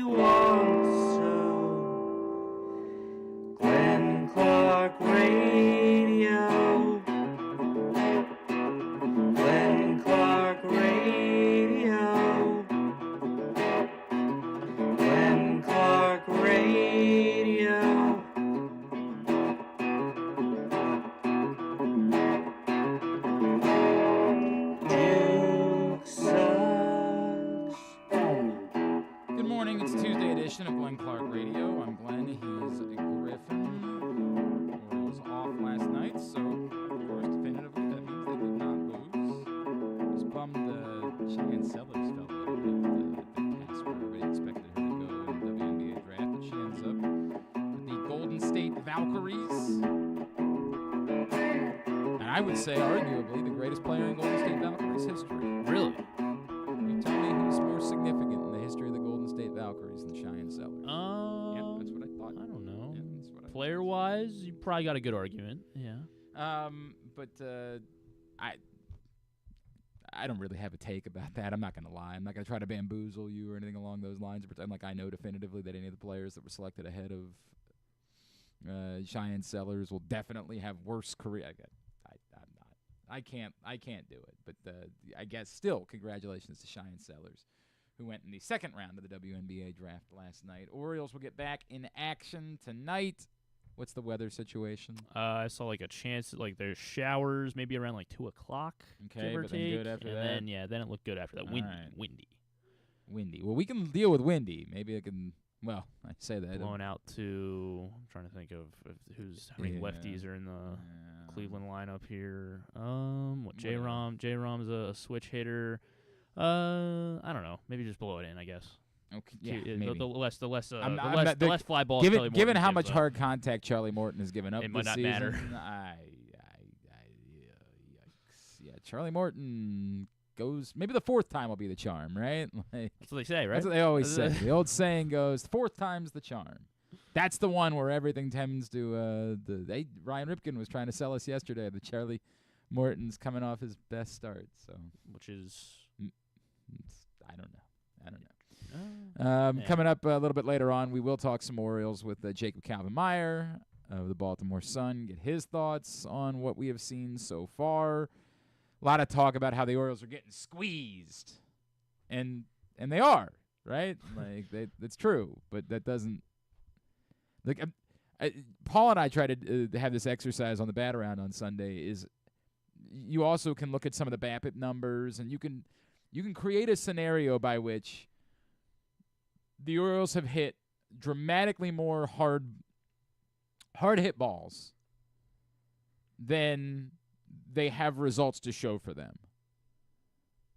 want so. Glenn Clark Radio. Glenn Clark Radio. Glenn Clark Radio. Duke sucks. Good morning. It's Tuesday edition of Glenn Clark Radio. I'm Glenn. He's Griffin. Orioles off last night, so of course definitively that means they did not lose. I was bummed Cheyenne Sellers fell a little bit at the cast where everybody expected her to go in the WNBA draft, but she ends up with the Golden State Valkyries. And I would say arguably the greatest player in Golden State Valkyries history. Really? You tell me who's more significant in the history of the Golden State Valkyries than Cheyenne Sellers. Yep, that's what I thought. I don't know. Yeah, that's what I Player-wise, you probably got a good argument. Yeah. But I don't really have a take about that. I'm not going to lie. I'm not going to try to bamboozle you or anything along those lines or pretend like I know definitively that any of the players that were selected ahead of Cheyenne Sellers will definitely have worse career. I'm not. I can't do it. But I guess still, congratulations to Cheyenne Sellers, who went in the second round of the WNBA draft last night. Orioles will get back in action tonight. What's the weather situation? I saw like a chance, like there's showers maybe around like 2 o'clock. Okay, give or but then take. good after and that? Then it looked good after that. All Windy. right. Windy. Well, we can deal with windy. Maybe I can. Well, I say that. Blowing out to. I'm trying to think of how many Yeah. lefties are in the Yeah. Cleveland lineup here. J-Rom. J-Rom's a switch hitter. I don't know. Maybe just blow it in, I guess. Okay. Yeah. The Maybe. less not- less fly balls. Charlie Given Morton how gives much up. hard contact Charlie Morton has given up It might this not season, matter. Yikes. Yeah, Charlie Morton goes. Maybe the fourth time will be the charm, right? Like, That's what they say, right? that's what they always say. The old saying goes, "Fourth time's the charm." That's the one where everything tends to. Ryan Ripken was trying to sell us yesterday that Charlie Morton's coming off his best start. So, Which is. I don't know. Yeah. Coming up a little bit later on, we will talk some Orioles with Jacob Calvin Meyer of the Baltimore Sun, get his thoughts on what we have seen so far. A lot of talk about how the Orioles are getting squeezed, and they are, right? Like that's true, but that doesn't. Like Paul and I tried to have this exercise on the bat around on Sunday. Is you also can look at some of the BABIP numbers, and you can create a scenario by which the Orioles have hit dramatically more hard hit balls than they have results to show for them.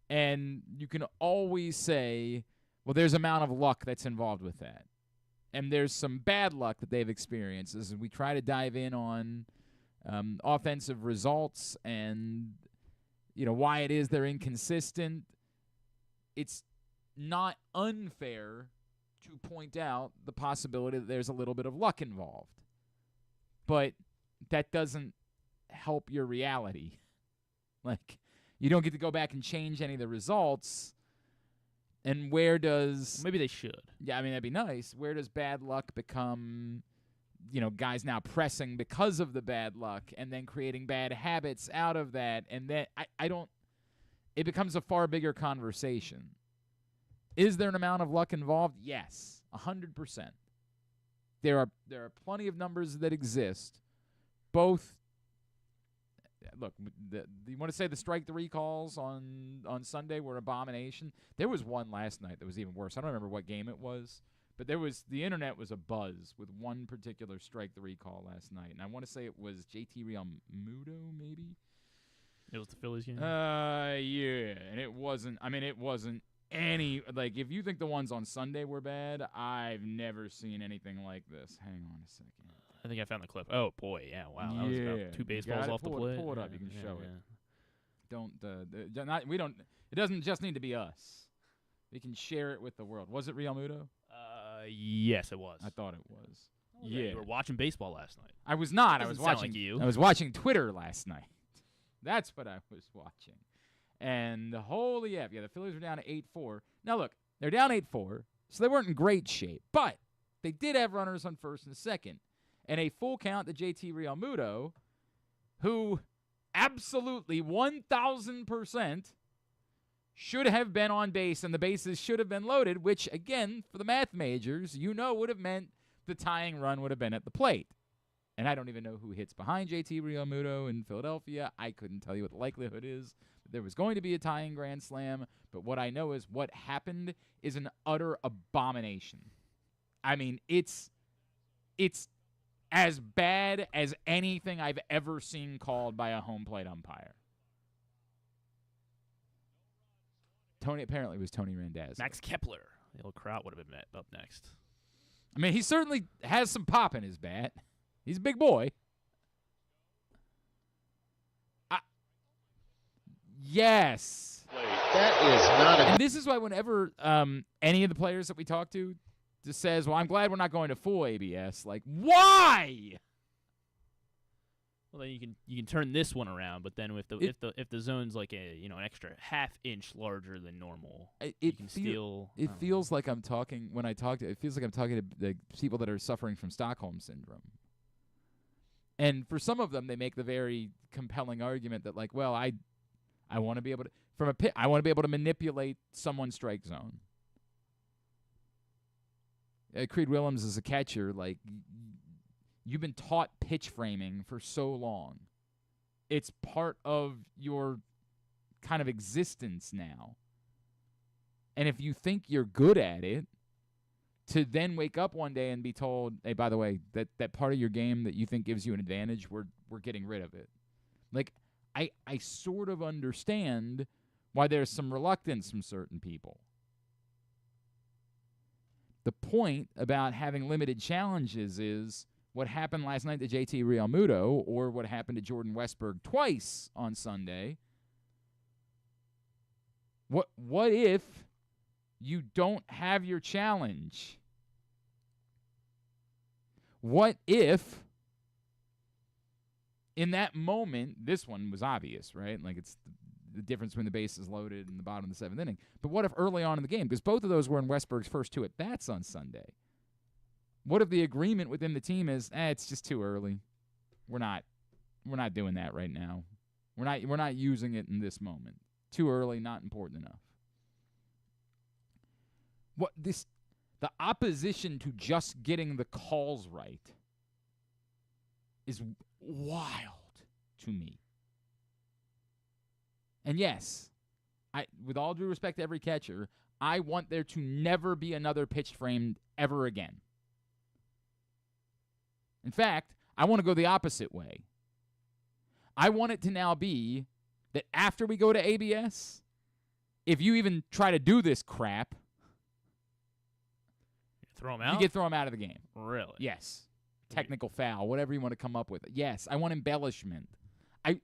And you can always say, well, there's amount of luck that's involved with that. And there's some bad luck that they've experienced as we try to dive in on offensive results and why it is they're inconsistent. It's not unfair to point out the possibility that there's a little bit of luck involved. But that doesn't help your reality. Like, you don't get to go back and change any of the results. And where does... Maybe they should. Yeah, I mean, that'd be nice. Where does bad luck become, guys now pressing because of the bad luck and then creating bad habits out of that? And then I don't... It becomes a far bigger conversation. Is there an amount of luck involved? Yes, 100%. There are plenty of numbers that exist. Both. Look, you want to say the strike three calls on Sunday were abomination? There was one last night that was even worse. I don't remember what game it was, but the internet was abuzz with one particular strike three call last night, and I want to say it was JT Realmuto, maybe. It was the Phillies game? Yeah, and it wasn't any, like, if you think the ones on Sunday were bad, I've never seen anything like this. Hang on a second. I think I found the clip. Oh, boy, yeah, wow. That was about 2 baseballs off the plate. Pull it up. You can show it. It doesn't just need to be us. We can share it with the world. Was it Realmuto? Yes, it was. I thought it was. Yeah. You were watching baseball last night. I was not. I Doesn't was sound watching like you. I was watching Twitter last night. That's what I was watching. And holy F, the Phillies are down 8-4. Now look, they're down 8-4. So they weren't in great shape. But they did have runners on first and second. And a full count to JT Realmuto, who absolutely 1,000% should have been on base, and the bases should have been loaded, which, again, for the math majors, would have meant the tying run would have been at the plate. And I don't even know who hits behind JT Realmuto in Philadelphia. I couldn't tell you what the likelihood is that there was going to be a tying grand slam, but what I know is what happened is an utter abomination. I mean, it's as bad as anything I've ever seen called by a home plate umpire. Apparently it was Tony Randazzo. Max Kepler. The old Kraut would have been up next. I mean, he certainly has some pop in his bat. He's a big boy. Yes. That is not a... And this is why whenever any of the players that we talk to just says, well, I'm glad we're not going to full ABS. Like, why? Well, then you can turn this one around, but then if the zone's like an extra half-inch larger than normal, you can still. It feels like I'm talking when I talk to. It feels like I'm talking to the people that are suffering from Stockholm syndrome. And for some of them, they make the very compelling argument that, like, well, I want to be able to I want to be able to manipulate someone's strike zone. Creed Willems is a catcher, like. You've been taught pitch framing for so long. It's part of your kind of existence now. And if you think you're good at it, to then wake up one day and be told, hey, by the way, that part of your game that you think gives you an advantage, we're getting rid of it. Like, I sort of understand why there's some reluctance from certain people. The point about having limited challenges is what happened last night to JT Realmuto, or what happened to Jordan Westberg twice on Sunday. What if you don't have your challenge? What if in that moment, this one was obvious, right? Like, it's the difference between the bases loaded and the bottom of the seventh inning. But what if early on in the game, because both of those were in Westberg's first two at-bats on Sunday, what if the agreement within the team is, it's just too early. We're not doing that right now. We're not using it in this moment. Too early, not important enough. The opposition to just getting the calls right is wild to me. And yes, with all due respect to every catcher, I want there to never be another pitch framed ever again. In fact, I want to go the opposite way. I want it to now be that after we go to ABS, if you even try to do this crap, throw them out? You get thrown out of the game. Really? Yes. Technical foul, whatever you want to come up with. Yes, I want embellishment.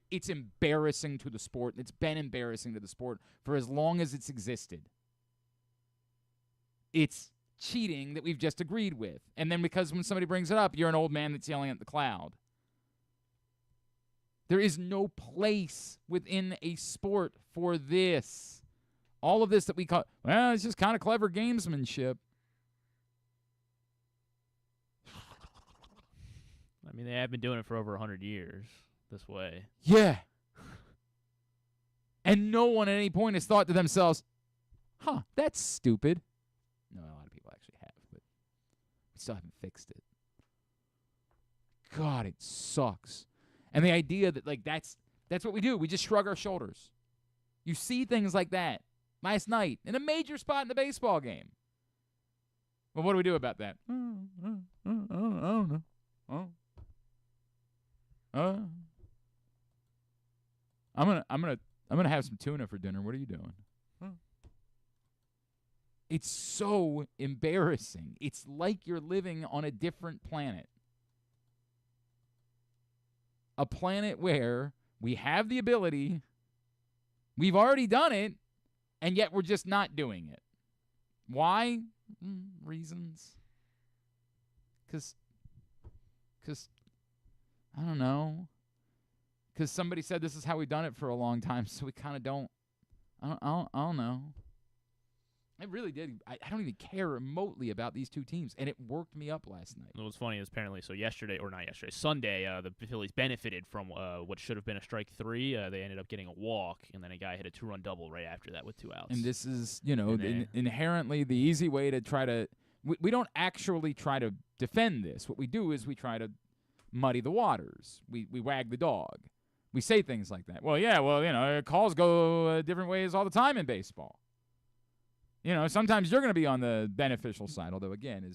It's embarrassing to the sport. It's been embarrassing to the sport for as long as it's existed. It's cheating that we've just agreed with. And then because when somebody brings it up, you're an old man that's yelling at the cloud. There is no place within a sport for this. All of this that we call, well, it's just kind of clever gamesmanship. I mean, they have been doing it for over 100 years this way. Yeah. And no one at any point has thought to themselves, that's stupid. No, a lot of people actually have, but we still haven't fixed it. God, it sucks. And the idea that, like, that's what we do. We just shrug our shoulders. You see things like that last night in a major spot in the baseball game. Well, what do we do about that? I don't know. I'm gonna have some tuna for dinner. What are you doing? It's so embarrassing. It's like you're living on a different planet. A planet where we have the ability, we've already done it, and yet we're just not doing it. Why? Reasons. Because I don't know. Because somebody said this is how we've done it for a long time, so we kind of don't. I don't know. I really did. I don't even care remotely about these two teams, and it worked me up last night. What was funny is apparently, so Sunday, the Phillies benefited from what should have been a strike 3. They ended up getting a walk, and then a guy hit a 2-run double right after that with 2 outs. And this is, inherently the easy way to try to we don't actually try to defend this. What we do is we try to muddy the waters. We wag the dog. We say things like that. Calls go different ways all the time in baseball. Sometimes you're going to be on the beneficial side, although, again,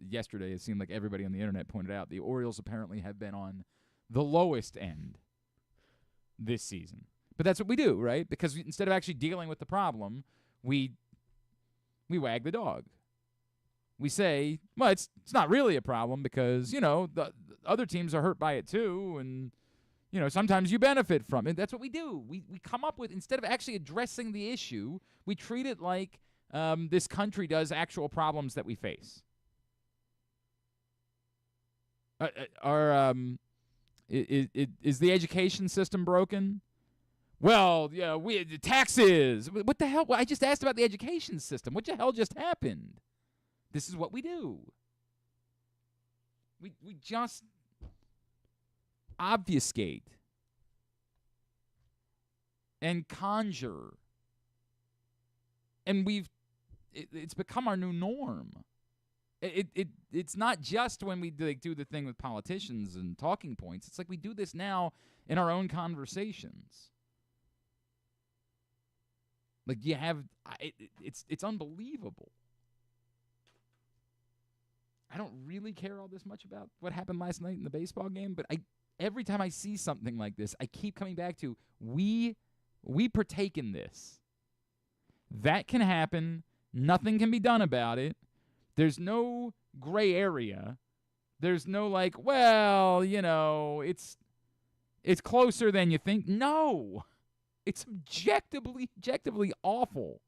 yesterday it seemed like everybody on the internet pointed out, the Orioles apparently have been on the lowest end this season. But that's what we do, right? Because instead of actually dealing with the problem, we wag the dog. We say, well, it's not really a problem because, the other teams are hurt by it too, and, sometimes you benefit from it. That's what we do. We come up with, instead of actually addressing the issue, we treat it like this country does actual problems that we face. Is the education system broken? Well, yeah, the taxes. What the hell? Well, I just asked about the education system. What the hell just happened? This is what we do. We just obfuscate and conjure. And it's become our new norm. It's not just when we do the thing with politicians and talking points. It's like we do this now in our own conversations. Like you have, it's unbelievable. I don't really care all this much about what happened last night in the baseball game, but every time I see something like this, I keep coming back to we partake in this. That can happen. Nothing can be done about it. There's no gray area. There's no it's closer than you think. No. It's objectively awful.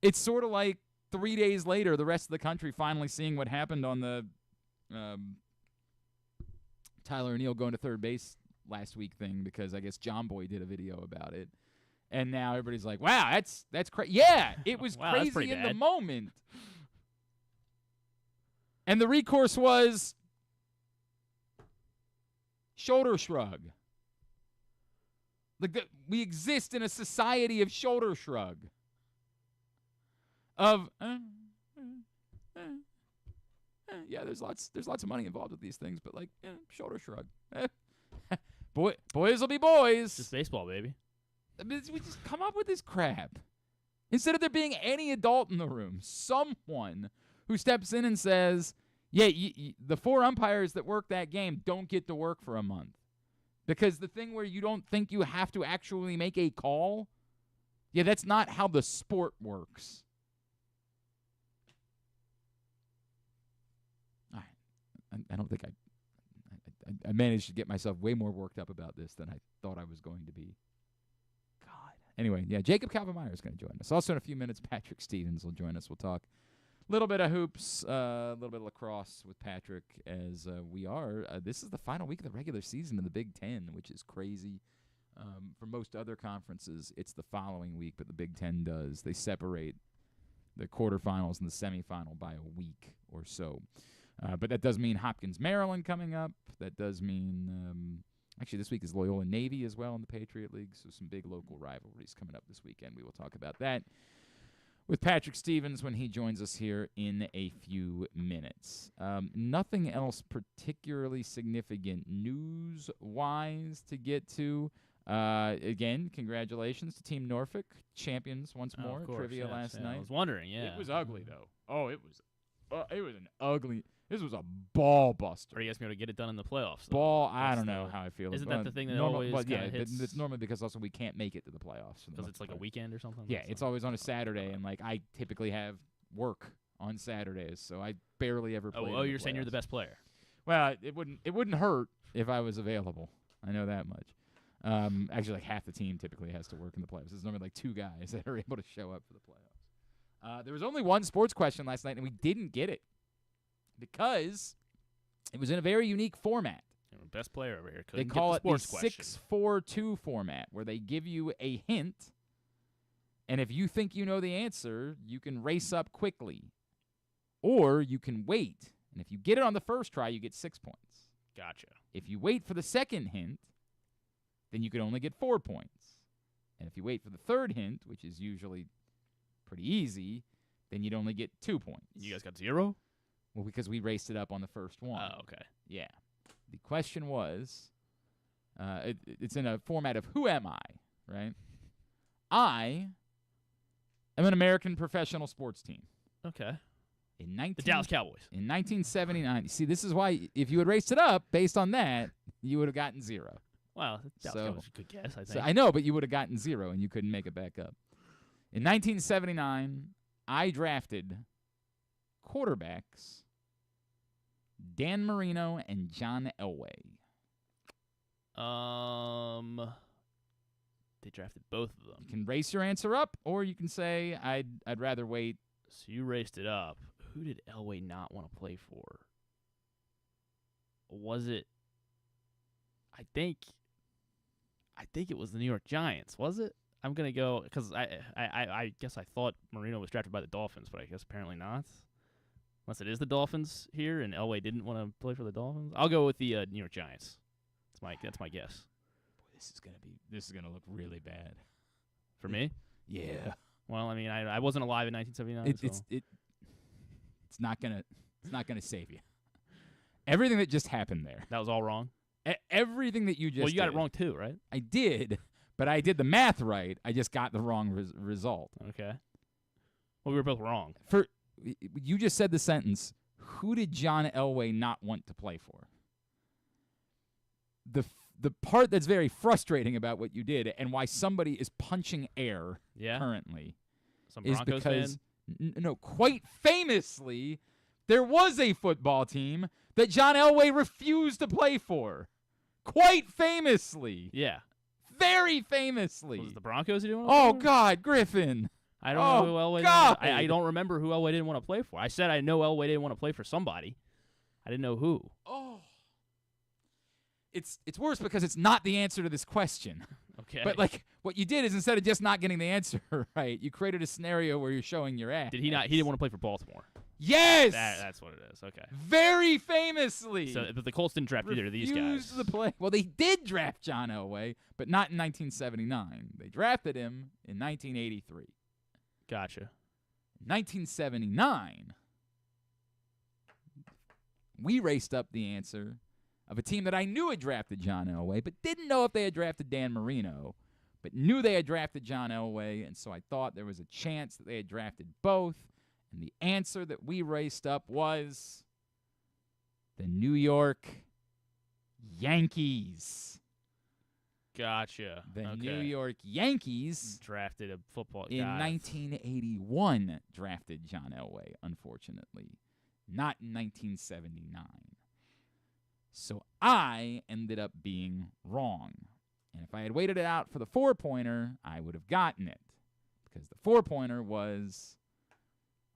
It's sort of like 3 days later, the rest of the country finally seeing what happened on the Tyler O'Neill going to third base last week thing, because I guess John Boy did a video about it. And now everybody's like, wow, that's crazy. Yeah, it was wow, crazy in the moment. And the recourse was shoulder shrug. We exist in a society of shoulder shrug. Of yeah, there's lots of money involved with these things, but shoulder shrug. Boys will be boys. Just baseball, baby. We just come up with this crap. Instead of there being any adult in the room, someone who steps in and says, yeah, the 4 umpires that work that game don't get to work for a month. Because the thing where you don't think you have to actually make a call, yeah, that's not how the sport works. All right. I don't think I managed to get myself way more worked up about this than I thought I was going to be. God. Anyway, yeah, Jacob Calvin Meyer is going to join us. Also in a few minutes, Patrick Stevens will join us. We'll talk a little bit of hoops, a little bit of lacrosse with Patrick as we are. This is the final week of the regular season in the Big Ten, which is crazy. For most other conferences, it's the following week, but the Big Ten does. They separate the quarterfinals and the semifinal by a week or so. But that does mean Hopkins, Maryland coming up. That does mean, actually this week is Loyola Navy as well in the Patriot League, so some big local rivalries coming up this weekend. We will talk about that with Patrick Stevens when he joins us here in a few minutes. Nothing else particularly significant news-wise to get to. Again, congratulations to Team Norfolk, champions once more. Of course, Trivia last night. I was wondering, yeah. It was ugly, though. Oh, it was an ugly. This was a ball buster. Are you guys going to get it done in the playoffs? I don't know how I feel. Isn't that the thing that always hits? It's normally because also we can't make it to the playoffs. Because it's like a weekend or something? Yeah, it's always on a Saturday, and I typically have work on Saturdays, so I barely ever play. Oh, you're saying you're the best player? Well, it wouldn't hurt if I was available. I know that much. Actually, half the team typically has to work in the playoffs. There's normally 2 guys that are able to show up for the playoffs. There was only one sports question last night, and we didn't get it because it was in a very unique format. Best player over here. They call it the 6-4-2 format, where they give you a hint, And if you think you know the answer, you can race up quickly. Or you can wait. And if you get it on the first try, you get 6 points. Gotcha. If you wait for the second hint, then you could only get 4 points. And if you wait for the third hint, which is usually pretty easy, then you'd only get 2 points. You guys got 0? Well, because we raced it up on the first one. Oh, okay. Yeah. The question was, it's in a format of who am I, right? I am an American professional sports team. Okay. The Dallas Cowboys. In 1979. See, this is why if you had raced it up based on that, you would have gotten 0. Wow, Dallas Cowboys is a good guess, I think. So I know, but you would have gotten 0, and you couldn't make it back up. In 1979, I drafted quarterbacks Dan Marino and John Elway. They drafted both of them. You can race your answer up, or you can say I'd rather wait. So you raced it up. Who did Elway not want to play for? Was it? I think it was the New York Giants. Was it? I'm gonna go because I guess I thought Marino was drafted by the Dolphins, but I guess apparently not. Unless it is the Dolphins here, and Elway didn't want to play for the Dolphins. I'll go with the New York Giants. That's my guess. Boy, this is gonna look really bad For me? Yeah. Well, I mean, I wasn't alive in 1979. It's not gonna save you. Everything that just happened there. That was all wrong. Everything that you just. Well, you got did, it wrong too, right? I did, but I did the math right. I just got the wrong result. Okay. Well, we were both wrong. You just said the sentence. Who did John Elway not want to play for? The part that's very frustrating about what you did and why somebody is punching air currently Some is Broncos because fan? no, quite famously, there was a football team that John Elway refused to play for. Quite famously. Yeah. Very famously. Was it the Broncos he didn't want to Oh, play for? God, Griffin. I don't know who Elway God. I don't remember who Elway didn't want to play for. I said I know Elway didn't want to play for somebody. I didn't know who. Oh. It's worse because it's not the answer to this question. Okay. But, like, what you did is instead of just not getting the answer right, you created a scenario where you're showing your ass. Did he not? He didn't want to play for Baltimore. Yes! That's what it is. Okay. Very famously. So, but the Colts didn't draft either of these guys. Refused to play. Well, they did draft John Elway, but not in 1979. They drafted him in 1983. Gotcha. 1979, we raced up the answer of a team that I knew had drafted John Elway, but didn't know if they had drafted Dan Marino, but knew they had drafted John Elway, and so I thought there was a chance that they had drafted both, and the answer that we raced up was the New York Yankees. Gotcha. The New York Yankees drafted a football in 1981 drafted John Elway, unfortunately. Not in 1979. So I ended up being wrong. And if I had waited it out for the 4-pointer, I would have gotten it. Because the 4-pointer was,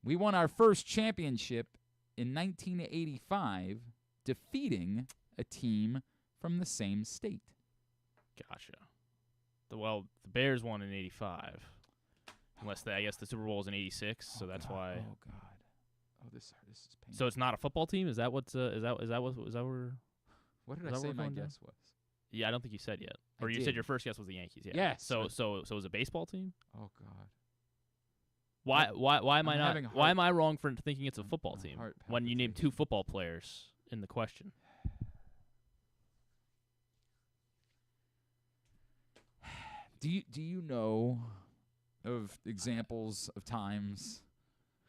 we won our first championship in 1985, defeating a team from the same state. Gotcha. The Bears won in '85. Unless I guess the Super Bowl was in '86, so that's why. Oh God. Oh, this is painful. So it's not a football team. Is that what's? Is that where? What did I say my guess was? Yeah, I don't think you said yet. I Or you did. said your first guess was the Yankees. Yeah. Yes. So it was a baseball team. Oh God. Why am I having not? Why am I wrong for thinking it's a football team heart when you named 2 football players in the question? Do you know of examples of times?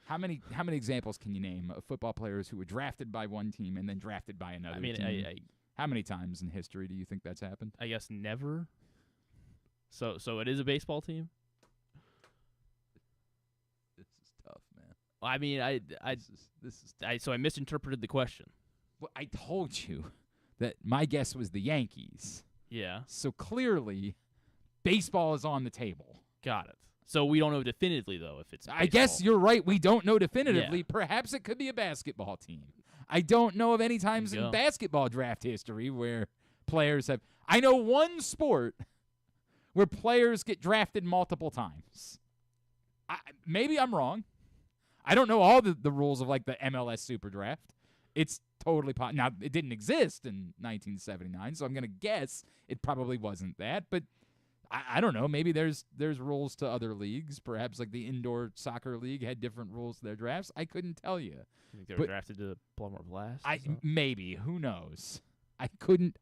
How many examples can you name of football players who were drafted by one team and then drafted by another team? How many times in history do you think that's happened? I guess never. So it is a baseball team? This is tough, man. I mean, so I misinterpreted the question. Well, I told you that my guess was the Yankees. Yeah. So clearly, baseball is on the table. Got it. So we don't know definitively, though, if it's baseball. I guess you're right. We don't know definitively. Yeah. Perhaps it could be a basketball team. I don't know of any times in basketball draft history where players have... I know one sport where players get drafted multiple times. maybe I'm wrong. I don't know all the rules of like the MLS Super Draft. It's totally now it didn't exist in 1979, so I'm gonna guess it probably wasn't that. But I don't know. Maybe there's rules to other leagues. Perhaps like the indoor soccer league had different rules to their drafts. I couldn't tell you. I think they were drafted to Baltimore Blast. Maybe, who knows? I couldn't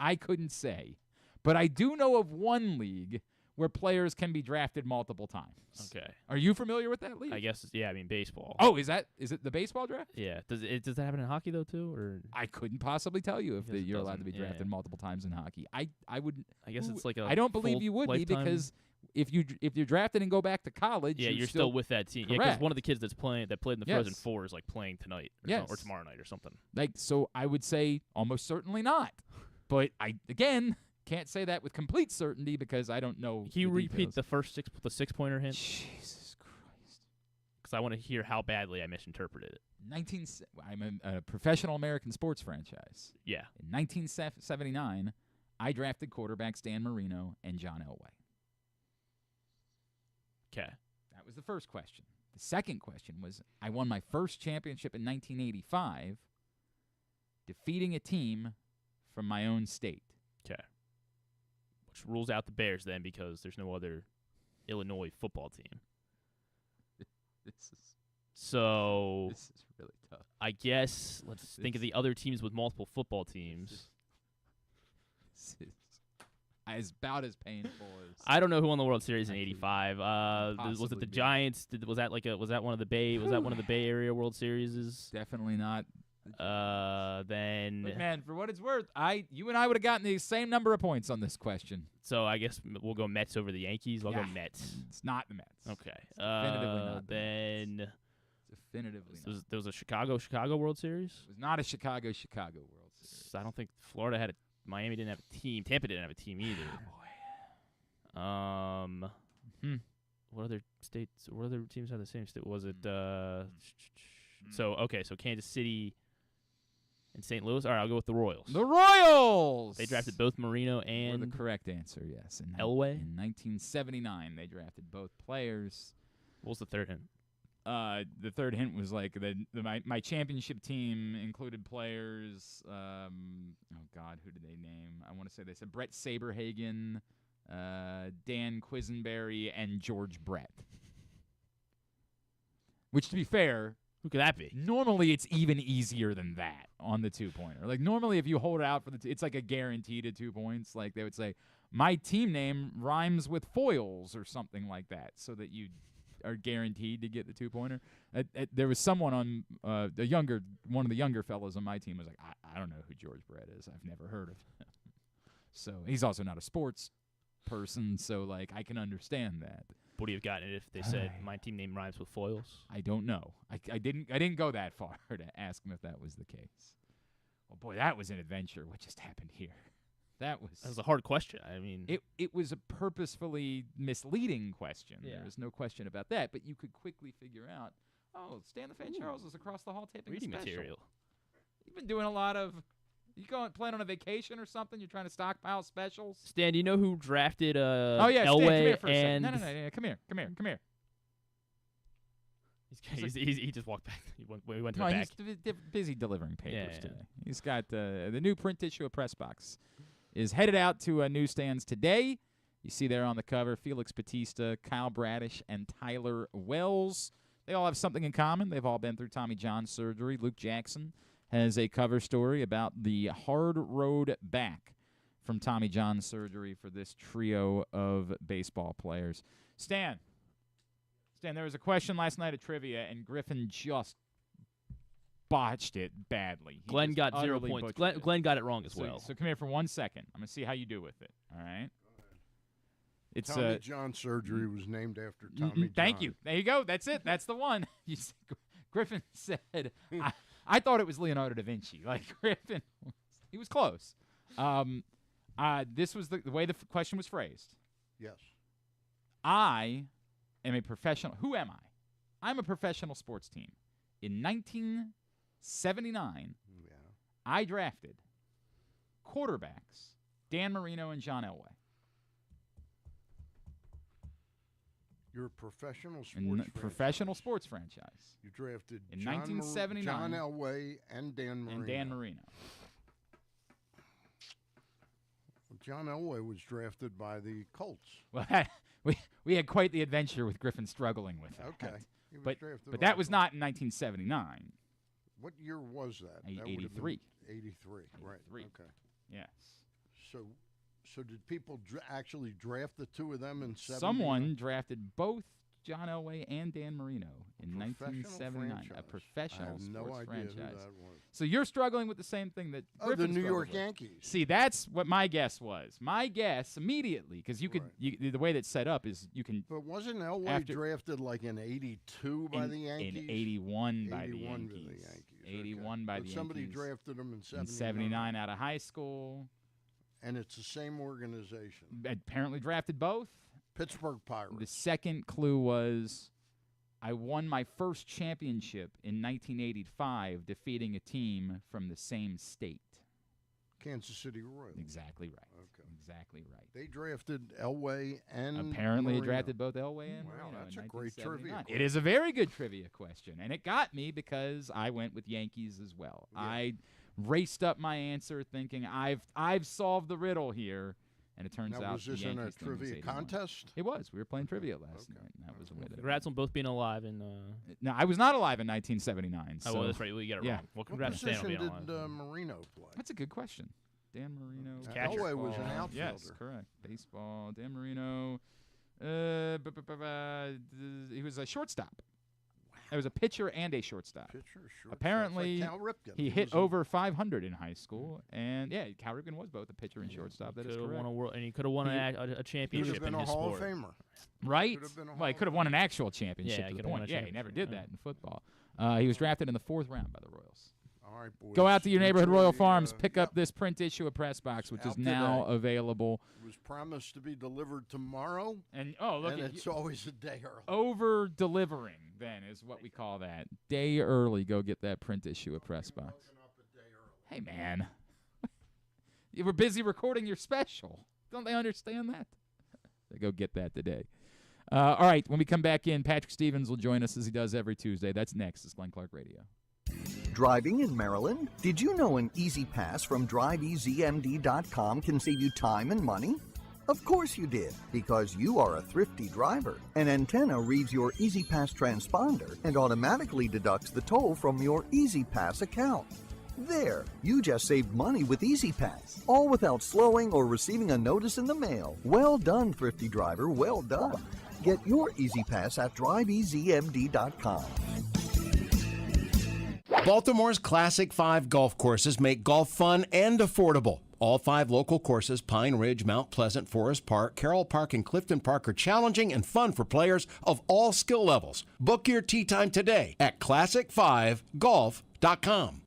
say. But I do know of one league where players can be drafted multiple times. Okay. Are you familiar with that league? I guess. Yeah. I mean, baseball. Oh, is it the baseball draft? Yeah. Does that happen in hockey though too, or? I couldn't possibly tell you if I guess you're it allowed to be doesn't. drafted multiple times in hockey. I would. I guess it's like a. I don't believe full you would lifetime. be because if you're drafted and go back to college, Yeah, you're still with that team. Yeah, Correct. because one of the kids that played in the Frozen Four is like playing tonight, or tomorrow night, or something. like. So I would say almost certainly not. But I again can't say that with complete certainty because I don't know. Can you the repeat details. the first the 6-pointer hint? Jesus Christ. Because I want to hear how badly I misinterpreted it. I'm a professional American sports franchise. Yeah. In 1979, I drafted quarterbacks Dan Marino and John Elway. Okay. That was the first question. The second question was I won my first championship in 1985, defeating a team from my own state. Okay. Which rules out the Bears then because there's no other Illinois football team. This is really tough. I guess let's think of the other teams with multiple football teams. This is about as painful as I don't know who won the World Series in Actually, '85. Was it possibly the be. Giants? Was that one of the Bay Area World Series? definitely not. Then But man, for what it's worth, you and I would have gotten the same number of points on this question. so I guess we'll go Mets over the Yankees. I'll go Yeah. Mets. It's not the Mets. Okay. definitively not the Then It's definitively not. there was a Chicago World Series. It was not a Chicago World Series. I don't think Florida had Miami didn't have a team. Tampa didn't have a team either. What other states? What other teams have the same state? Was it? So Kansas City and St. Louis. All right, I'll go with the Royals. The Royals. They drafted both Marino Were and the correct answer. Yes. Elway? In 1979, they drafted both players. What was the third hint? The third hint was like my championship team included players. Oh God, who did they name? I want to say they said Brett Saberhagen, Dan Quisenberry, and George Brett. Which, to be fair, Who could that be? normally it's even easier than that on the 2-pointer. Like normally, if you hold it out for it's like a guaranteed at 2 points. Like they would say, my team name rhymes with foils or something like that, so that you are guaranteed to get the 2-pointer. There was someone on one of the younger fellows on my team was like, I don't know who George Brett is. I've never heard of him. So he's also not a sports person, so like I can understand that. Would you have gotten it if they said my team name rhymes with foils? I don't know. I didn't go that far to ask him if that was the case. Well, boy, that was an adventure. What just happened here? That was a hard question. I mean, it was a purposefully misleading question. Yeah. There's no question about that. But you could quickly figure out, Stan the Fan Charles is across the hall taping reading a special. material. You've been doing a lot of. You plan on a vacation or something? You're trying to stockpile specials? Stan, do you know who drafted Oh yeah, Stan, come Elway here for a second. and No, come here. he just walked back. He went to No, the back. he's busy delivering papers Yeah. today. He's got the new print issue of Press Box is headed out to newsstands today. You see there on the cover Felix Bautista, Kyle Bradish, and Tyler Wells. They all have something in common. They've all been through Tommy John surgery. Luke Jackson has a cover story about the hard road back from Tommy John surgery for this trio of baseball players. Stan, there was a question last night at trivia, and Griffin just botched it badly. He Glenn just got 0 utterly points. butchered it. Glenn got it wrong as well. So come here for 1 second. I'm going to see how you do with it, all right? It's Tommy John surgery was named after Tommy John. Thank you. There you go. That's it. That's the one. Griffin said, I thought it was Leonardo da Vinci. Like, Griffin, he was close. This was the way the question was phrased. Yes. I am a professional. Who am I? I'm a professional sports team. In 1979, Yeah. I drafted quarterbacks Dan Marino and John Elway. You're a professional sports franchise. Professional sports franchise. You drafted In John 1979. John Elway and Dan Marino. John Elway was drafted by the Colts. Well, we had quite the adventure with Griffin struggling with that. Okay. He was But drafted by that the was Colts. not in 1979. What year was that? That would have 83. been 83. Right. 83. Okay. Yes. So did people actually draft the two of them in 79? Someone drafted both John Elway and Dan Marino in Professional 1979. franchise. A professional I have no sports idea franchise. who that was. So you're struggling with the same thing that Oh, Griffin the New York struggled with. Yankees. See, that's what my guess was. My guess immediately, because you could, Right. the way that's set up is you can. But wasn't Elway After- drafted like in 82 by the Yankees? In 81 by the 81 by Yankees. the Yankees. 81 by But the somebody Yankees. drafted him in In 79. 79 out of high school. And it's the same organization. Apparently drafted both. Pittsburgh The Pirates. second clue was I won my first championship in 1985 defeating a team from the same state. Kansas City Royals. Exactly right. Okay. Exactly right. They drafted Elway and Apparently Marino. drafted both Elway and Wow, Marino that's in a great trivia 1979. It question. is a very good trivia question, and it got me because I went with Yankees as well. Yeah. I raced up my answer thinking I've solved the riddle here, and it turns Now, out was this the in a Yankees thing was trivia 81. contest? It was. We were playing trivia last Okay. night, and that was the way that. Congrats on both being alive. And No, I was not alive in 1979. oh, So well, that's right. We got it yeah. wrong. Well, What congrats to Dan on position being did alive. Marino play? that's a good question. Dan Marino. Catcher. Elway was an baseball. outfielder. Yes, correct. Baseball. Dan Marino. He was a shortstop. There was a pitcher and a shortstop. Pitcher, shortstop. Apparently, Like Cal Ripken. He hit was a- over 500 in high school, and yeah, Cal Ripken was both a pitcher and shortstop. That is Could have correct. won a world, and he could have won He- a Could have championship been in a his Hall sport. of Famer. Right? Could have been a Well, he Hall could have of won an actual championship. Yeah, he to the could have won point. a Yeah, he never championship, did yeah. that in football. He was drafted in the 4th round by the Royals. All right, boys. Go out to your Good neighborhood Royal trivia, Farms, pick up yep. this print issue of Press Box, which is Out now today. available. It was promised to be delivered tomorrow, And oh, look and at it's you. always a day early. Over delivering, then, is what we call that. Day early, go get that print issue of Press Box. Woken up a day early. Hey, man. You were busy recording your special. Don't they understand that? They go get that today. All right, when we come back in, Patrick Stevens will join us as he does every Tuesday. That's next. It's Glenn Clark Radio. Driving in Maryland? Did you know an Easy Pass from DriveEasyMD.com can save you time and money? Of course you did, because you are a thrifty driver. An antenna reads your Easy Pass transponder and automatically deducts the toll from your Easy Pass account. There, you just saved money with Easy Pass, all without slowing or receiving a notice in the mail. Well done, thrifty driver, well done. Get your Easy Pass at DriveEasyMD.com. Baltimore's Classic 5 golf courses make golf fun and affordable. All 5 local courses, Pine Ridge, Mount Pleasant, Forest Park, Carroll Park, and Clifton Park, are challenging and fun for players of all skill levels. Book your tee time today at classic5golf.com.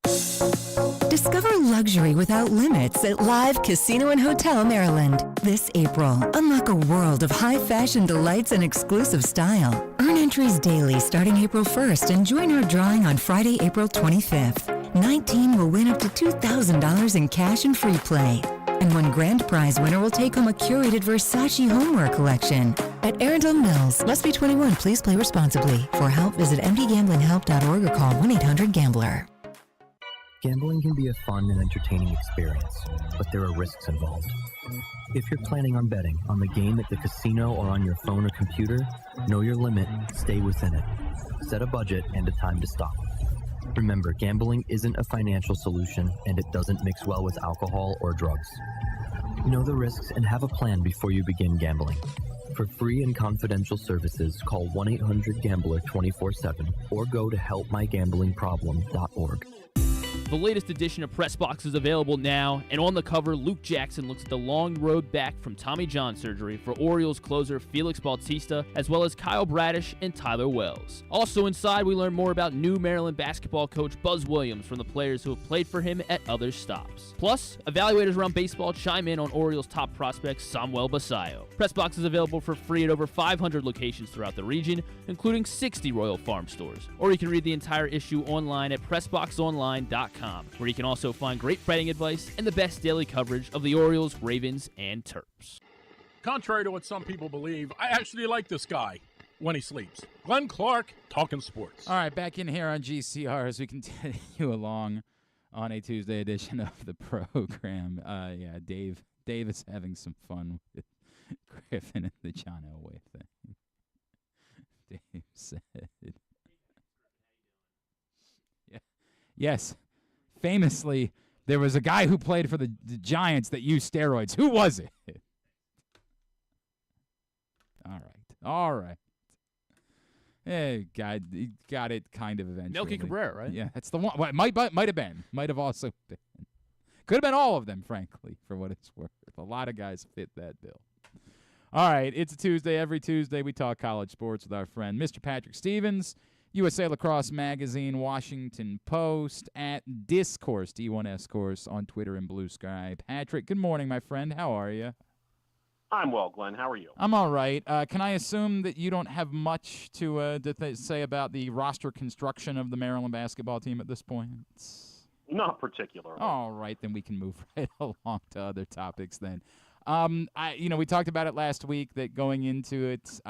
Discover luxury without limits at Live Casino and Hotel Maryland. This April, unlock a world of high-fashion delights and exclusive style. Earn entries daily starting April 1st and join our drawing on Friday, April 25th. 19 will win up to $2,000 in cash and free play. And one grand prize winner will take home a curated Versace homeware collection. At Arundel Mills, must be 21. Please play responsibly. For help, visit mdgamblinghelp.org or call 1-800-GAMBLER. Gambling can be a fun and entertaining experience, but there are risks involved. If you're planning on betting on the game at the casino or on your phone or computer, know your limit, stay within it. Set a budget and a time to stop. Remember, gambling isn't a financial solution, and it doesn't mix well with alcohol or drugs. Know the risks and have a plan before you begin gambling. For free and confidential services, call 1-800-GAMBLER 24/7 or go to helpmygamblingproblem.org. The latest edition of Press Box is available now, and on the cover, Luke Jackson looks at the long road back from Tommy John surgery for Orioles closer Felix Bautista, as well as Kyle Bradish and Tyler Wells. Also inside, we learn more about new Maryland basketball coach Buzz Williams from the players who have played for him at other stops. Plus, evaluators around baseball chime in on Orioles' top prospect Samuel Basayo. Press Box is available for free at over 500 locations throughout the region, including 60 Royal Farm stores. Or you can read the entire issue online at PressBoxOnline.com. Where you can also find great betting advice and the best daily coverage of the Orioles, Ravens, and Terps. Contrary to what some people believe, I actually like this guy. when he sleeps. Glenn Clark, talking sports. All right, back in here on GCR as we continue along on a Tuesday edition of the program. Yeah, Dave is having some fun with Griffin and the John Elway thing. Dave said, yeah, yes, famously, there was a guy who played for the Giants that used steroids. Who was it? All right. Hey, God, he got it kind of eventually. Melky Cabrera, right? Yeah, that's the one. Well, might have been. Might have also been. Could have been all of them, frankly, for what it's worth. A lot of guys fit that bill. All right, it's a Tuesday. Every Tuesday we talk college sports with our friend Mr. Patrick Stevens, USA Lacrosse Magazine, Washington Post, at Discourse, D1S Course, on Twitter and Blue Sky. Patrick, good morning, my friend. How are you? I'm well, Glenn. How are you? I'm all right. Can I assume that you don't have much to say about the roster construction of the Maryland basketball team at this point? Not particularly. All right, then we can move right along to other topics then. We talked about it last week that going into it,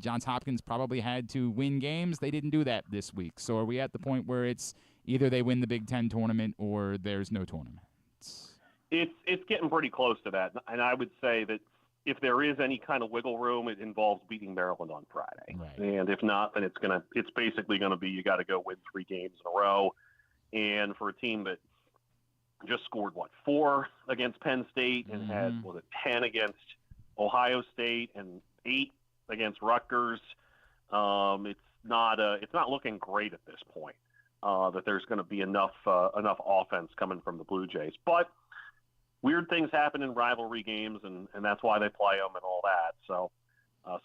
Johns Hopkins probably had to win games. They didn't do that this week. So are we at the point where it's either they win the Big Ten tournament or there's no tournament? It's getting pretty close to that, and I would say that if there is any kind of wiggle room, it involves beating Maryland on Friday. Right. And if not, then it's basically gonna be you got to go win 3 games in a row. And for a team that just scored 4 against Penn State and had 10 against Ohio State and 8 against Rutgers, it's not looking great at this point. That there's going to be enough offense coming from the Blue Jays, but weird things happen in rivalry games, and that's why they play them and all that. So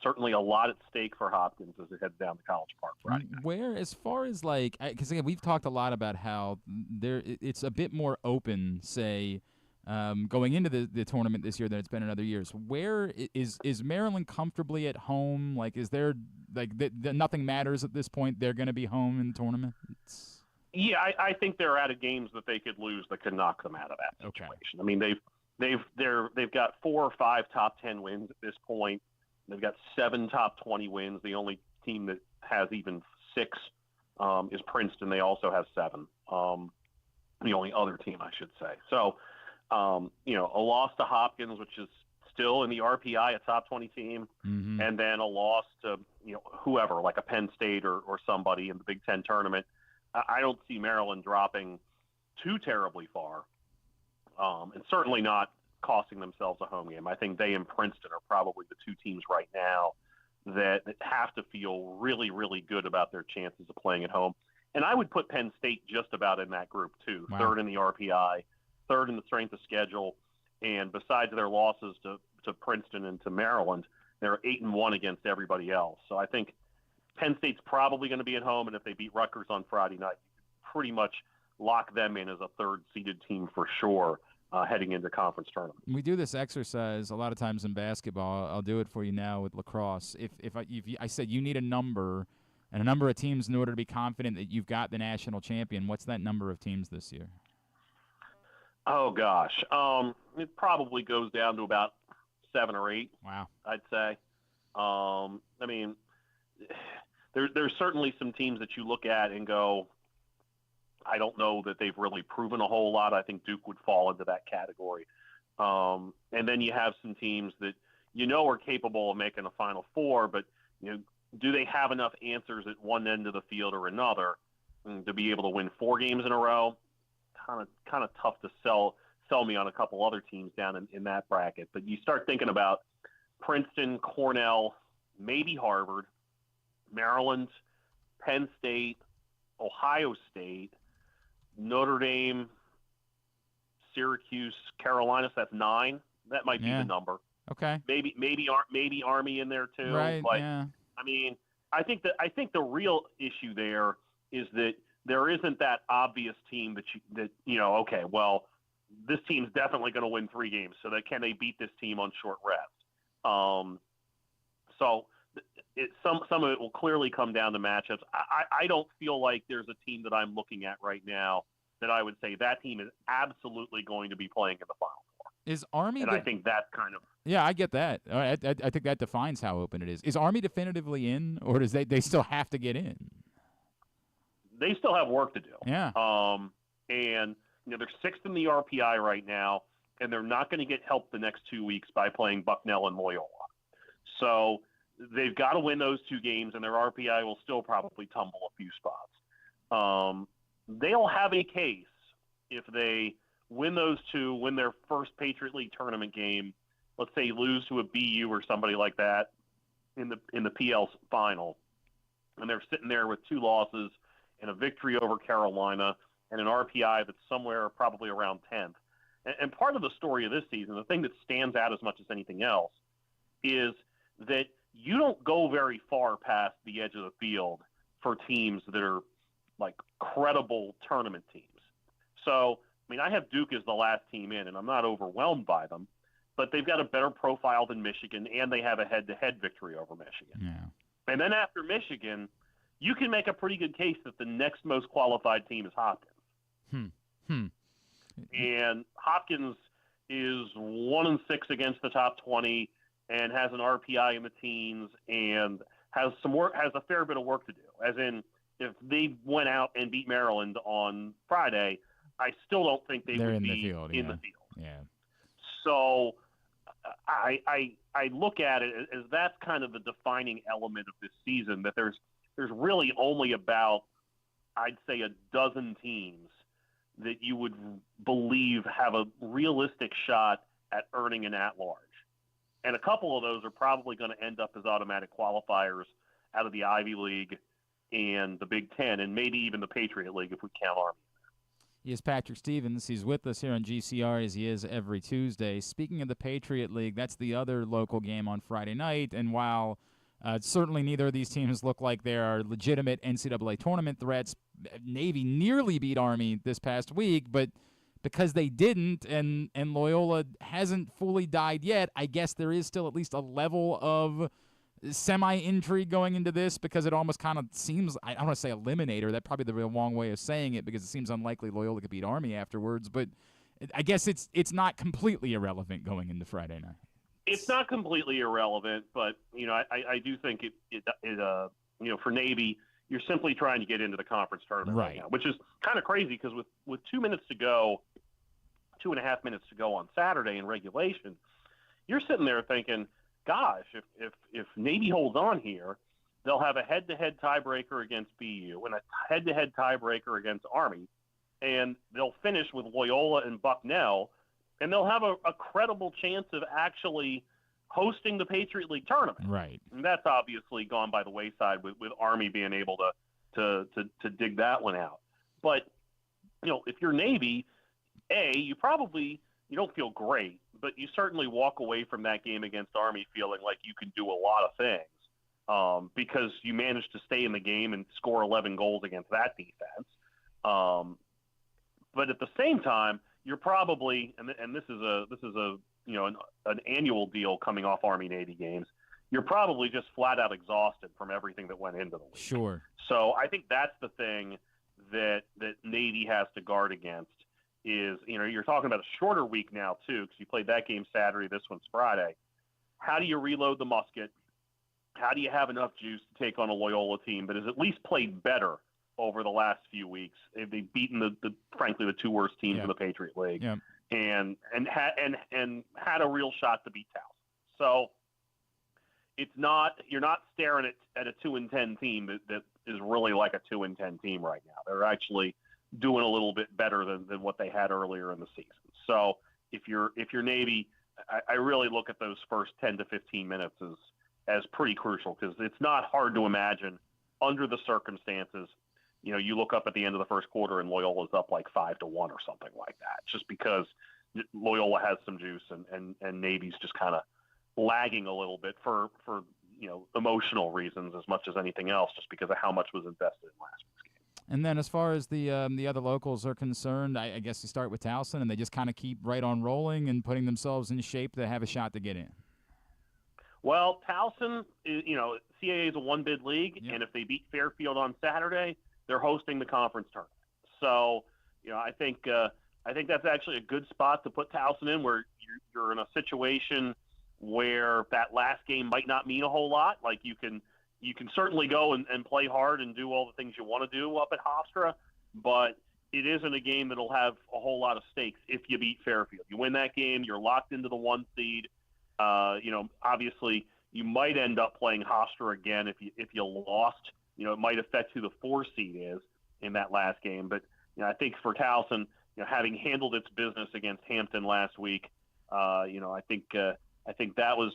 certainly a lot at stake for Hopkins as they head down to College Park Friday night. Where, as far as because again, we've talked a lot about how it's a bit more open, say, going into the tournament this year than it's been in other years. Where is Maryland comfortably at home? Like, is there nothing matters at this point? They're going to be home in the tournament. Yeah, I think they're out of games that they could lose that could knock them out of that situation. Okay. I mean, they've got 4 or 5 top 10 wins at this point. They've got 7 top 20 wins. The only team that has even 6 is Princeton. They also have 7. The only other team, I should say. So, a loss to Hopkins, which is still in the RPI, a top 20 team, and then a loss to whoever, like a Penn State or somebody in the Big Ten tournament. I don't see Maryland dropping too terribly far, and certainly not costing themselves a home game. I think they and Princeton are probably the 2 teams right now that have to feel really, really good about their chances of playing at home. And I would put Penn State just about in that group too. Wow. 3rd in the RPI, 3rd in the strength of schedule, and besides their losses to Princeton and to Maryland, they're 8-1 against everybody else. So I think Penn State's probably going to be at home, and if they beat Rutgers on Friday night, you can pretty much lock them in as a 3rd-seeded team for sure heading into conference tournament. We do this exercise a lot of times in basketball. I'll do it for you now with lacrosse. If I said you need a number and a number of teams in order to be confident that you've got the national champion, what's that number of teams this year? Oh, gosh. It probably goes down to about 7 or 8. Wow. I'd say. I mean, there's certainly some teams that you look at and go, I don't know that they've really proven a whole lot. I think Duke would fall into that category. And then you have some teams that are capable of making a Final Four, but do they have enough answers at one end of the field or another to be able to win 4 games in a row? Kind of tough to sell me on a couple other teams down in that bracket. But you start thinking about Princeton, Cornell, maybe Harvard, Maryland, Penn State, Ohio State, Notre Dame, Syracuse, Carolina. So that's 9. That might be the number. Okay. Maybe Army in there too. Right. But, yeah. I mean, I think the real issue there is that there isn't that obvious team okay, well, this team's definitely going to win 3 games. So can they beat this team on short rest? So some of it will clearly come down to matchups. I don't feel like there's a team that I'm looking at right now that I would say that team is absolutely going to be playing in the Final Four. Is Army? And I think that kind of. Yeah, I get that. I think that defines how open it is. Is Army definitively in, or does they still have to get in? They still have work to do. Yeah. And they're 6th in the RPI right now, and they're not going to get help the next 2 weeks by playing Bucknell and Loyola. So they've got to win those 2 games, and their RPI will still probably tumble a few spots. They'll have a case if they win those 2, win their first Patriot League tournament game. Let's say lose to a BU or somebody like that in the PL final, and they're sitting there with 2 losses and a victory over Carolina and an RPI that's somewhere probably around 10th. And part of the story of this season, the thing that stands out as much as anything else, is that you don't go very far past the edge of the field for teams that are like credible tournament teams. So, I mean, I have Duke as the last team in, and I'm not overwhelmed by them, but they've got a better profile than Michigan, and they have a head-to-head victory over Michigan. Yeah. And then after Michigan, you can make a pretty good case that the next most qualified team is Hopkins. And Hopkins is 1-6 against the top 20 and has an RPI in the teens and has a fair bit of work to do. As in, if they went out and beat Maryland on Friday, I still don't think they would be in the field. Yeah. So I look at it as that's kind of the defining element of this season, that there's really only about, I'd say, a dozen teams that you would believe have a realistic shot at earning an at-large. And a couple of those are probably going to end up as automatic qualifiers out of the Ivy League and the Big Ten, and maybe even the Patriot League if we count Army. He is Patrick Stevens. He's with us here on GCR as he is every Tuesday. Speaking of the Patriot League, that's the other local game on Friday night. And while certainly neither of these teams look like they are legitimate NCAA tournament threats, Navy nearly beat Army this past week, but because they didn't and Loyola hasn't fully died yet, I guess there is still at least a level of semi-intrigue going into this, because it almost kind of seems, I don't want to say eliminator, that's probably the real wrong way of saying it, because it seems unlikely Loyola could beat Army afterwards, but I guess it's not completely irrelevant going into Friday night. It's not completely irrelevant, but I do think it for Navy, you're simply trying to get into the conference tournament right now, which is kind of crazy because with 2 minutes to go, 2.5 minutes to go on Saturday in regulation, you're sitting there thinking, gosh, if Navy holds on here, they'll have a head-to-head tiebreaker against BU and a head-to-head tiebreaker against Army, and they'll finish with Loyola and Bucknell, and they'll have a credible chance of actually hosting the Patriot League tournament. Right. And that's obviously gone by the wayside with Army being able to dig that one out. But, if you're Navy, you don't feel great, but you certainly walk away from that game against Army feeling like you can do a lot of things because you managed to stay in the game and score 11 goals against that defense. But at the same time, you're probably, and this is an annual deal coming off Army-Navy games, you're probably just flat out exhausted from everything that went into the week. Sure. So I think that's the thing that Navy has to guard against is, you're talking about a shorter week now too, because you played that game Saturday, this one's Friday. How do you reload the musket? How do you have enough juice to take on a Loyola team that has at least played better over the last few weeks? They've beaten frankly the 2 worst teams in the Patriot League, and had a real shot to beat Towson. So you're not staring at a 2-10 team that is really like a 2-10 team right now. They're actually doing a little bit better than what they had earlier in the season. So if you're Navy, I really look at those first 10 to 15 minutes as pretty crucial, because it's not hard to imagine under the circumstances. You look up at the end of the first quarter and Loyola's up like 5-1 or something like that, just because Loyola has some juice and Navy's just kind of lagging a little bit for emotional reasons as much as anything else, just because of how much was invested in last week's game. And then as far as the other locals are concerned, I guess you start with Towson, and they just kind of keep right on rolling and putting themselves in shape to have a shot to get in. Well, Towson, CAA is a one-bid league, and if they beat Fairfield on Saturday, they're hosting the conference tournament. So, I think I think that's actually a good spot to put Towson in, where you're in a situation where that last game might not mean a whole lot. Like you can certainly go and play hard and do all the things you want to do up at Hofstra, but it isn't a game that'll have a whole lot of stakes if you beat Fairfield. You win that game, you're locked into the 1 seed. Obviously you might end up playing Hofstra again if you lost. It might affect who the 4 seed is in that last game. But I think for Towson, having handled its business against Hampton last week, I think that was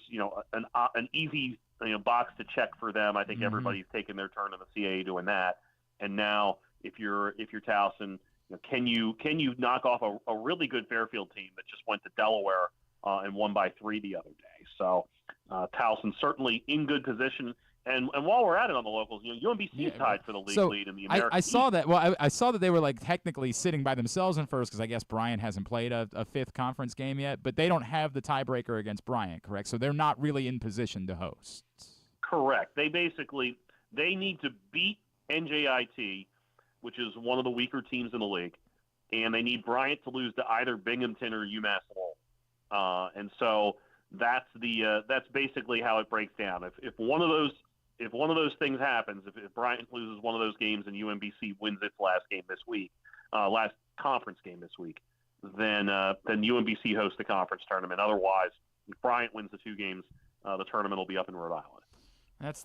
an easy box to check for them. I think everybody's taken their turn in the CAA doing that. And now if you're Towson, can you knock off a really good Fairfield team that just went to Delaware and won by 3 the other day? So Towson certainly in good position. And while we're at it on the locals, UMBC tied for the league lead in the American I saw East. that. Well, I saw that they were technically sitting by themselves in first because I guess Bryant hasn't played a 5th conference game yet, but they don't have the tiebreaker against Bryant, correct? So they're not really in position to host. Correct. They need to beat NJIT, which is one of the weaker teams in the league, and they need Bryant to lose to either Binghamton or UMass Lowell. And so that's basically how it breaks down. If one of those things happens, if Bryant loses one of those games and UMBC wins its last conference game this week, then UMBC hosts the conference tournament. Otherwise, if Bryant wins the 2 games, the tournament will be up in Rhode Island. That's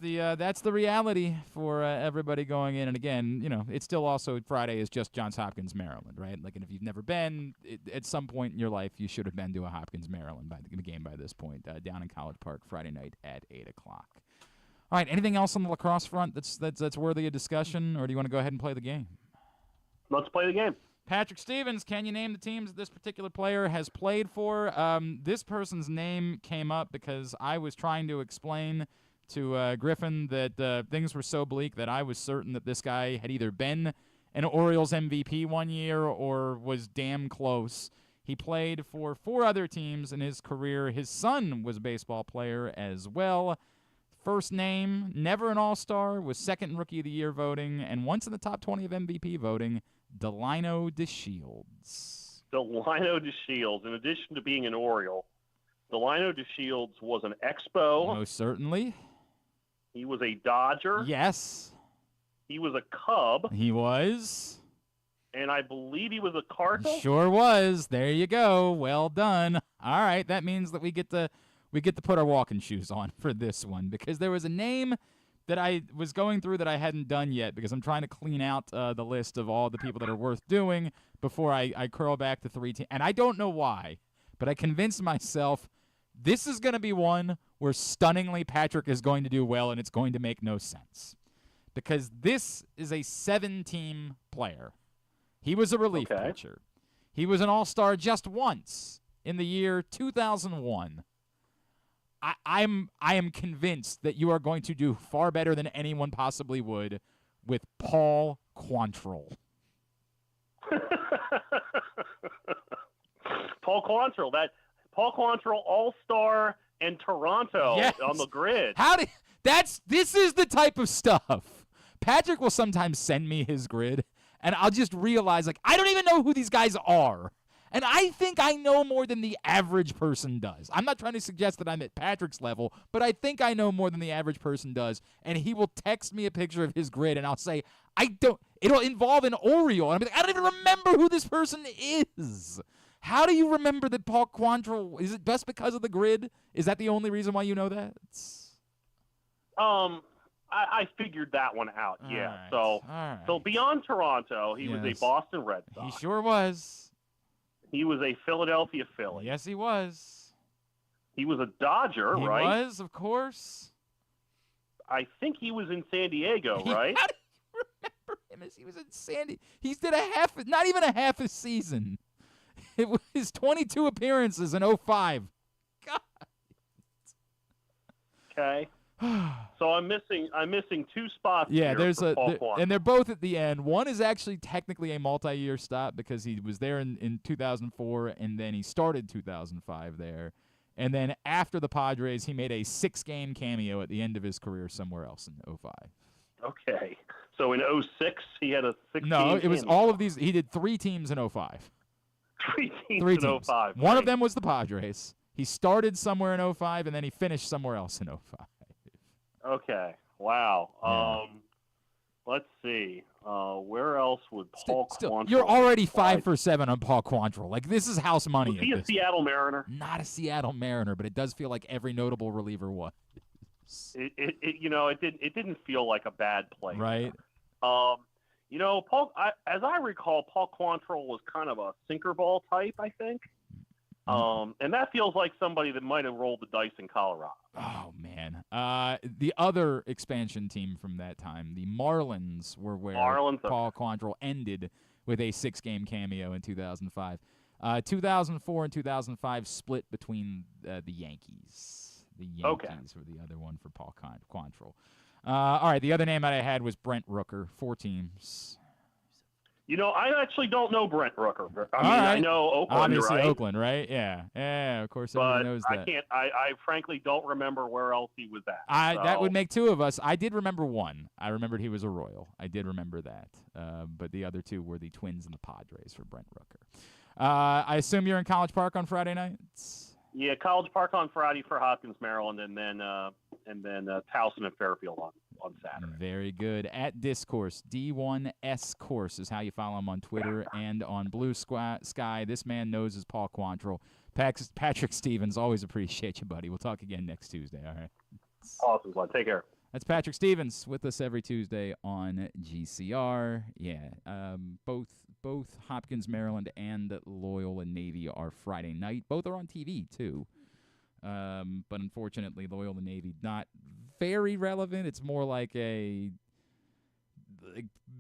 the reality for everybody going in. And again, it's still also Friday is just Johns Hopkins, Maryland, right? And if you've never been, at some point in your life, you should have been to a Hopkins, Maryland game by this point, down in College Park Friday night at 8 o'clock. All right, anything else on the lacrosse front that's worthy of discussion, or do you want to go ahead and play the game? Let's play the game. Patrick Stevens, can you name the teams that this particular player has played for? This person's name came up because I was trying to explain to Griffin that things were so bleak that I was certain that this guy had either been an Orioles MVP one year or was damn close. He played for 4 other teams in his career. His son was a baseball player as well. First name, never an All-Star, was 2nd Rookie of the Year voting, and once in the top 20 of MVP voting, Delino DeShields. Delino DeShields, in addition to being an Oriole, Delino DeShields was an Expo. Most certainly. He was a Dodger. Yes. He was a Cub. He was. And I believe he was a Cardinal. Sure was. There you go. Well done. All right, that means that we get to put our walking shoes on for this one because there was a name that I was going through that I hadn't done yet because I'm trying to clean out the list of all the people that are worth doing before I curl back to 3 teams. And I don't know why, but I convinced myself this is going to be one where stunningly Patrick is going to do well and it's going to make no sense because this is a 7-team player. He was a relief pitcher. He was an All-Star just once in the year 2001. I am convinced that you are going to do far better than anyone possibly would with Paul Quantrill. Paul Quantrill All-Star and Toronto on the grid. This is the type of stuff. Patrick will sometimes send me his grid, and I'll just realize, I don't even know who these guys are. And I think I know more than the average person does. I'm not trying to suggest that I'm at Patrick's level, but I think I know more than the average person does. And he will text me a picture of his grid, and I'll say, it'll involve an Oriole. And I'll be like, I don't even remember who this person is. How do you remember that Paul Quantrill? Is it just because of the grid? Is that the only reason why you know that? I figured that one out, yeah. All So, right. so beyond Toronto, he was a Boston Red Sox. He sure was. He was a Philadelphia Philly. Yes, he was. He was a Dodger, He right? was, of course. I think he was in San Diego, right? How do you remember him as he was in San Diego? He did not even a half a season. It was 22 appearances in 05. God. Okay. So I'm missing 2 spots. Yeah, here for Paul Quantrill. and they're both at the end. One is actually technically a multi-year stop because he was there in 2004, and then he started 2005 there. And then after the Padres, he made a 6-game cameo at the end of his career somewhere else in 05. Okay. So in 06, he had a 6-game No, it was cameo. all of these. He did 3 teams in 05. Three teams Three in teams. 05. One of right? them was the Padres. He started somewhere in 05, and then he finished somewhere else in 05. Okay. Wow. Yeah. Let's see. Where else would Paul Quantrill? You're already apply? 5 for 7 on Paul Quantrill. Like, this is house money. Was he a Seattle Mariner? Not a Seattle Mariner, but it does feel like every notable reliever was. It didn't feel like a bad play. Right. Paul. As I recall, Paul Quantrill was kind of a sinker ball type, I think. And that feels like somebody that might have rolled the dice in Colorado. Oh, man. The other expansion team from that time, the Marlins, were where Paul Quantrill ended with a 6-game cameo in 2005. 2004 and 2005 split between the Yankees. The Yankees were the other one for Paul Quantrill. All right, the other name that I had was Brent Rooker, 4 teams. I actually don't know Brent Rooker. I know Oakland, obviously right? Oakland, right? Yeah, of course everyone knows that. I frankly don't remember where else he was at. That would make 2 of us. I did remember one. I remembered he was a Royal. I did remember that. But the other 2 were the Twins and the Padres for Brent Rooker. I assume you're in College Park on Friday nights? Yeah, College Park on Friday for Hopkins, Maryland, and then Towson and Fairfield on Saturday. Very good. At Discourse, D1S Course is how you follow him on Twitter and on Blue Sky. This man knows his Paul Quantrill. Patrick Stevens, always appreciate you, buddy. We'll talk again next Tuesday, all right? Awesome, bud. Take care. That's Patrick Stevens with us every Tuesday on GCR. Yeah, both Hopkins, Maryland, and Loyola Navy are Friday night. Both are on TV, too. But unfortunately, Loyola Navy, not very relevant. It's more like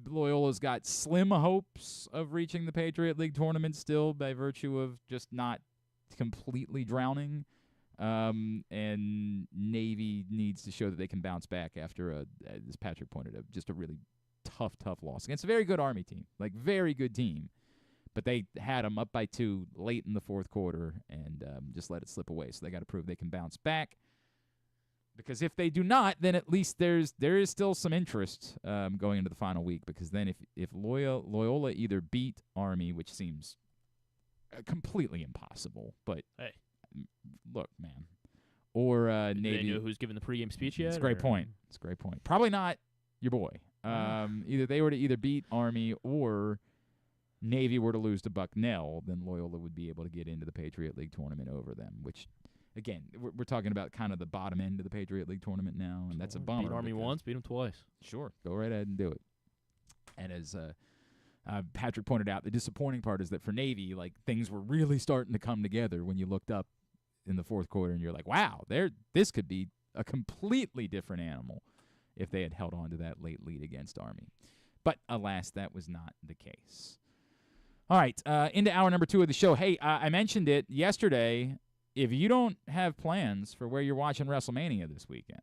Loyola's got slim hopes of reaching the Patriot League tournament still by virtue of just not completely drowning. And Navy needs to show that they can bounce back after, as Patrick pointed out, just a really tough loss against a very good Army team, like very good team. But they had them up by 2 late in the 4th quarter and just let it slip away. So they got to prove they can bounce back. Because if they do not, then at least there is still some interest going into the final week. Because then if Loyola either beat Army, which seems completely impossible, but hey, look, man, or Navy. Do they know who's giving the pregame speech yet? It's a great point. It's a great point. Probably not your boy. Either they were to beat Army or Navy were to lose to Bucknell, then Loyola would be able to get into the Patriot League tournament over them, which, again, we're talking about kind of the bottom end of the Patriot League tournament now, and that's a bummer. Beat Army once, beat them twice. Sure. Go right ahead and do it. And as Patrick pointed out, the disappointing part is that for Navy, like, things were really starting to come together when you looked up in the 4th quarter and you're like, wow, this could be a completely different animal if they had held on to that late lead against Army. But alas, that was not the case. All right, into hour number 2 of the show. Hey, I mentioned it yesterday. If you don't have plans for where you're watching WrestleMania this weekend,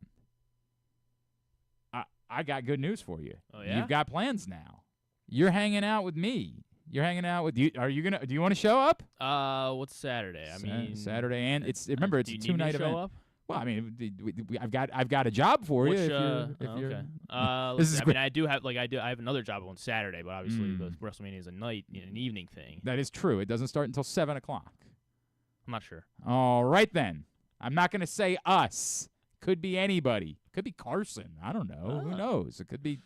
I got good news for you. Oh, yeah? You've got plans now. You're hanging out with me. You're hanging out with you. Do you want to show up? What's Saturday? Saturday, and it's a 2-night event. Up? Well, I mean, I've got a job for you. Okay. I have another job on Saturday, but obviously the WrestleMania is a night, an evening thing. That is true. It doesn't start until 7:00. I'm not sure. All right then. I'm not going to say us. Could be anybody. Could be Carson. I don't know. Who knows? It could be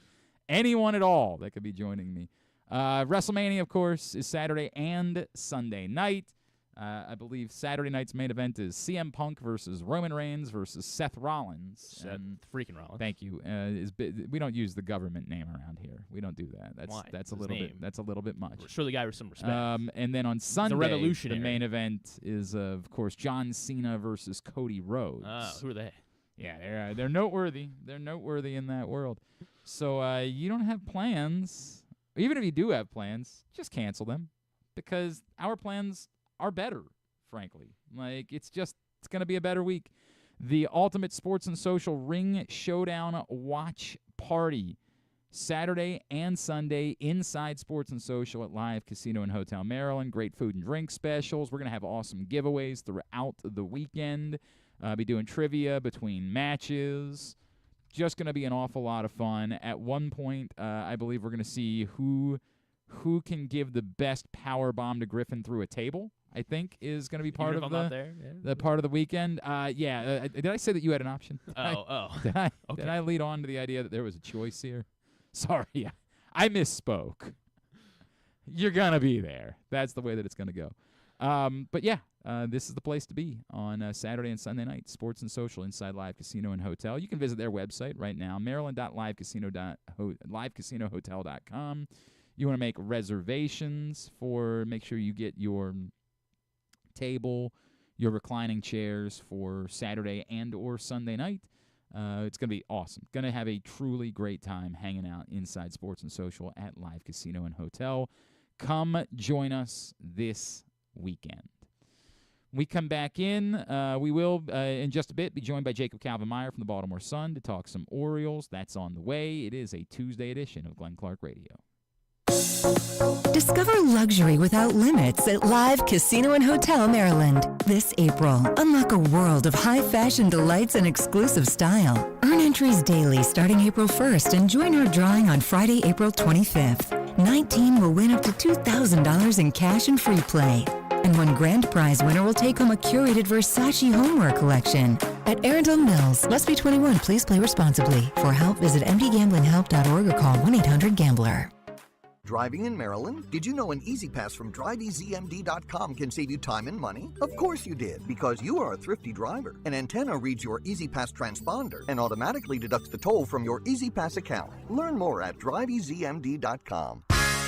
anyone at all that could be joining me. WrestleMania, of course, is Saturday and Sunday night. I believe Saturday night's main event is CM Punk versus Roman Reigns versus Seth Rollins. Seth freaking Rollins. Thank you. We don't use the government name around here. We don't do that. That's a little bit much. Show the guy with some respect. And then on Sunday, revolutionary. the main event is of course John Cena versus Cody Rhodes. Who are they? Yeah, they're noteworthy. They're noteworthy in that world. So you don't have plans. Even if you do have plans, just cancel them because our plans are better, frankly. Like, it's going to be a better week. The Ultimate Sports and Social Ring Showdown Watch Party, Saturday and Sunday, inside Sports and Social at Live Casino and Hotel Maryland. Great food and drink specials. We're going to have awesome giveaways throughout the weekend. Be doing trivia between matches. Just going to be an awful lot of fun. At one point, I believe we're going to see who who can give the best power bomb to Griffin through a table, I think, is going to be part of the part of the weekend. Did I say that you had an option? Did I lead on to the idea that there was a choice here? Sorry, I misspoke. You're going to be there. That's the way that it's going to go. But yeah, this is the place to be on Saturday and Sunday night. Sports and Social inside Live Casino and Hotel. You can visit their website right now, maryland.livecasinohotel.com. You want to make reservations make sure you get your table, your reclining chairs for Saturday and or Sunday night. It's going to be awesome. Going to have a truly great time hanging out inside Sports and Social at Live Casino and Hotel. Come join us this weekend. We come back in. We will, in just a bit, be joined by Jacob Calvin Meyer from the Baltimore Sun to talk some Orioles. That's on the way. It is a Tuesday edition of Glenn Clark Radio. Discover luxury without limits at Live Casino and Hotel Maryland. This April, unlock a world of high fashion delights and exclusive style. Earn entries daily starting April 1st and join our drawing on Friday, April 25th. 19 will win up to $2,000 in cash and free play. And one grand prize winner will take home a curated Versace homeware collection. At Arundel Mills, must be 21. Please play responsibly. For help, visit mdgamblinghelp.org or call 1-800-GAMBLER. Driving in Maryland? Did you know an easy pass from driveeasymd.com can save you time and money? Of course you did, because you are a thrifty driver. An antenna reads your Easy Pass transponder and automatically deducts the toll from your Easy Pass account. Learn more at driveeasymd.com.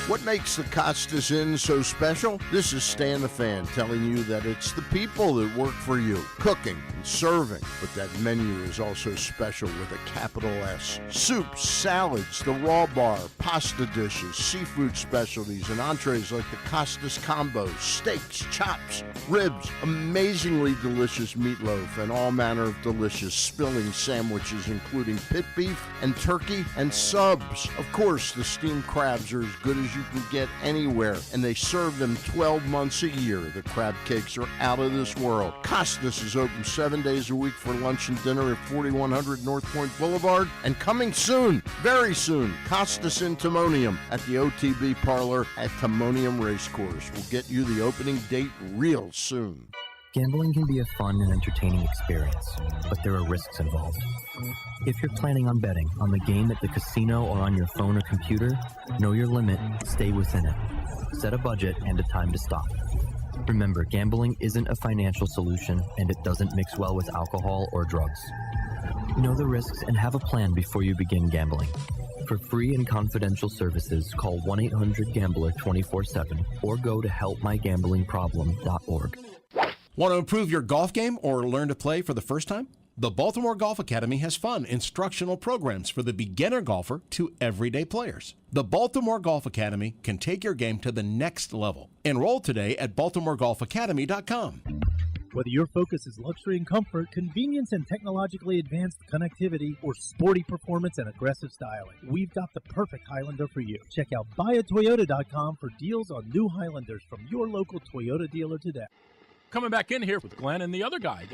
What makes the Costas Inn so special? This is Stan the Fan telling you that it's the people that work for you, cooking and serving. But that menu is also special with a capital S. Soups, salads, the raw bar, pasta dishes, seafood specialties, and entrees like the Costas combos, steaks, chops, ribs, amazingly delicious meatloaf, and all manner of delicious spilling sandwiches, including pit beef and turkey and subs. Of course, the steamed crabs are as good as you can get anywhere, and they serve them 12 months a year. The crab cakes are out of this world. Costas is open 7 days a week for lunch and dinner at 4100 North Point Boulevard, and coming soon, very soon, Costas in Timonium at the OTB Parlor at Timonium Racecourse. We'll get you the opening date real soon. Gambling can be a fun and entertaining experience, but there are risks involved. If you're planning on betting on the game at the casino or on your phone or computer, know your limit, stay within it. Set a budget and a time to stop. Remember, gambling isn't a financial solution, and it doesn't mix well with alcohol or drugs. Know the risks and have a plan before you begin gambling. For free and confidential services, call 1-800-GAMBLER 24/7 or go to helpmygamblingproblem.org. Want to improve your golf game or learn to play for the first time? The Baltimore Golf Academy has fun, instructional programs for the beginner golfer to everyday players. The Baltimore Golf Academy can take your game to the next level. Enroll today at baltimoregolfacademy.com. Whether your focus is luxury and comfort, convenience and technologically advanced connectivity, or sporty performance and aggressive styling, we've got the perfect Highlander for you. Check out buyatoyota.com for deals on new Highlanders from your local Toyota dealer today. Coming back in here with Glenn and the other guy,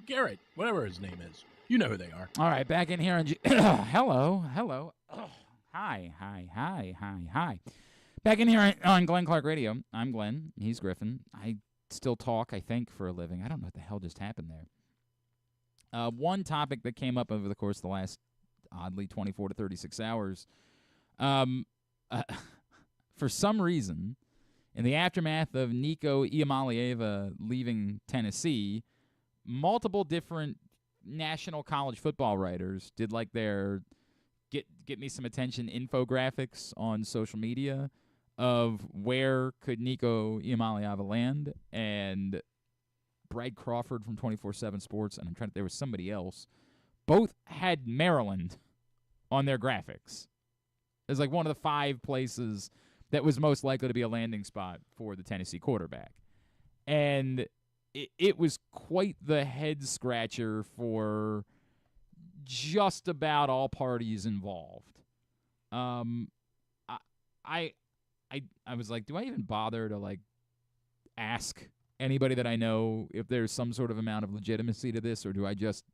Garrett, whatever his name is. You know who they are. All right, back in here. Hello. Oh, hi. Back in here on Glenn Clark Radio. I'm Glenn. He's Griffin. I still talk, I think, for a living. I don't know what the hell just happened there. One topic that came up over the course of the last, oddly, 24 to 36 hours. For some reason, in the aftermath of Nico Iamaleava leaving Tennessee, multiple different national college football writers did like their get me some attention infographics on social media of where could Nico Iamaleava land, and Brad Crawford from 24/7 Sports, and there was somebody else, both had Maryland on their graphics. It was like one of the 5 places that was most likely to be a landing spot for the Tennessee quarterback. And it was quite the head-scratcher for just about all parties involved. I was like, do I even bother to, like, ask anybody that I know if there's some sort of amount of legitimacy to this, or do I just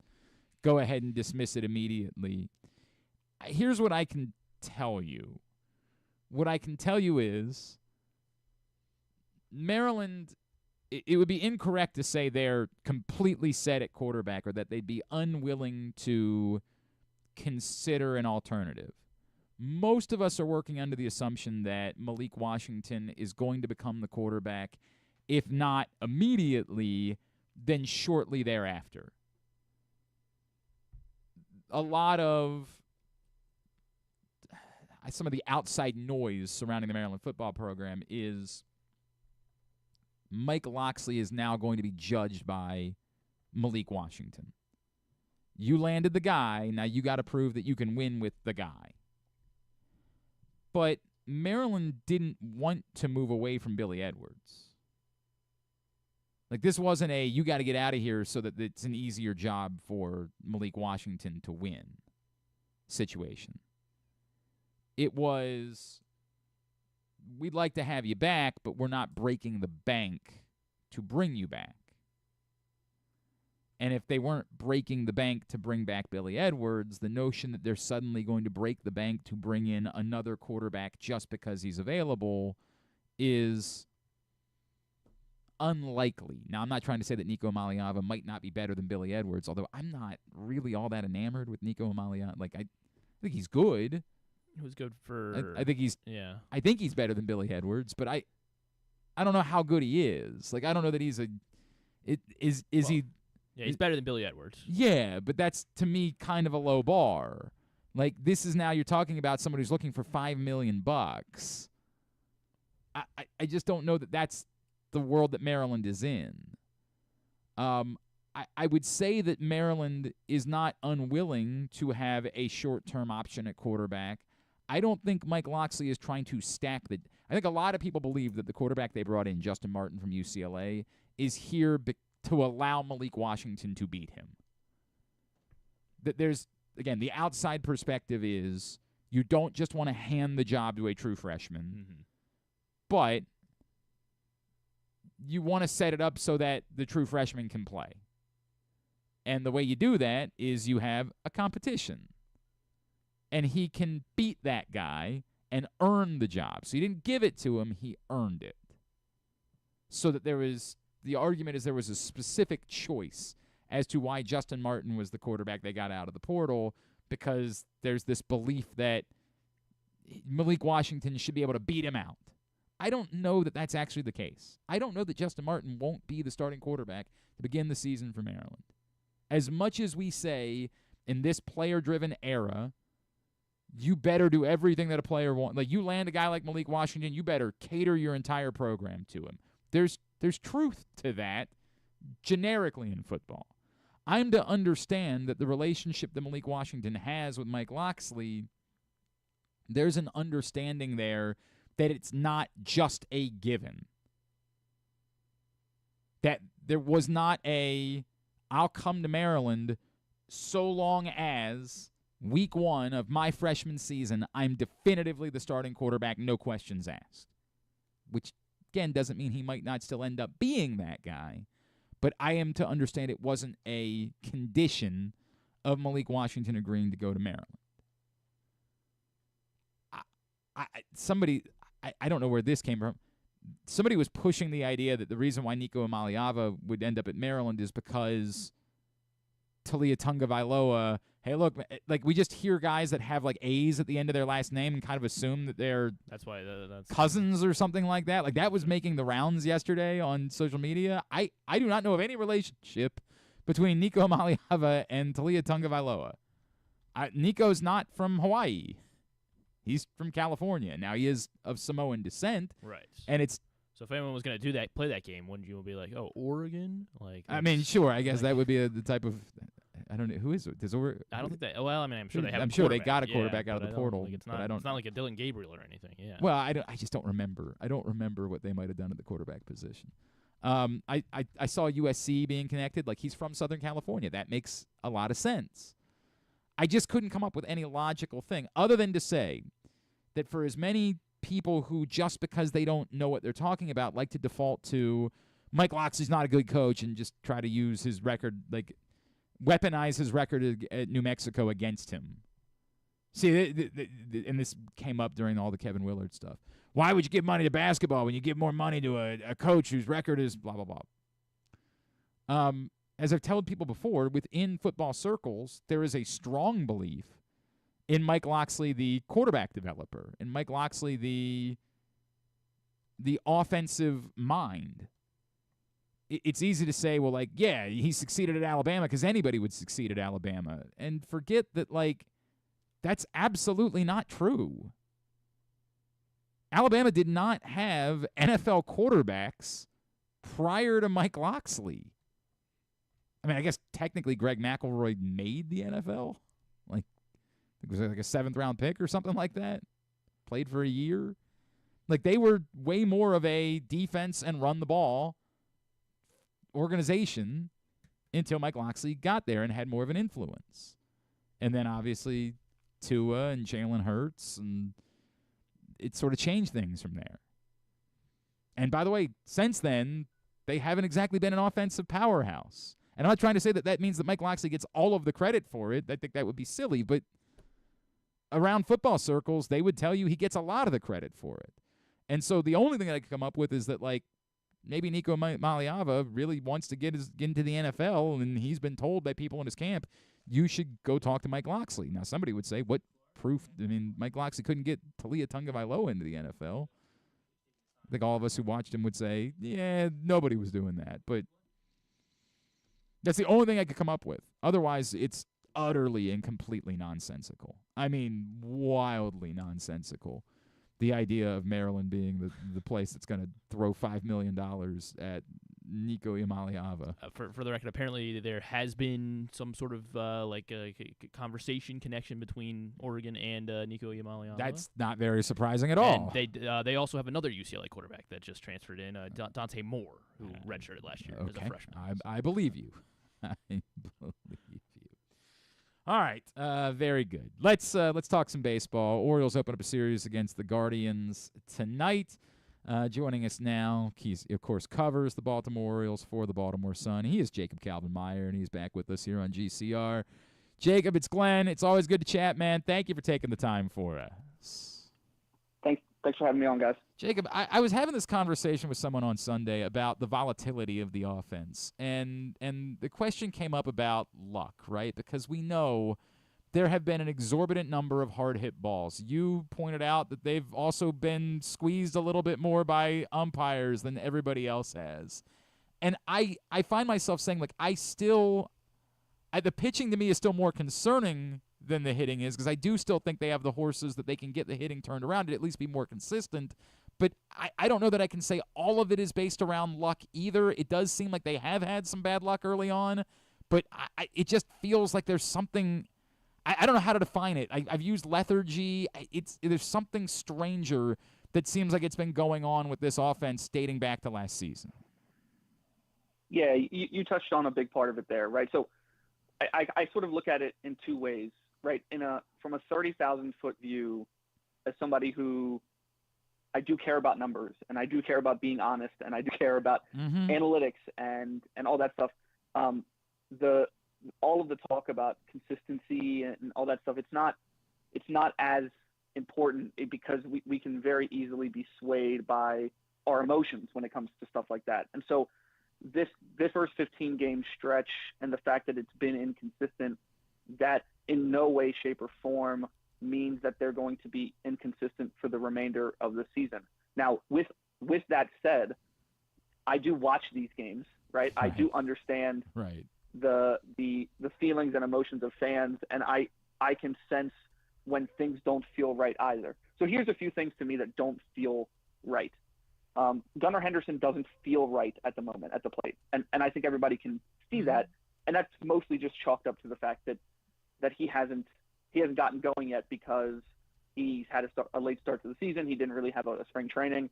go ahead and dismiss it immediately? Here's what I can tell you. What I can tell you is Maryland, it would be incorrect to say they're completely set at quarterback or that they'd be unwilling to consider an alternative. Most of us are working under the assumption that Malik Washington is going to become the quarterback, if not immediately, then shortly thereafter. A lot of some of the outside noise surrounding the Maryland football program is Mike Locksley is now going to be judged by Malik Washington. You landed the guy, now you got to prove that you can win with the guy. But Maryland didn't want to move away from Billy Edwards. Like, this wasn't a you got to get out of here so that it's an easier job for Malik Washington to win situation. It was, we'd like to have you back, but we're not breaking the bank to bring you back. And if they weren't breaking the bank to bring back Billy Edwards, the notion that they're suddenly going to break the bank to bring in another quarterback just because he's available is unlikely. Now, I'm not trying to say that Nico Maliava might not be better than Billy Edwards, although I'm not really all that enamored with Nico Maliava. Like, I think he's good. He was good for. I think he's. Yeah. I think he's better than Billy Edwards, but I don't know how good he is. Like, I don't know that he's a. Is he? Yeah, he's better than Billy Edwards. Yeah, but that's to me kind of a low bar. Like, this is now you're talking about somebody who's looking for $5 million. I just don't know that that's the world that Maryland is in. I would say that Maryland is not unwilling to have a short-term option at quarterback. I don't think Mike Locksley is trying to stack the. I think a lot of people believe that the quarterback they brought in, Justin Martin from UCLA, is here to allow Malik Washington to beat him. That there's, again, the outside perspective is you don't just want to hand the job to a true freshman, but you want to set it up so that the true freshman can play. And the way you do that is you have a competition. And he can beat that guy and earn the job. So you didn't give it to him, he earned it. So that the argument is there was a specific choice as to why Justin Martin was the quarterback they got out of the portal, because there's this belief that Malik Washington should be able to beat him out. I don't know that that's actually the case. I don't know that Justin Martin won't be the starting quarterback to begin the season for Maryland. As much as we say in this player-driven era, you better do everything that a player wants. Like, you land a guy like Malik Washington, you better cater your entire program to him. There's truth to that generically in football. I'm to understand that the relationship that Malik Washington has with Mike Locksley, there's an understanding there that it's not just a given. That there was not a, I'll come to Maryland so long as week 1 of my freshman season, I'm definitively the starting quarterback, no questions asked. Which, again, doesn't mean he might not still end up being that guy. But I am to understand it wasn't a condition of Malik Washington agreeing to go to Maryland. I don't know where this came from. Somebody was pushing the idea that the reason why Nico Maliava would end up at Maryland is because Talia Tungavailoa, hey, look, like, we just hear guys that have, like, A's at the end of their last name and kind of assume that they're that's cousins or something like that. Like, that was making the rounds yesterday on social media. I do not know of any relationship between Nico Maliava and Talia Tungavailoa. Nico's not from Hawaii. He's from California. Now, he is of Samoan descent. Right. And it's so if anyone was going to do that, play that game, wouldn't you be like, oh, Oregon? Like, I mean, sure. I guess that would be the type of, I don't know, who is it? I don't think that. Well, I mean, I'm sure they have. I'm sure they got a quarterback out of the portal. It's but I don't. It's not like a Dylan Gabriel or anything. Yeah. Well, I just don't remember. I don't remember what they might have done at the quarterback position. I saw USC being connected. Like, he's from Southern California. That makes a lot of sense. I just couldn't come up with any logical thing other than to say that for as many people who, just because they don't know what they're talking about, like to default to Mike Locksley's not a good coach and just try to use his record, like weaponize his record at New Mexico against him. See, and this came up during all the Kevin Willard stuff. Why would you give money to basketball when you give more money to a coach whose record is blah, blah, blah? As I've told people before, within football circles, there is a strong belief in Mike Locksley, the quarterback developer, and Mike Locksley, the offensive mind. It's easy to say, well, like, yeah, he succeeded at Alabama because anybody would succeed at Alabama. And forget that, like, that's absolutely not true. Alabama did not have NFL quarterbacks prior to Mike Locksley. I mean, I guess technically Greg McElroy made the NFL. Like, it was like a 7th-round pick or something like that. Played for a year. Like, they were way more of a defense and run the ball organization until Mike Locksley got there and had more of an influence. And then, obviously, Tua and Jalen Hurts, and it sort of changed things from there. And by the way, since then, they haven't exactly been an offensive powerhouse. And I'm not trying to say that that means that Mike Locksley gets all of the credit for it. I think that would be silly. But around football circles, they would tell you he gets a lot of the credit for it. And so the only thing I could come up with is that, like, maybe Nico Maliava really wants to get into the NFL, and he's been told by people in his camp, you should go talk to Mike Locksley. Now, somebody would say, what proof? I mean, Mike Locksley couldn't get Talia Tagovailoa into the NFL. I think all of us who watched him would say, yeah, nobody was doing that. But that's the only thing I could come up with. Otherwise, it's utterly and completely nonsensical. I mean, wildly nonsensical. The idea of Maryland being the place that's going to throw $5 million at Nico Iamaleava. For the record, apparently there has been some sort of conversation connection between Oregon and Nico Iamaleava. That's not very surprising at all. And they also have another UCLA quarterback that just transferred in, Dante Moore, who redshirted last year as a freshman. I believe you. I believe you. All right, very good. Let's talk some baseball. Orioles open up a series against the Guardians tonight. Joining us now, he, of course, covers the Baltimore Orioles for the Baltimore Sun. He is Jacob Calvin Meyer, and he's back with us here on GCR. Jacob, it's Glenn. It's always good to chat, man. Thank you for taking the time for us. Thanks for having me on, guys. Jacob, I was having this conversation with someone on Sunday about the volatility of the offense, and the question came up about luck, right? Because we know there have been an exorbitant number of hard-hit balls. You pointed out that they've also been squeezed a little bit more by umpires than everybody else has. And I find myself saying, like, the pitching to me is still more concerning than the hitting is, because I do still think they have the horses that they can get the hitting turned around and at least be more consistent. But I don't know that I can say all of it is based around luck either. It does seem like they have had some bad luck early on, but it just feels like there's something – I don't know how to define it. I've used lethargy. There's something stranger that seems like it's been going on with this offense dating back to last season. Yeah, you touched on a big part of it there, right? So I sort of look at it in two ways. Right, from a 30,000-foot view, as somebody who I do care about numbers, and I do care about being honest, and I do care about analytics and all that stuff. All of the talk about consistency and all that stuff, it's not as important because we can very easily be swayed by our emotions when it comes to stuff like that. And so this first 15-game stretch and the fact that it's been inconsistent, that in no way, shape, or form means that they're going to be inconsistent for the remainder of the season. Now, with that said, I do watch these games, right? I do understand the feelings and emotions of fans, and I can sense when things don't feel right either. So here's a few things to me that don't feel right. Gunnar Henderson doesn't feel right at the moment at the plate, and I think everybody can see that, and that's mostly just chalked up to the fact that he hasn't gotten going yet because he's had a late start to the season. He didn't really have a spring training.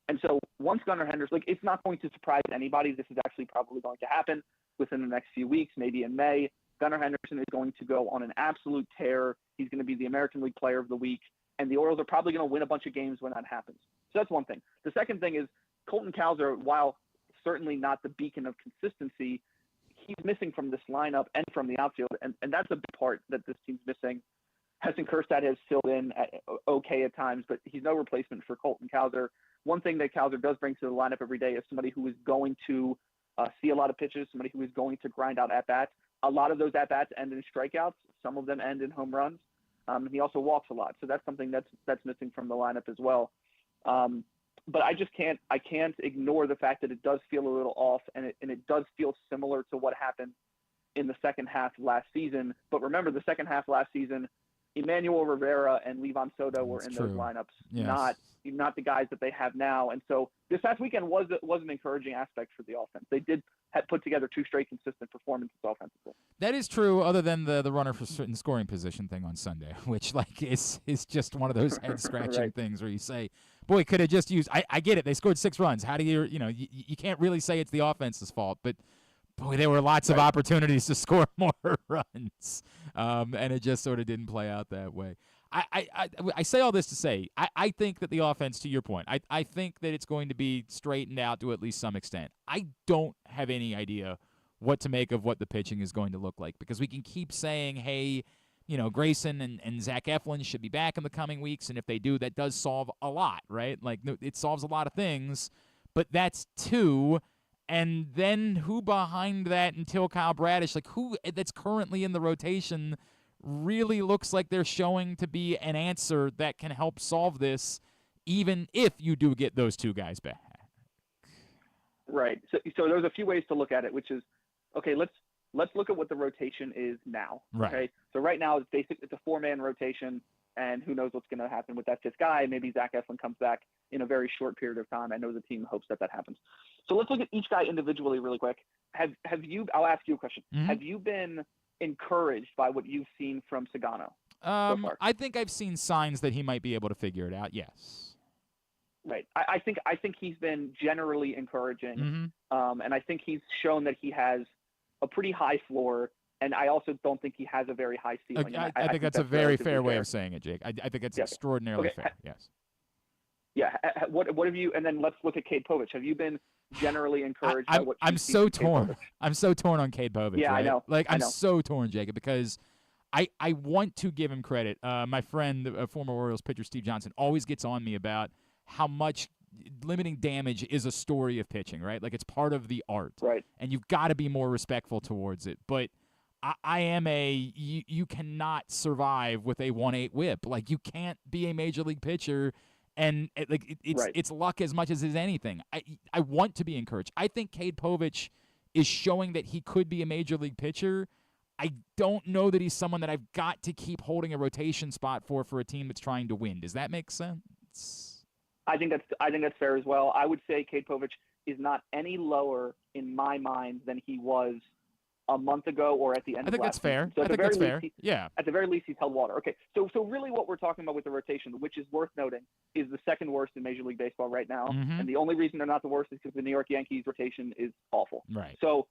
And so once Gunnar Henderson, it's not going to surprise anybody. This is actually probably going to happen within the next few weeks, maybe in May. Gunnar Henderson is going to go on an absolute tear. He's going to be the American League Player of the Week, and the Orioles are probably going to win a bunch of games when that happens. So that's one thing. The second thing is Colton Cowser, while certainly not the beacon of consistency, he's missing from this lineup and from the outfield, and that's a big part that this team's missing. Heston Kjerstad has filled in okay at times, but he's no replacement for Colton Cowser. One thing that Cowser does bring to the lineup every day is somebody who is going to see a lot of pitches, somebody who is going to grind out at-bats. A lot of those at-bats end in strikeouts. Some of them end in home runs. And he also walks a lot. So that's something that's missing from the lineup as well. But I can't ignore the fact that it does feel a little off, and it does feel similar to what happened in the second half last season. But remember, the second half last season, Emmanuel Rivera and Levon Soto were in those lineups, not the guys that they have now. And so this past weekend was an encouraging aspect for the offense. They did put together 2 straight consistent performances offensively. That is true, other than the runner for certain scoring position thing on Sunday, which is just one of those head scratching Right. things where you say, boy, could have just used. I get it. They scored 6 runs. How do you can't really say it's the offense's fault, but boy, there were lots of opportunities to score more runs, and it just sort of didn't play out that way. I say all this to say I think that the offense, to your point, I think that it's going to be straightened out to at least some extent. I don't have any idea what to make of what the pitching is going to look like, because we can keep saying, hey, Grayson and Zach Eflin should be back in the coming weeks, and if they do, that does solve a lot, right? Like, it solves a lot of things, but that's 2. And then who behind that until Kyle Bradish, like who that's currently in the rotation, really looks like they're showing to be an answer that can help solve this, even if you do get those 2 guys back. Right. So there's a few ways to look at it, which is, okay, let's look at what the rotation is now. Right. Okay. So right now it's a 4-man rotation, and who knows what's going to happen with that 5th guy. Maybe Zach Eflin comes back in a very short period of time. I know the team hopes that happens. So let's look at each guy individually really quick. Have you? I'll ask you a question. Mm-hmm. Have you been encouraged by what you've seen from Sagano so far? I think I've seen signs that he might be able to figure it out. Yes. Right. I think he's been generally encouraging, and I think he's shown that he has a pretty high floor. And I also don't think he has a very high ceiling. I think that's a very fair way of saying it, Jake. I think it's extraordinarily fair. Yes. Yeah. What have you? And then let's look at Cade Povich. Have you been generally encouraged by what I'm so torn. I'm so torn on Cade Povich. Yeah, right? I know. I'm so torn, Jacob, because I want to give him credit. My friend, former Orioles pitcher Steve Johnson, always gets on me about how much limiting damage is a story of pitching, right? Like, it's part of the art. Right. And you've got to be more respectful towards it. But I am you cannot survive with a 1.8 whip. Like, you can't be a major league pitcher, and it's luck as much as is anything. I want to be encouraged. I think Cade Povich is showing that he could be a major league pitcher. I don't know that he's someone that I've got to keep holding a rotation spot for a team that's trying to win. Does that make sense? I think that's fair as well. I would say Cade Povich is not any lower in my mind than he was a month ago or at the end of last season. I think that's fair. So I think that's fair. Yeah. At the very least, he's held water. Okay. So really what we're talking about with the rotation, which is worth noting, is the second worst in Major League Baseball right now. Mm-hmm. And the only reason they're not the worst is because the New York Yankees rotation is awful. Right. So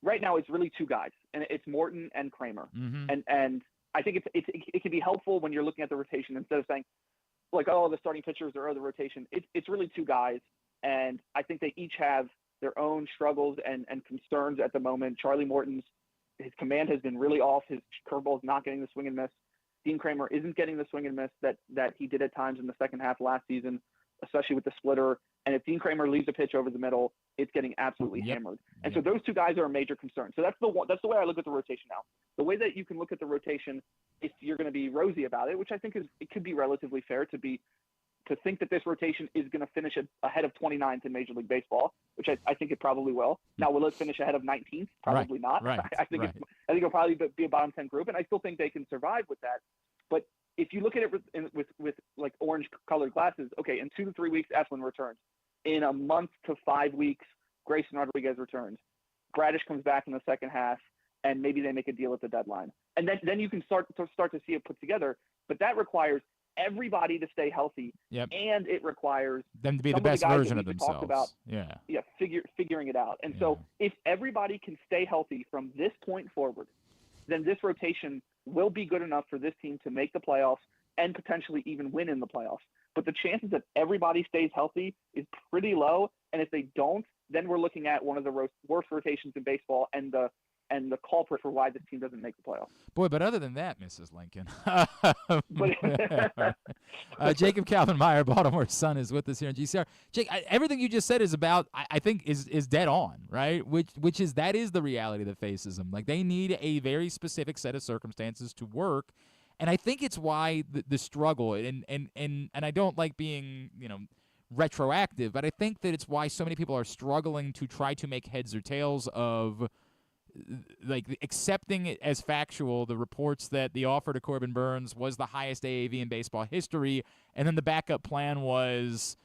right now it's really 2 guys, and it's Morton and Kramer. Mm-hmm. And I think it can be helpful when you're looking at the rotation instead of saying, like, oh, the starting pitchers or the rotation. It's really 2 guys, and I think they each have their own struggles and concerns at the moment. Charlie Morton's, his command has been really off. His curveball is not getting the swing and miss. Dean Kramer isn't getting the swing and miss that he did at times in the second half last season, especially with the splitter. And if Dean Kramer leaves a pitch over the middle, it's getting absolutely hammered. And so those 2 guys are a major concern. So that's the way I look at the rotation now. The way that you can look at the rotation, if you're going to be rosy about it, which I think it could be relatively fair to think that this rotation is going to finish ahead of 29th in Major League Baseball, which I think it probably will. Now, will it finish ahead of 19th? Probably not. Right. I think it'll probably be a bottom 10 group, and I still think they can survive with that. But if you look at it with like orange-colored glasses, okay, in 2 to 3 weeks, Eflin returns. In a month to 5 weeks, Grayson Rodriguez returns. Bradish comes back in the second half, and maybe they make a deal at the deadline. And then you can start to see it put together. But that requires everybody to stay healthy, and it requires them to be the best version of themselves. About, figuring it out. And so if everybody can stay healthy from this point forward, then this rotation will be good enough for this team to make the playoffs and potentially even win in the playoffs. But the chances that everybody stays healthy is pretty low, and if they don't, then we're looking at one of the worst rotations in baseball, and and the culprit for why this team doesn't make the playoffs. Boy, but other than that, Mrs. Lincoln, Jacob Calvin Meyer, Baltimore Sun, is with us here on GCR. Jake, everything you just said is about, I think, is dead on, right? Which is that is the reality that faces them. Like, they need a very specific set of circumstances to work, and I think it's why the struggle. And I don't like being, retroactive, but I think that it's why so many people are struggling to try to make heads or tails of, like, accepting it as factual, the reports that the offer to Corbin Burns was the highest AAV in baseball history, and then the backup plan was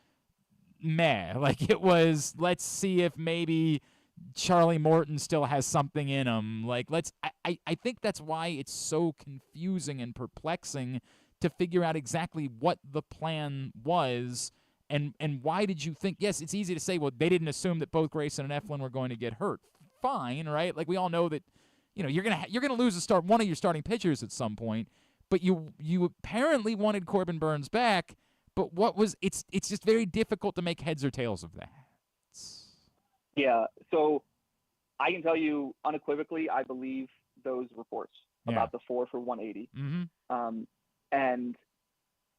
meh. Like, it was, let's see if maybe Charlie Morton still has something in him. Like, I think that's why it's so confusing and perplexing to figure out exactly what the plan was, and why did you think, yes, it's easy to say, well, they didn't assume that both Grayson and Eflin were going to get hurt. Fine, right? Like, we all know that, you're gonna lose one of your starting pitchers at some point. But you apparently wanted Corbin Burns back. But it's just very difficult to make heads or tails of that. Yeah. So I can tell you unequivocally, I believe those reports about the 4 for 180. Mm-hmm. And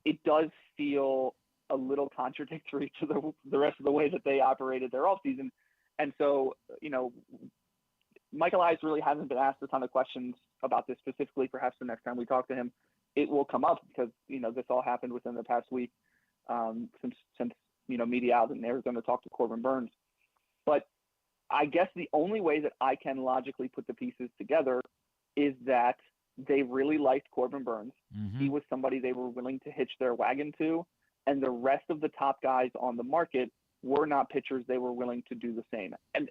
it does feel a little contradictory to the rest of the way that they operated their offseason. And so, Michael Elias really hasn't been asked a ton of questions about this specifically. Perhaps the next time we talk to him, it will come up because, this all happened within the past week since media out in Arizona talked to Corbin Burns. But I guess the only way that I can logically put the pieces together is that they really liked Corbin Burns. Mm-hmm. He was somebody they were willing to hitch their wagon to, and the rest of the top guys on the market were not pitchers they were willing to do the same. And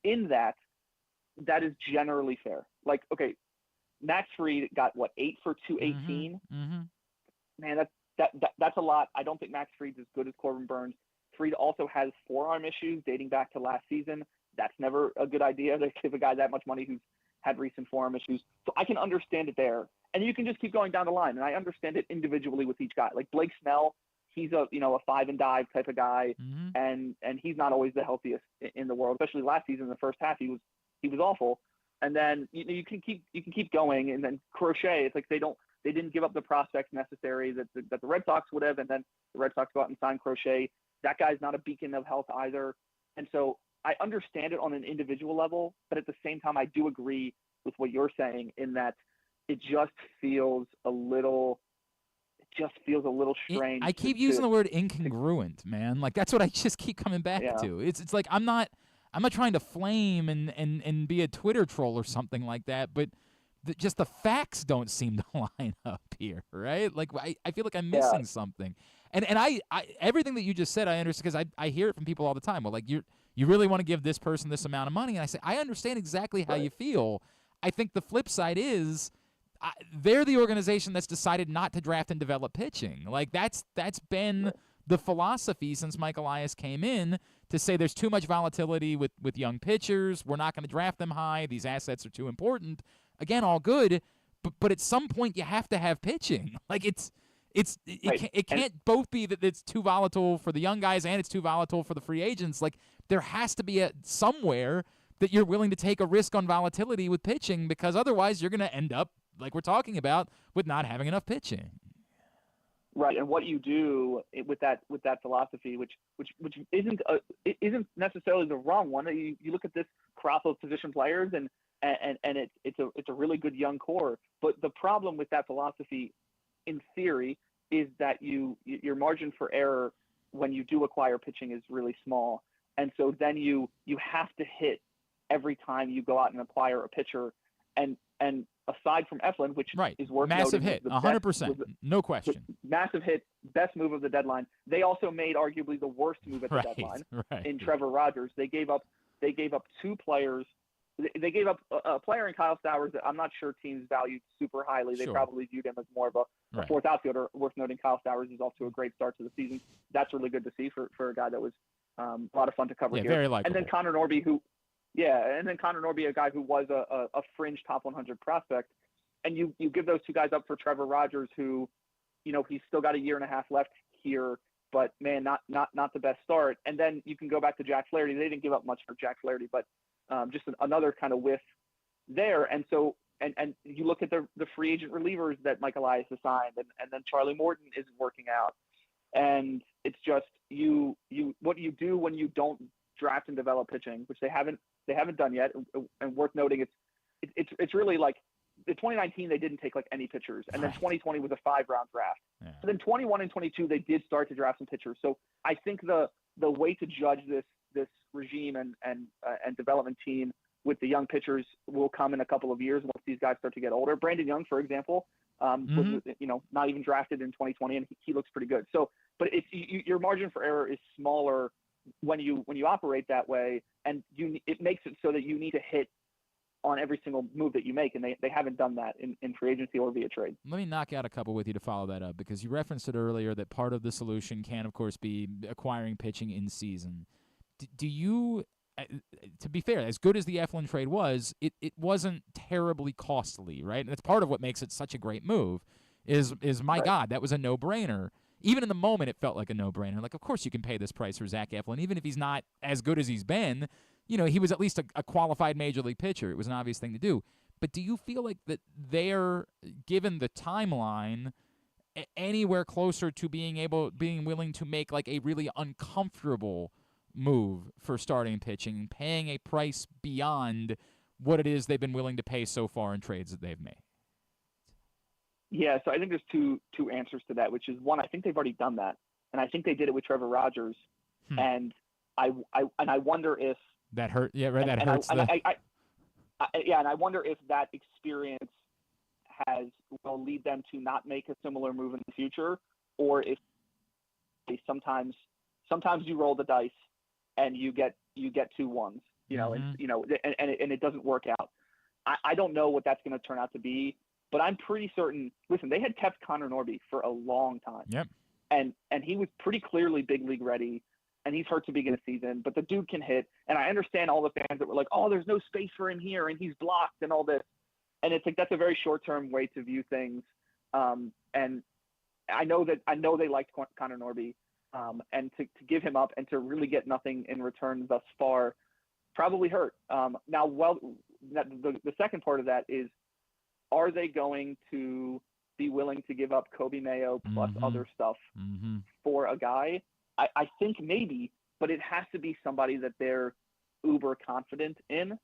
in that is generally fair. Like, okay, Max Fried got 8 for 218. Mm-hmm. Man, that's a lot. I don't think Max Fried's as good as Corbin Burns. Fried also has forearm issues dating back to last season. That's never a good idea to give a guy that much money who's had recent forearm issues. So I can understand it there. And you can just keep going down the line. And I understand it individually with each guy. Like Blake Snell, he's a 5 and dive type of guy, Mm-hmm. and he's not always the healthiest in the world. Especially last season, in the first half, he was awful. And then you can keep going. And then Crochet, it's like they didn't give up the prospects necessary that the Red Sox would have, and then the Red Sox go out and sign Crochet. That guy's not a beacon of health either. And so I understand it on an individual level, but at the same time, I do agree with what you're saying in that it just feels a little strange. I keep using the word incongruent, man. Like, that's what I just keep coming back to. It's like I'm not trying to flame and be a Twitter troll or something like that, but just the facts don't seem to line up here, right? Like, I feel like I'm missing something. And I everything that you just said, I understand, because I hear it from people all the time. Well, like, you really want to give this person this amount of money, and I say I understand exactly how you feel. I think the flip side is they're the organization that's decided not to draft and develop pitching. Like, that's been the philosophy since Mike Elias came in, to say there's too much volatility with young pitchers. We're not going to draft them high. These assets are too important. Again, all good, but at some point you have to have pitching. Like, it can't both be that it's too volatile for the young guys and it's too volatile for the free agents. Like, there has to be somewhere that you're willing to take a risk on volatility with pitching, because otherwise you're going to end up, like we're talking about, with not having enough pitching. Right, and what you do with that philosophy, which isn't necessarily the wrong one. You look at this crop of position players, and it's a really good young core. But the problem with that philosophy, in theory, is that your margin for error when you do acquire pitching is really small, and so then you have to hit every time you go out and acquire a pitcher, and aside from Eflin, which is worth massive noting, hit, 100%, no question, massive hit, best move of the deadline. They also made arguably the worst move at the deadline in Trevor Rogers. They gave up 2 players. They gave up a player in Kyle Stowers that I'm not sure teams valued super highly. They probably viewed him as more of a fourth outfielder. Worth noting, Kyle Stowers is off to a great start to the season. That's really good to see for a guy that was a lot of fun to cover here. Very likable. And then Connor Norby, a guy who was a fringe top 100 prospect. And you give those 2 guys up for Trevor Rogers, who, he's still got a year and a half left here, but man, not the best start. And then you can go back to Jack Flaherty. They didn't give up much for Jack Flaherty, but just another kind of whiff there. And so, and you look at the free agent relievers that Mike Elias has signed, and then Charlie Morton isn't working out. And it's just what you do when you don't draft and develop pitching, which they haven't done yet. And worth noting, it's really like the 2019 they didn't take like any pitchers, and then 2020 was a 5-round draft. Yeah. And then 21 and 22 they did start to draft some pitchers. So I think the way to judge this regime and development team with the young pitchers will come in a couple of years once these guys start to get older. Brandon Young, for example, was not even drafted in 2020, and he looks pretty good. So, but your margin for error is smaller when you operate that way, and it makes it so that you need to hit on every single move that you make, and they haven't done that in free agency or via trade. Let me knock out a couple with you to follow that up, because you referenced it earlier that part of the solution can, of course, be acquiring pitching in season. Do you, to be fair, as good as the Eflin trade was, it wasn't terribly costly, right? And that's part of what makes it such a great move is my Right. God, that was a no-brainer. Even in the moment, it felt like a no-brainer. Like, of course you can pay this price for Zach Eflin, even if he's not as good as he's been. He was at least a qualified major league pitcher. It was an obvious thing to do. But do you feel like that they're, given the timeline, anywhere closer to being willing to make like a really uncomfortable move for starting pitching, paying a price beyond what it is they've been willing to pay so far in trades that they've made? Yeah, so I think there's two answers to that, which is one, I think they've already done that, and I think they did it with Trevor Rogers, and I wonder if that hurt. Yeah, right. That hurts. And I wonder if that experience will lead them to not make a similar move in the future, or if sometimes you roll the dice and you get 2 ones, and it doesn't work out. I don't know what that's going to turn out to be. But I'm pretty certain. Listen, they had kept Connor Norby for a long time. Yep. And he was pretty clearly big league ready, and he's hurt to begin the season. But the dude can hit, and I understand all the fans that were like, "Oh, there's no space for him here, and he's blocked, and all this." And it's like that's a very short-term way to view things. And I know they liked Connor Norby, and to give him up and to really get nothing in return thus far probably hurt. Now, the second part of that is, are they going to be willing to give up Kobe Mayo plus other stuff for a guy? I think maybe, but it has to be somebody that they're uber confident in.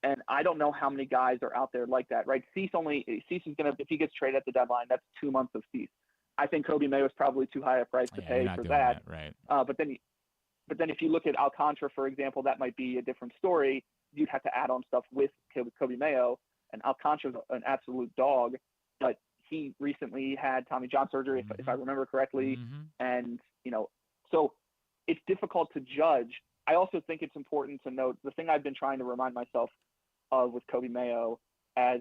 And I don't know how many guys are out there like that, right? Cease is going to, if he gets traded at the deadline, that's 2 months of Cease. I think Kobe Mayo is probably too high a price to pay for that. Right. But then if you look at Alcantara, for example, that might be a different story. You'd have to add on stuff with Kobe Mayo. And Alcantara's an absolute dog, but he recently had Tommy John surgery, if I remember correctly. And, so it's difficult to judge. I also think it's important to note the thing I've been trying to remind myself of with Kobe Mayo, as,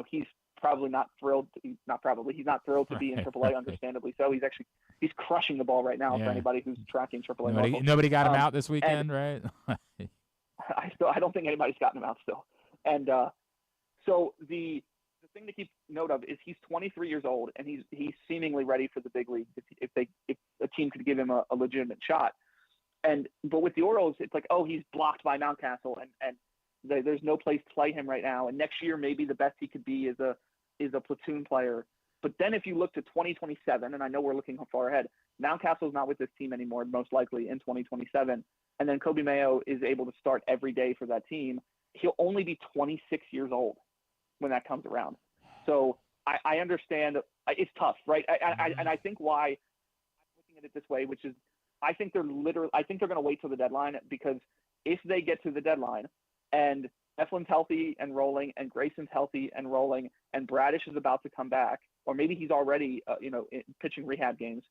he's probably not thrilled. He's not thrilled to be in AAA, understandably so. He's crushing the ball right now for anybody who's tracking AAA. Nobody got him out this weekend, right? I don't think anybody's gotten him out still. And, so the thing to keep note of is he's 23 years old, and he's seemingly ready for the big league if a team could give him a legitimate shot. But with the Orioles, it's like, oh, he's blocked by Mountcastle, and there's no place to play him right now. And next year, maybe the best he could be is a platoon player. But then if you look to 2027, and I know we're looking far ahead, Mountcastle's not with this team anymore, most likely in 2027. And then Kobe Mayo is able to start every day for that team. He'll only be 26 years old when that comes around. So I understand it's tough, right? And I think why I'm looking at it this way, which is I think they're going to wait till the deadline, because if they get to the deadline and Eflin's healthy and rolling and Grayson's healthy and rolling and Bradish is about to come back, or maybe he's already, pitching rehab games,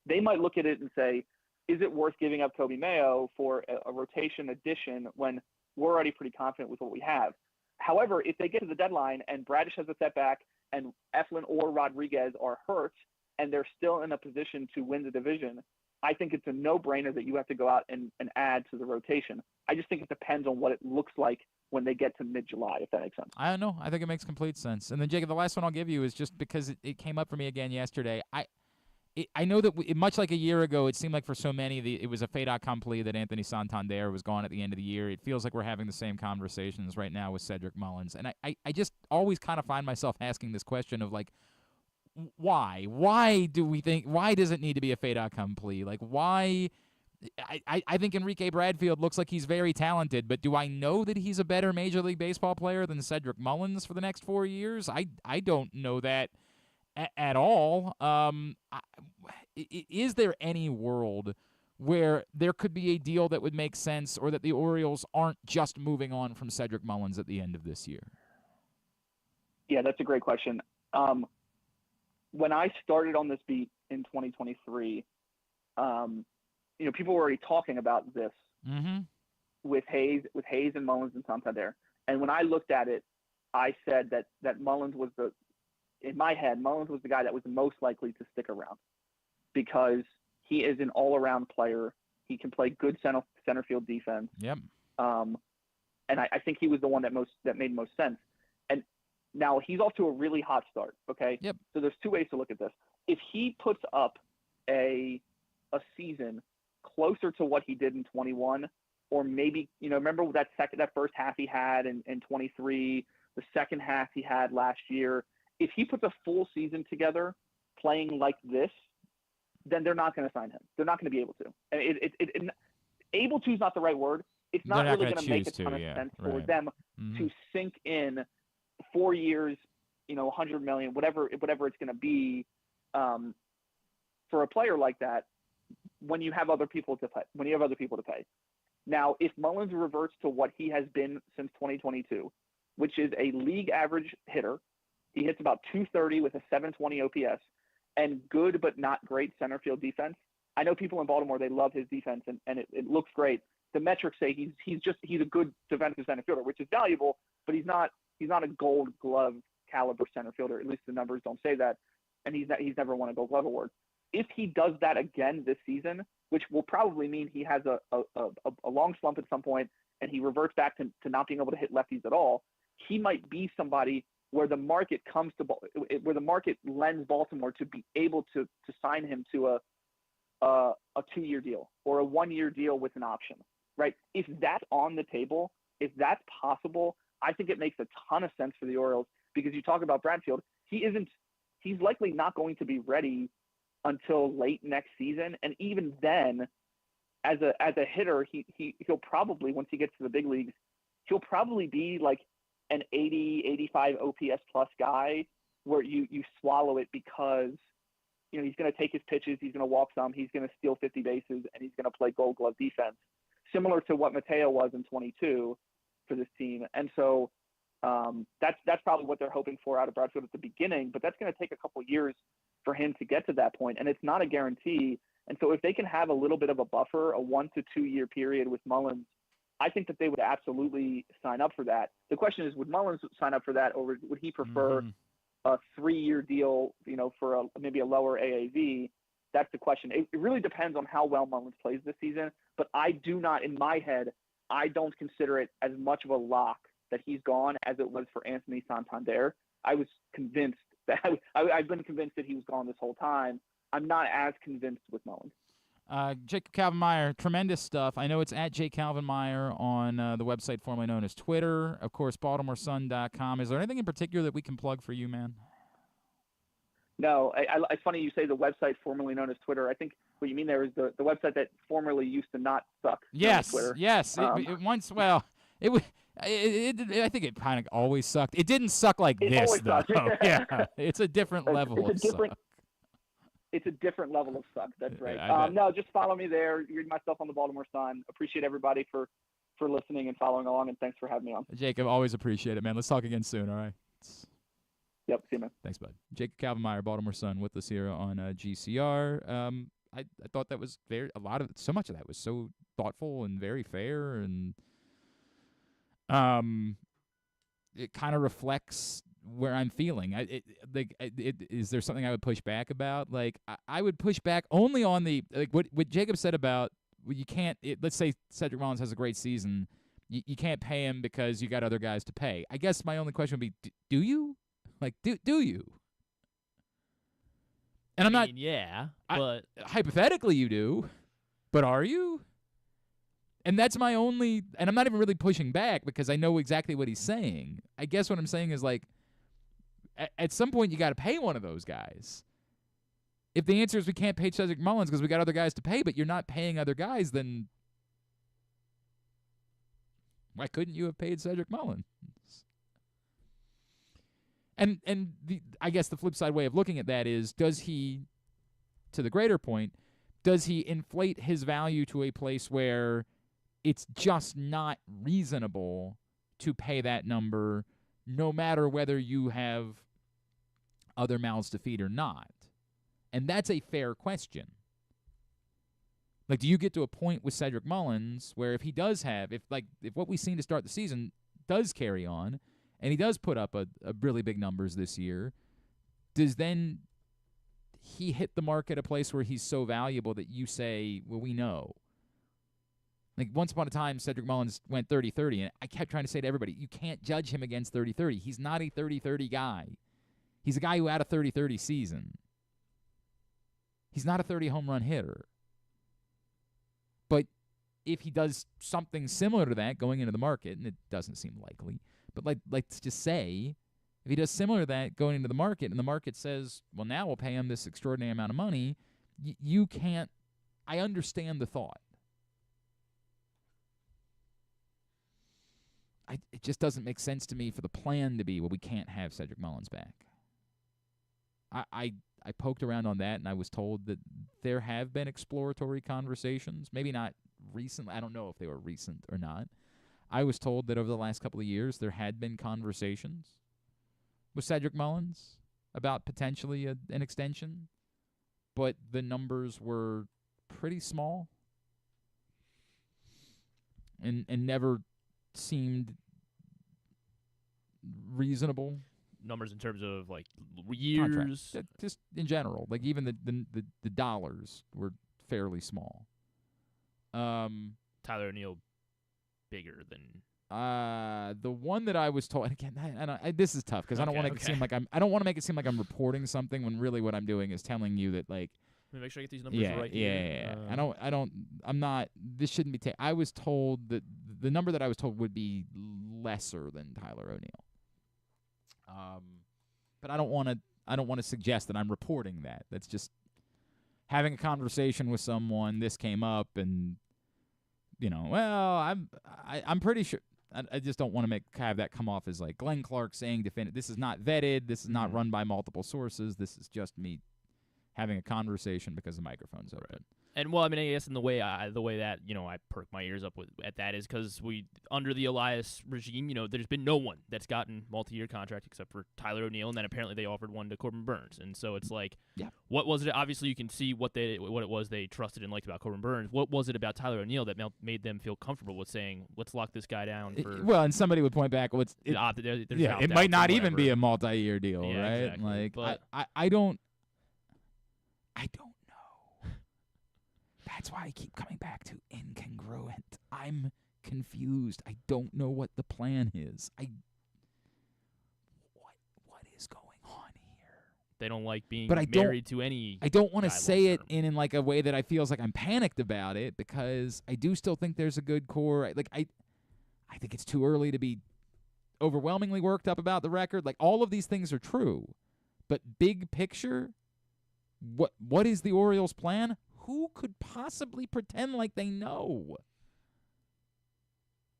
they might look at it and say, is it worth giving up Kobe Mayo for a rotation addition when we're already pretty confident with what we have? However, if they get to the deadline and Bradish has a setback and Eflin or Rodriguez are hurt and they're still in a position to win the division, I think it's a no-brainer that you have to go out and add to the rotation. I just think it depends on what it looks like when they get to mid-July, if that makes sense. I don't know. I think it makes complete sense. And then, Jacob, the last one I'll give you is just because it came up for me again yesterday. I know that much like a year ago, it seemed like for so many, it was a fait accompli that Anthony Santander was gone at the end of the year. It feels like we're having the same conversations right now with Cedric Mullins. And I just always kind of find myself asking this question of, like, why? Why does it need to be a fait accompli? Like, why? I think Enrique Bradfield looks like he's very talented, but do I know that he's a better Major League Baseball player than Cedric Mullins for the next 4 years? I don't know that at all. Is there any world where there could be a deal that would make sense, or that the Orioles aren't just moving on from Cedric Mullins at the end of this year? Yeah, that's a great question. When I started on this beat in 2023, people were already talking about this with Hayes and Mullins and Santander. And when I looked at it, I said that Mullins was in my head, Mullins was the guy that was most likely to stick around, because he is an all-around player. He can play good center field defense. Yep. And I think he was the one that made most sense. And now he's off to a really hot start. Okay. Yep. So there's two ways to look at this. If he puts up a season closer to what he did in 21, or maybe, remember that first half he had in 23, the second half he had last year. If he puts a full season together playing like this, then they're not going to sign him. They're not going to be able to. And able to is not the right word. It's not really going to make a ton of sense for them to sink in 4 years, $100 million, whatever it's going to be, for a player like that, when you have other people to pay. Now, if Mullins reverts to what he has been since 2022, which is a league average hitter, he hits about 230 with a 720 OPS and good but not great center field defense. I know people in Baltimore, they love his defense, and it looks great. The metrics say he's a good defensive center fielder, which is valuable, but he's not a Gold Glove caliber center fielder. At least the numbers don't say that, and he's never won a Gold Glove award. If he does that again this season, which will probably mean he has a long slump at some point and he reverts back to not being able to hit lefties at all, he might be somebody where the market lends Baltimore to be able to sign him to a 2-year deal or a 1-year deal with an option, right? If that's on the table, if that's possible, I think it makes a ton of sense for the Orioles, because you talk about Bradfield, he's likely not going to be ready until late next season. And even then, as a hitter, he'll probably, once he gets to the big leagues, he'll probably be like an 80, 85 OPS plus guy, where you swallow it because, he's going to take his pitches, he's going to walk some, he's going to steal 50 bases, and he's going to play Gold Glove defense, similar to what Mateo was in 22 for this team. And so that's probably what they're hoping for out of Bradfield at the beginning, but that's going to take a couple years for him to get to that point, and it's not a guarantee. And so if they can have a little bit of a buffer, a 1 to 2 year period with Mullins, I think that they would absolutely sign up for that. The question is, would Mullins sign up for that, or would he prefer a 3-year deal, for maybe a lower AAV? That's the question. It really depends on how well Mullins plays this season, but I do not, in my head, I don't consider it as much of a lock that he's gone as it was for Anthony Santander. I was convinced that I've been convinced that he was gone this whole time. I'm not as convinced with Mullins. Jacob Calvin Meyer, tremendous stuff. I know it's at J. Calvin Meyer on the website formerly known as Twitter. Of course, BaltimoreSun.com. Is there anything in particular that we can plug for you, man? No, it's funny you say the website formerly known as Twitter. I think what you mean there is the website that formerly used to not suck. Yes, Twitter. yes. It once, well, it was. I think it kind of always sucked. It didn't suck like this, though. Yeah, it's a different level of suck. It's a different level of suck. That's right. No, just follow me there. Read my stuff on the Baltimore Sun. Appreciate everybody for listening and following along, and thanks for having me on. Jacob, always appreciate it, man. Let's talk again soon, all right? Yep, see you, man. Thanks, bud. Jacob Calvin Meyer, Baltimore Sun, with us here on GCR. I thought that was so much of that was so thoughtful and very fair, and it kind of reflects where I'm feeling. Is there something I would push back about? Like, I would push back only on what Jacob said about you can't. Let's say Cedric Mullins has a great season, you can't pay him because you got other guys to pay. I guess my only question would be, do you? Like, do you? And I mean, yeah, but hypothetically you do, but are you? And that's my only, and I'm not even really pushing back because I know exactly what he's saying. I guess what I'm saying is like, at some point you got to pay one of those guys. If the answer is we can't pay Cedric Mullins because we got other guys to pay, but you're not paying other guys, then why couldn't you have paid Cedric Mullins? And I guess the flip side way of looking at that is, does he, to the greater point, does he inflate his value to a place where it's just not reasonable to pay that number no matter whether you have other mouths to feed or not? And that's a fair question. Like, do you get to a point with Cedric Mullins where if he does have, if what we've seen to start the season does carry on, and he does put up a really big numbers this year, does then he hit the mark at a place where he's so valuable that you say, well, we know? Like, once upon a time, Cedric Mullins went 30-30, and I kept trying to say to everybody, you can't judge him against 30-30. He's not a 30-30 guy. He's a guy who had a 30-30 season. He's not a 30 home run hitter. But if he does something similar to that going into the market, and it doesn't seem likely, but let's just say, if he does similar to that going into the market, and the market says, well, now we'll pay him this extraordinary amount of money, you can't. I understand the thought. It just doesn't make sense to me for the plan to be, well, we can't have Cedric Mullins back. I poked around on that, and I was told that there have been exploratory conversations, maybe not recently. I don't know if they were recent or not. I was told that over the last couple of years there had been conversations with Cedric Mullins about potentially an extension, but the numbers were pretty small and never seemed reasonable. Numbers in terms of like years, just in general, like even the dollars were fairly small. Tyler O'Neill bigger than the one that I was told. And again, this is tough because I don't want to make it seem like I don't want to make it seem like I'm reporting something when really what I'm doing is telling you that, like, let me make sure I get these numbers right. Yeah. I'm not. This shouldn't be. I was told that the number that I was told would be lesser than Tyler O'Neill. But I don't want to suggest that I'm reporting that. That's just having a conversation with someone. This came up, and I'm pretty sure. I just don't want to have that come off as like Glenn Clark saying definitive. This is not vetted. This is not run by multiple sources. This is just me having a conversation because the microphone's open. Right. And well, I mean, I guess in the way that I perk my ears up at that is because under the Elias regime, there's been no one that's gotten multi-year contract except for Tyler O'Neill, and then apparently they offered one to Corbin Burns, and so it's like, what was it? Obviously, you can see what it was they trusted and liked about Corbin Burns. What was it about Tyler O'Neill that made them feel comfortable with saying, let's lock this guy down for? Well, and somebody would point back, it might not even be a multi-year deal, right? Exactly. Like, but I don't know. That's why I keep coming back to incongruent. I'm confused. I don't know what the plan is. What is going on here? They don't like being but married to any. I don't want to say it in like a way that I feels like I'm panicked about it, because I do still think there's a good core. I think it's too early to be overwhelmingly worked up about the record. Like, all of these things are true, but big picture, what is the Orioles' plan? Who could possibly pretend like they know?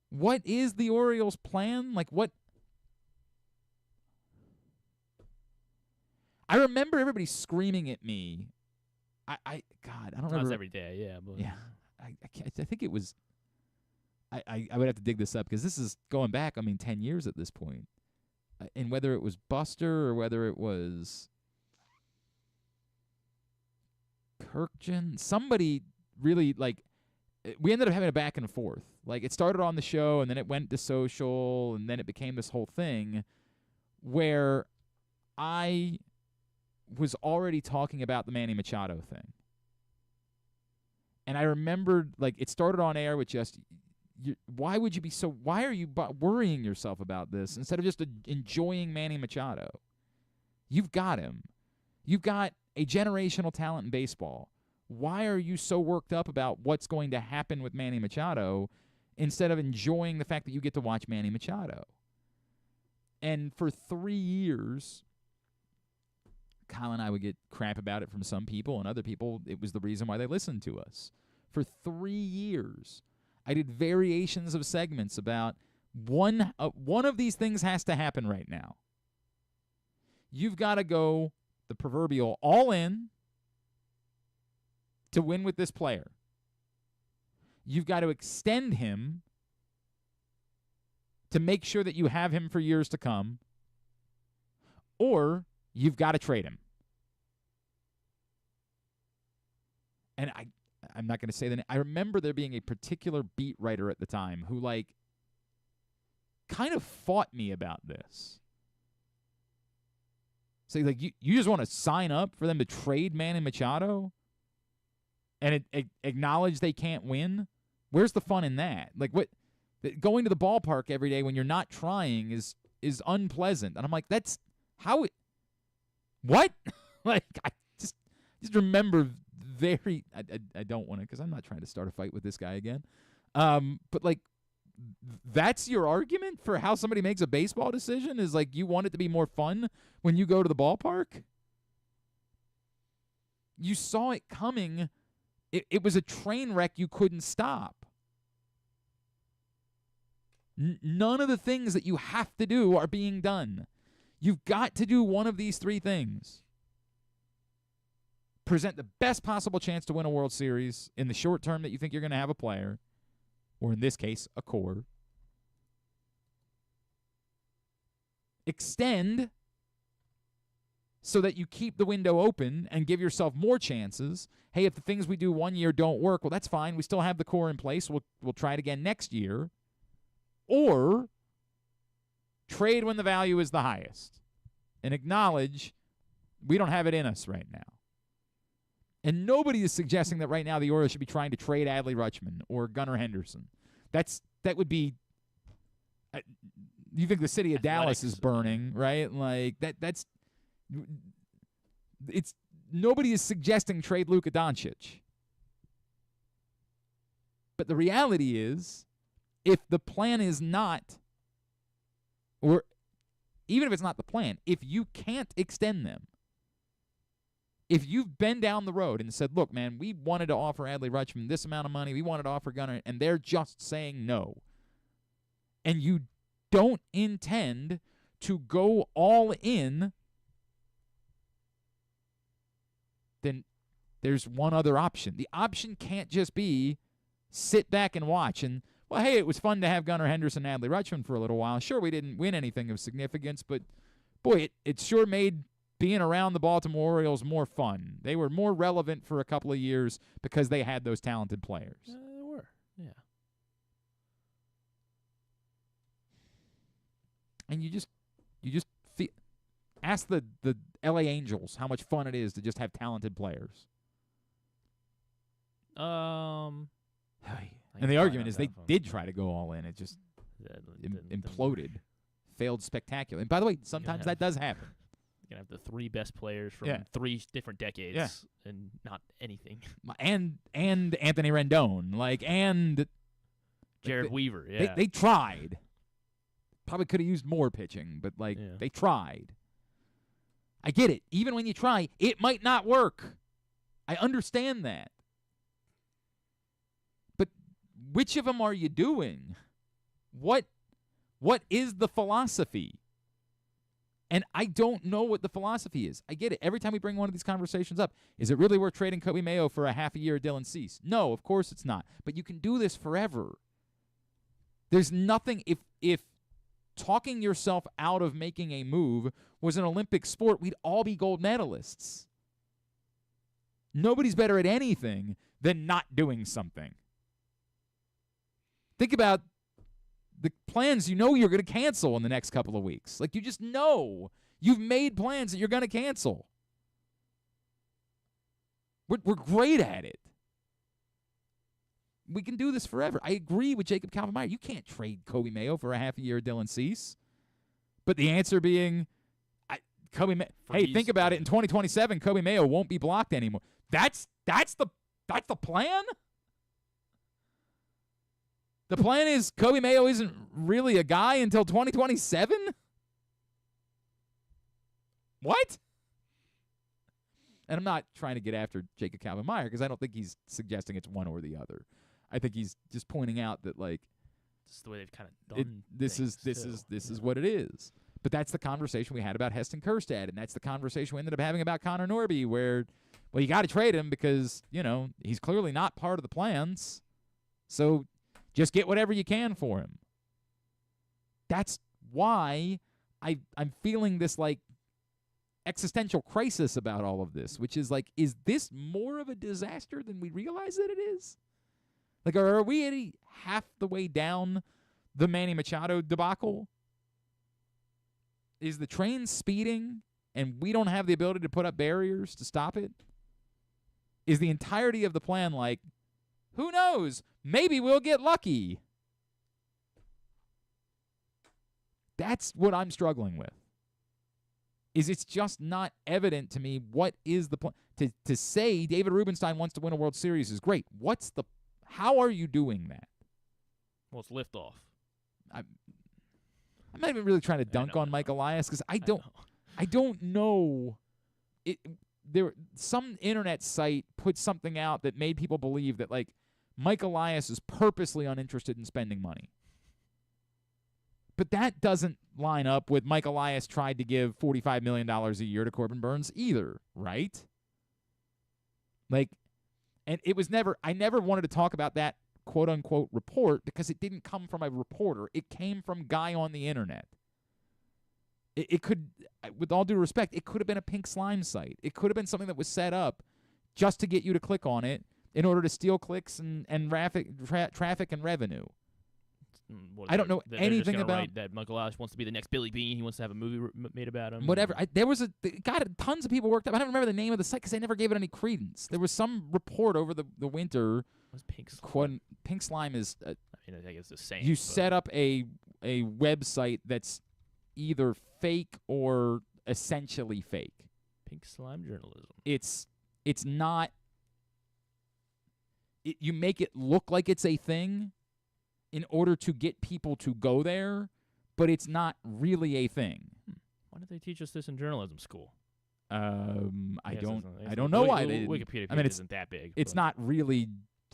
What is the Orioles' plan? Like, what? I remember everybody screaming at me. God, I don't remember. That's every day, yeah. But. Yeah. I think it was. I would have to dig this up because this is going back, 10 years at this point. And whether it was Buster or whether it was Kirkjian, somebody really, we ended up having a back and forth. Like, it started on the show, and then it went to social, and then it became this whole thing where I was already talking about the Manny Machado thing. And I remembered, it started on air with just, why are you worrying yourself about this instead of just enjoying Manny Machado? You've got him. You've got a generational talent in baseball. Why are you so worked up about what's going to happen with Manny Machado instead of enjoying the fact that you get to watch Manny Machado? And for 3 years, Kyle and I would get crap about it from some people, and other people, it was the reason why they listened to us. For 3 years, I did variations of segments about one of these things has to happen right now. You've got to go the proverbial all in to win with this player. You've got to extend him to make sure that you have him for years to come, or you've got to trade him. And I'm not going to say the name. I remember there being a particular beat writer at the time who, like, kind of fought me about this. So, like, you just want to sign up for them to trade Manny Machado and acknowledge they can't win? Where's the fun in that? Like, what? Going to the ballpark every day when you're not trying is unpleasant. And I'm like, that's how it. What? Like, I just remember very. I don't want to, because I'm not trying to start a fight with this guy again. But like, that's your argument for how somebody makes a baseball decision, is like you want it to be more fun when you go to the ballpark? You saw it coming. It was a train wreck you couldn't stop. None of the things that you have to do are being done. You've got to do one of these three things. Present the best possible chance to win a World Series in the short term that you think you're going to have a player, or in this case, a core. Extend so that you keep the window open and give yourself more chances. Hey, if the things we do one year don't work, well, that's fine. We still have the core in place. We'll try it again next year. Or trade when the value is the highest and acknowledge we don't have it in us right now. And nobody is suggesting that right now the Orioles should be trying to trade Adley Rutschman or Gunnar Henderson. That would be you think the city of Dallas is burning, right? Like that's it's nobody is suggesting trade Luka Doncic. But the reality is, if the plan is not, or even if it's not the plan, if you can't extend them, if you've been down the road and said, look, man, we wanted to offer Adley Rutschman this amount of money, we wanted to offer Gunnar, and they're just saying no, and you don't intend to go all in, then there's one other option. The option can't just be sit back and watch and, well, hey, it was fun to have Gunnar Henderson and Adley Rutschman for a little while. Sure, we didn't win anything of significance, but, boy, it sure made being around the Baltimore Orioles more fun. They were more relevant for a couple of years because they had those talented players. They were, yeah. And you just ask the LA Angels how much fun it is to just have talented players. And the argument is they did try to go all in. It just imploded, failed spectacularly. And by the way, sometimes that does happen. You're going to have the three best players from 3 different decades and not anything. And Anthony Rendon, and Jared Weaver, yeah. They tried. Probably could have used more pitching, but, they tried. I get it. Even when you try, it might not work. I understand that. Which of them are you doing? What is the philosophy? And I don't know what the philosophy is. I get it. Every time we bring one of these conversations up, is it really worth trading Kobe Mayo for a half a year of Dylan Cease? No, of course it's not. But you can do this forever. There's nothing, if talking yourself out of making a move was an Olympic sport, we'd all be gold medalists. Nobody's better at anything than not doing something. Think about the plans you're going to cancel in the next couple of weeks. You just know. You've made plans that you're going to cancel. We're great at it. We can do this forever. I agree with Jacob Calvin Meyer. You can't trade Kobe Mayo for a half a year of Dylan Cease. But the answer being, Hey, think about it. In 2027, Kobe Mayo won't be blocked anymore. That's the plan? The plan is Kobe Mayo isn't really a guy until 2027? What? And I'm not trying to get after Jacob Calvin Meyer because I don't think he's suggesting it's one or the other. I think he's just pointing out that, like, this is the way they've kind of done this is what it is. But that's the conversation we had about Heston Kjerstad, and that's the conversation we ended up having about Connor Norby, where, well, you got to trade him because, you know, he's clearly not part of the plans. So just get whatever you can for him. That's why I'm feeling this, like, existential crisis about all of this, which is, like, is this more of a disaster than we realize that it is? Like, are we at half the way down the Manny Machado debacle? Is the train speeding and we don't have the ability to put up barriers to stop it? Is the entirety of the plan like, who knows, maybe we'll get lucky? That's what I'm struggling with. Is it's just not evident to me what is the plan. To say David Rubenstein wants to win a World Series is great. How are you doing that? Well, it's liftoff. I'm not even really trying to dunk on Mike Elias because I don't know. Some internet site put something out that made people believe that, like, Mike Elias is purposely uninterested in spending money. But that doesn't line up with Mike Elias tried to give $45 million a year to Corbin Burns either, right? Like, and it was I never wanted to talk about that quote-unquote report because it didn't come from a reporter. It came from guy on the internet. It could, with all due respect, it could have been a pink slime site. It could have been something that was set up just to get you to click on it in order to steal clicks and traffic and revenue. I don't know anything about that. Michael Elias wants to be the next Billy Bean. He wants to have a movie made about him. Whatever. Tons of people worked up. I don't remember the name of the site because they never gave it any credence. There was some report over the winter. What's Pink Slime? Pink Slime is. I think it's the same. You set up a website that's either fake or essentially fake. Pink Slime journalism. It's not. You make it look like it's a thing in order to get people to go there, but it's not really a thing. Why did they teach us this in journalism school? I don't know why they didn't. Wikipedia page isn't that big. It's not really.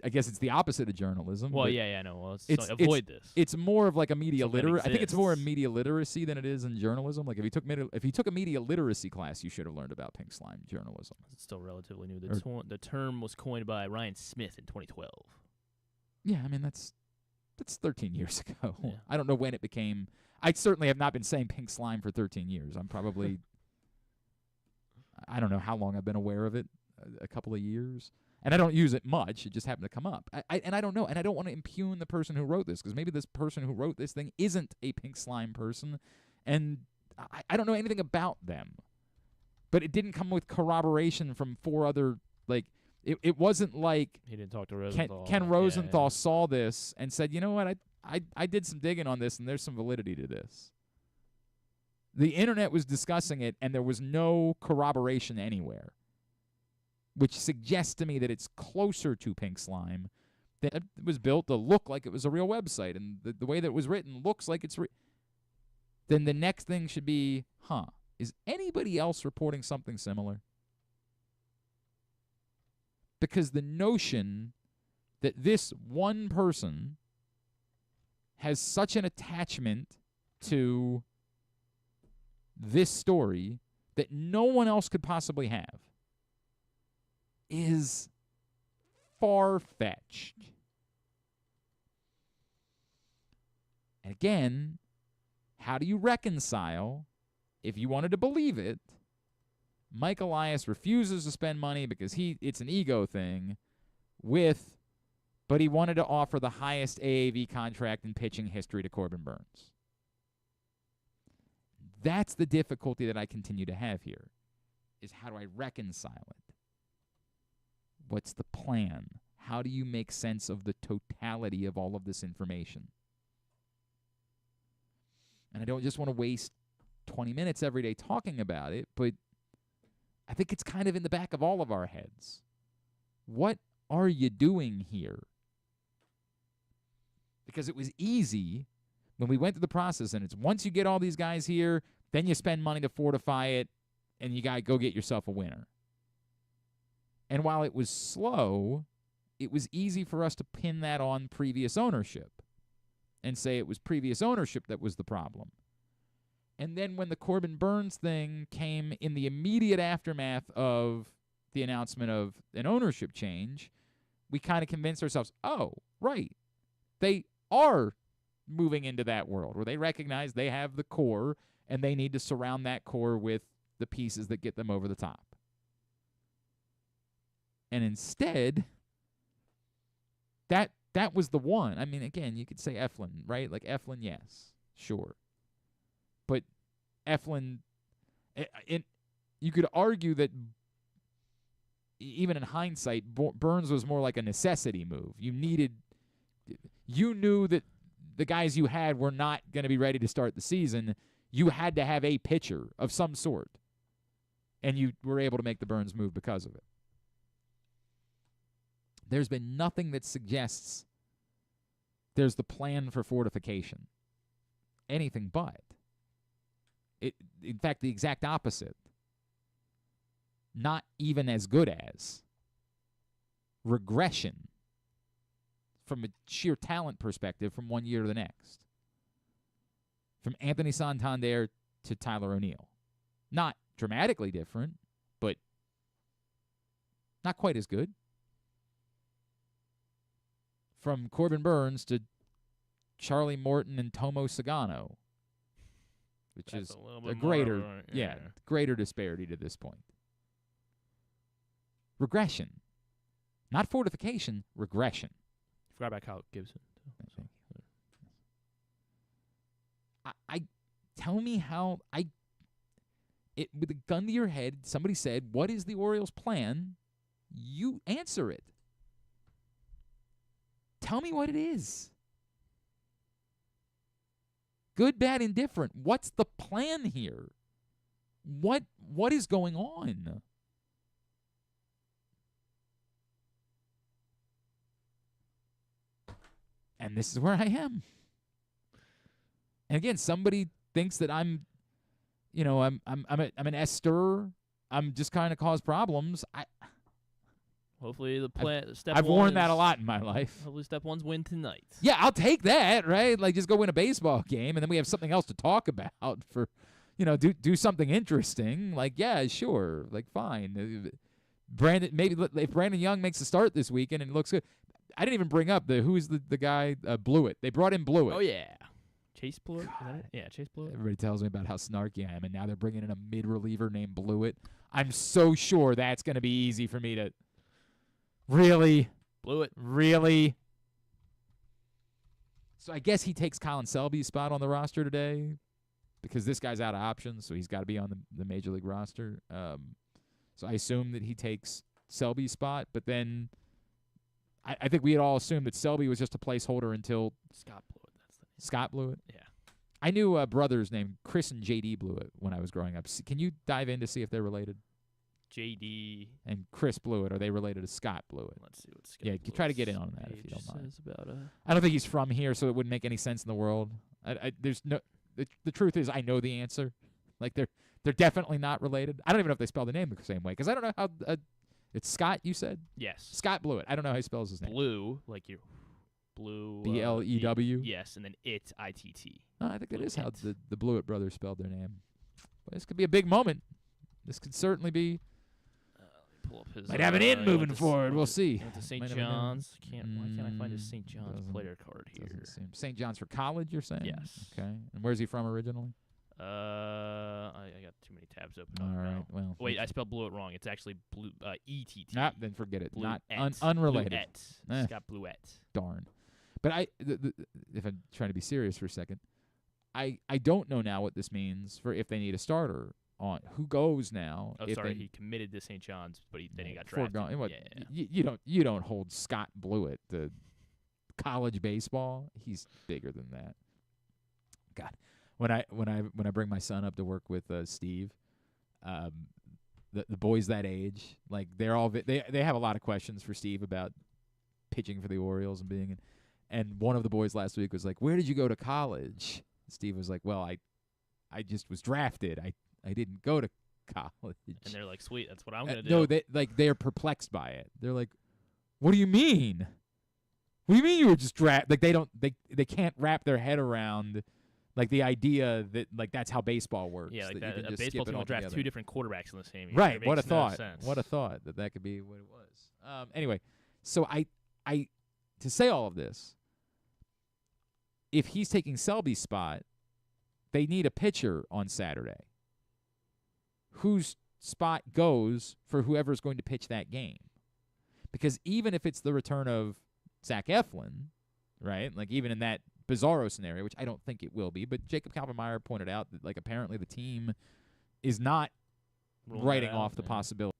I guess it's the opposite of journalism. Well, yeah, no. Well, avoid this. It's more of like a media literacy. I think it's more a media literacy than it is in journalism. Like if you took a media literacy class, you should have learned about pink slime journalism. It's still relatively new. The term was coined by Ryan Smith in 2012. Yeah, I mean that's 13 years ago. Yeah. I don't know when it became. I certainly have not been saying pink slime for 13 years. I'm probably. I don't know how long I've been aware of it. A couple of years. And I don't use it much. It just happened to come up. I don't know. And I don't want to impugn the person who wrote this because maybe this person who wrote this thing isn't a pink slime person. And I don't know anything about them. But it didn't come with corroboration from 4 other, like, it wasn't like he didn't talk to Rosenthal. Ken Rosenthal saw this and said, you know what, I did some digging on this and there's some validity to this. The internet was discussing it and there was no corroboration anywhere, which suggests to me that it's closer to pink slime, that it was built to look like it was a real website, and the way that it was written looks like it's then the next thing should be, is anybody else reporting something similar? Because the notion that this one person has such an attachment to this story that no one else could possibly have is far-fetched. And again, how do you reconcile, if you wanted to believe it, Mike Elias refuses to spend money because it's an ego thing, but he wanted to offer the highest AAV contract in pitching history to Corbin Burns. That's the difficulty that I continue to have here, is how do I reconcile it? What's the plan? How do you make sense of the totality of all of this information? And I don't just want to waste 20 minutes every day talking about it, but I think it's kind of in the back of all of our heads. What are you doing here? Because it was easy when we went through the process, and it's once you get all these guys here, then you spend money to fortify it, and you got to go get yourself a winner. And while it was slow, it was easy for us to pin that on previous ownership and say it was previous ownership that was the problem. And then when the Corbin Burnes thing came in the immediate aftermath of the announcement of an ownership change, we kind of convinced ourselves, oh, right, they are moving into that world where they recognize they have the core and they need to surround that core with the pieces that get them over the top. And instead, that was the one. I mean, again, you could say Eflin, right? Like Eflin, yes, sure. But Eflin, you could argue that even in hindsight, Burnes was more like a necessity move. You knew that the guys you had were not going to be ready to start the season. You had to have a pitcher of some sort. And you were able to make the Burnes move because of it. There's been nothing that suggests there's the plan for fortification. Anything but. In fact, the exact opposite. Not even as good as. Regression. From a sheer talent perspective from one year to the next. From Anthony Santander to Tyler O'Neill. Not dramatically different, but not quite as good. From Corbin Burnes to Charlie Morton and Tomo Sagano, which That's is a greater, greater disparity to this point. Regression. Not fortification, regression. Forgot about Kyle Gibson. I tell me how with a gun to your head, somebody said, what is the Orioles' plan? You answer it. Tell me what it is. Good, bad, indifferent. What's the plan here? What is going on? And this is where I am. And again, somebody thinks that I'm an Esther. I'm just kind of cause problems. Hopefully the plan. I've worn that a lot in my life. Hopefully step one's win tonight. Yeah, I'll take that, right? Like just go win a baseball game, and then we have something else to talk about for, do something interesting. Like yeah, sure, like fine. Maybe if Brandon Young makes a start this weekend and it looks good. I didn't even bring up who's the guy Blewett. They brought in Blewett. Oh yeah. Chase Blewett? Is that it? Yeah, Chase Blewett. Everybody tells me about how snarky I am, and now they're bringing in a mid-reliever named Blewett. I'm so sure that's going to be easy for me to... Really? Blewett. Really? So I guess he takes Colin Selby's spot on the roster today because this guy's out of options, so he's got to be on the Major League roster. So I assume that he takes Selby's spot, but then I think we had all assumed that Selby was just a placeholder until... Scott Blewett. Scott Blewett? Yeah. I knew brothers named Chris and J.D. Blewett when I was growing up. Can you dive in to see if they're related? J.D. and Chris Blewett, are they related to Scott Blewett? Let's see what Scott Blewett's try to get in on that if you don't mind. About I don't think he's from here, so it wouldn't make any sense in the world. There's no. The truth is, I know the answer. Like they're definitely not related. I don't even know if they spell the name the same way because I don't know how. It's Scott, you said? Yes. Scott Blewett. I don't know how he spells his name. Blue, like you. Blue. B-L-E-W? Yes, and then it, I-T-T. Oh, I think that is how the Blewett brothers spelled their name. But this could be a big moment. This could certainly be. Pull up his, might have an in moving forward. We'll see. Went to St. John's. Why can't I find his St. John's player card here? St. John's for college, you're saying? Yes. Okay. And where's he from originally? I got too many tabs open. All right. Well. Wait, I spelled Blewett wrong. It's actually Blue E-T-T. Ah, then forget it. Blewett. Not unrelated. Blewett. Scott Blewett. Darn. But if I'm trying to be serious for a second, I don't know now what this means for if they need a starter on who goes now. Oh, sorry, he committed to St. John's, but then he got drafted. You don't hold Scott Blewett to college baseball. He's bigger than that. God, when I bring my son up to work with Steve, the boys that age, like they're all they have a lot of questions for Steve about pitching for the Orioles and being. And one of the boys last week was like, "Where did you go to college?" Steve was like, "Well, I just was drafted. I didn't go to college." And they're like, "Sweet, that's what I'm gonna do." No, they're perplexed by it. They're like, "What do you mean? What do you mean you were just drafted?" Like they can't wrap their head around like the idea that like that's how baseball works. Yeah, like that a baseball team will draft two different quarterbacks in the same year. Right. It What a makes no thought. sense. What a thought that could be what it was. Anyway, so I to say all of this, if he's taking Selby's spot, they need a pitcher on Saturday. Whose spot goes for whoever's going to pitch that game? Because even if it's the return of Zach Eflin, right? Like even in that bizarro scenario, which I don't think it will be, but Jacob Calvin Meyer pointed out that like apparently the team is not writing off the possibility.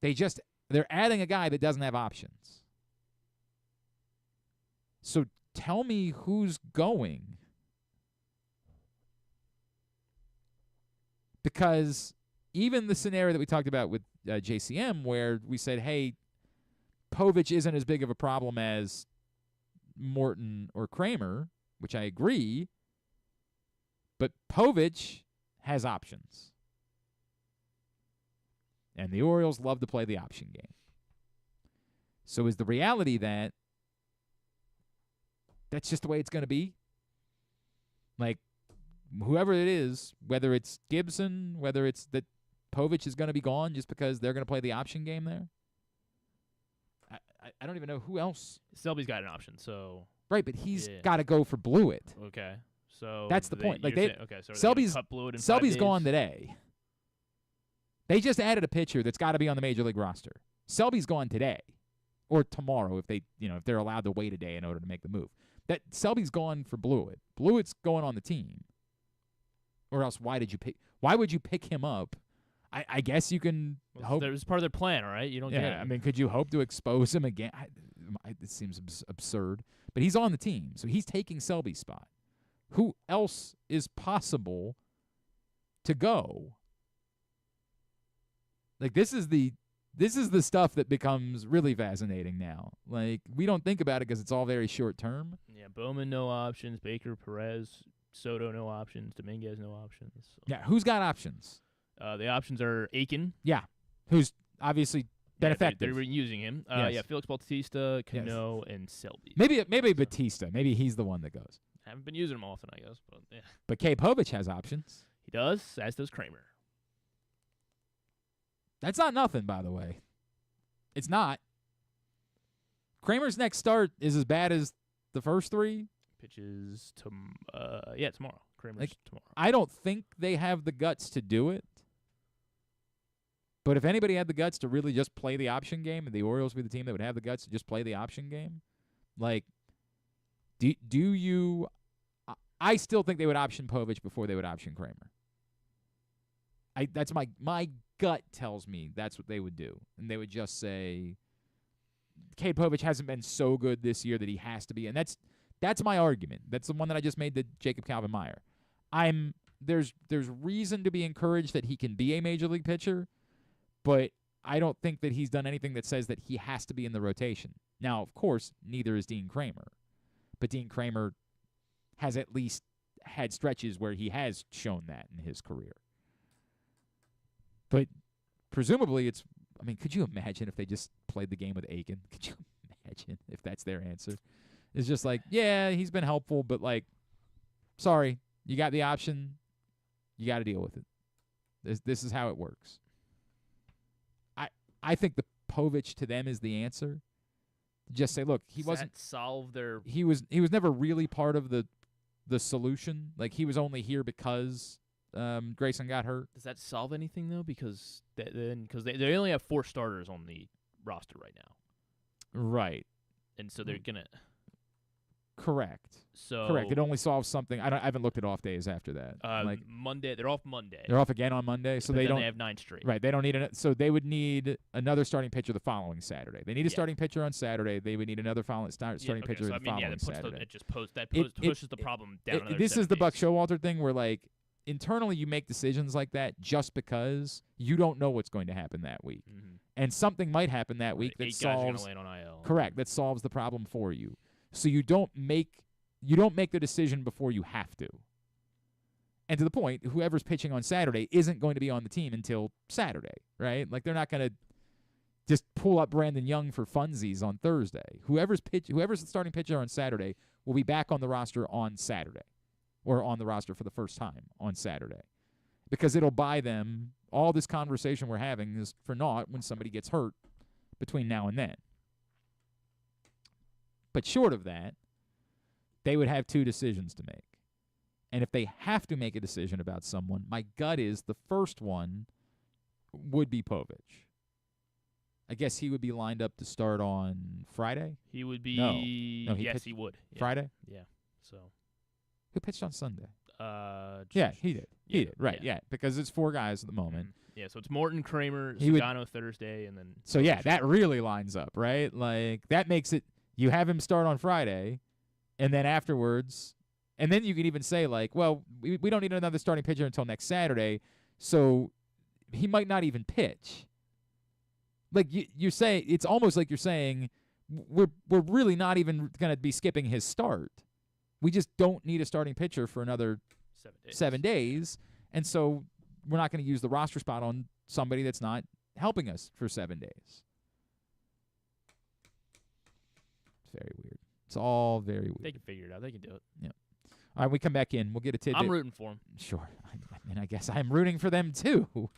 They're adding a guy that doesn't have options. So tell me who's going. Because even the scenario that we talked about with JCM where we said, hey, Povich isn't as big of a problem as Morton or Kramer, which I agree, but Povich has options. And the Orioles love to play the option game. So is the reality that that's just the way it's going to be? Like, whoever it is, whether it's Gibson, whether it's that Povich is going to be gone just because they're going to play the option game there? I don't even know who else. Selby's got an option, so. Right, but he's got to go for Blewett. Okay, so that's the point. Like so Selby's Selby's gone today. They just added a pitcher that's got to be on the major league roster. Selby's gone today, or tomorrow if they're allowed to wait a day in order to make the move. That Selby's gone for Blewett. Blewett's going on the team. Or else, why would you pick him up? I guess you can hope. It was part of their plan, all right? You don't get it. I mean, could you hope to expose him again? It seems absurd. But he's on the team, so he's taking Selby's spot. Who else is possible to go? Like, this is the stuff that becomes really fascinating now. Like, we don't think about it because it's all very short term. Yeah, Bowman, no options. Baker, Perez, Soto, no options. Dominguez, no options. So. Yeah, who's got options? The options are Aiken. Yeah, who's obviously been effective. They're using him. Yes. Yeah, Felix Bautista, Cano, and Selby. Maybe Batista. Maybe he's the one that goes. Haven't been using him often, I guess. But yeah. But K. Povich has options. He does, as does Kramer. That's not nothing, by the way. It's not. Kramer's next start is as bad as the first three. Pitches tomorrow. Kramer's tomorrow. I don't think they have the guts to do it. But if anybody had the guts to really just play the option game, and the Orioles would be the team that would have the guts to just play the option game, like, do you? I still think they would option Povich before they would option Kramer. That's my gut tells me that's what they would do, and they would just say, Cade Povich hasn't been so good this year that he has to be, and that's my argument. That's the one that I just made to Jacob Calvin Meyer. There's reason to be encouraged that he can be a major league pitcher, but I don't think that he's done anything that says that he has to be in the rotation. Now, of course, neither is Dean Kramer, but Dean Kramer has at least had stretches where he has shown that in his career. But presumably could you imagine if they just played the game with Aiken? Could you imagine if that's their answer? It's just like, yeah, he's been helpful, but like, sorry, you got the option. You got to deal with it. This is how it works. I think the Povich to them is the answer. Just say, look, he wasn't solve their. He was never really part of the solution. Like, he was only here because Grayson got hurt. Does that solve anything though? Because they only have 4 starters on the roster right now. Right. And so they're gonna. Correct. So Correct. It only solves something. I haven't looked at off days after that. Monday, they're off Monday. They're off again on Monday, so But they then don't. They have 9 straight. Right. They don't need so they would need another starting pitcher the following Saturday. They need a starting pitcher on Saturday. They would need another starting pitcher so the following Saturday. It just pushes the problem down. Another this 7 is the days. Buck Showalter thing, where like internally you make decisions like that just because you don't know what's going to happen that week, and something might happen that week that 8 guys are solves. gonna land on IL. Correct. That solves the problem for you. So you don't make the decision before you have to. And to the point, whoever's pitching on Saturday isn't going to be on the team until Saturday, right? Like they're not going to just pull up Brandon Young for funsies on Thursday. Whoever's the starting pitcher on Saturday will be back on the roster on Saturday, or on the roster for the first time on Saturday, because it'll buy them all this conversation we're having is for naught when somebody gets hurt between now and then. But short of that, they would have 2 decisions to make. And if they have to make a decision about someone, my gut is the first one would be Povich. I guess he would be lined up to start on Friday? He would be. No, yes, he would. Yeah. Friday? Yeah. So. Who pitched on Sunday? Yeah, he did. He did. Right, yeah. Because it's 4 guys at the moment. Yeah, so it's Morton, Kramer, He would- Zagano Thursday, and then. So, yeah, that really lines up, right? Like, that makes it. You have him start on Friday, and then afterwards. And then you can even say, like, well, we don't need another starting pitcher until next Saturday, so he might not even pitch. Like, you're saying, it's almost like you're saying, we're really not even going to be skipping his start. We just don't need a starting pitcher for another 7 days, and so we're not going to use the roster spot on somebody that's not helping us for 7 days. It's very weird. It's all very weird. They can figure it out. They can do it. Yeah. All right, we come back in. We'll get a tidbit. I'm rooting for them. Sure. I guess I'm rooting for them, too. We'll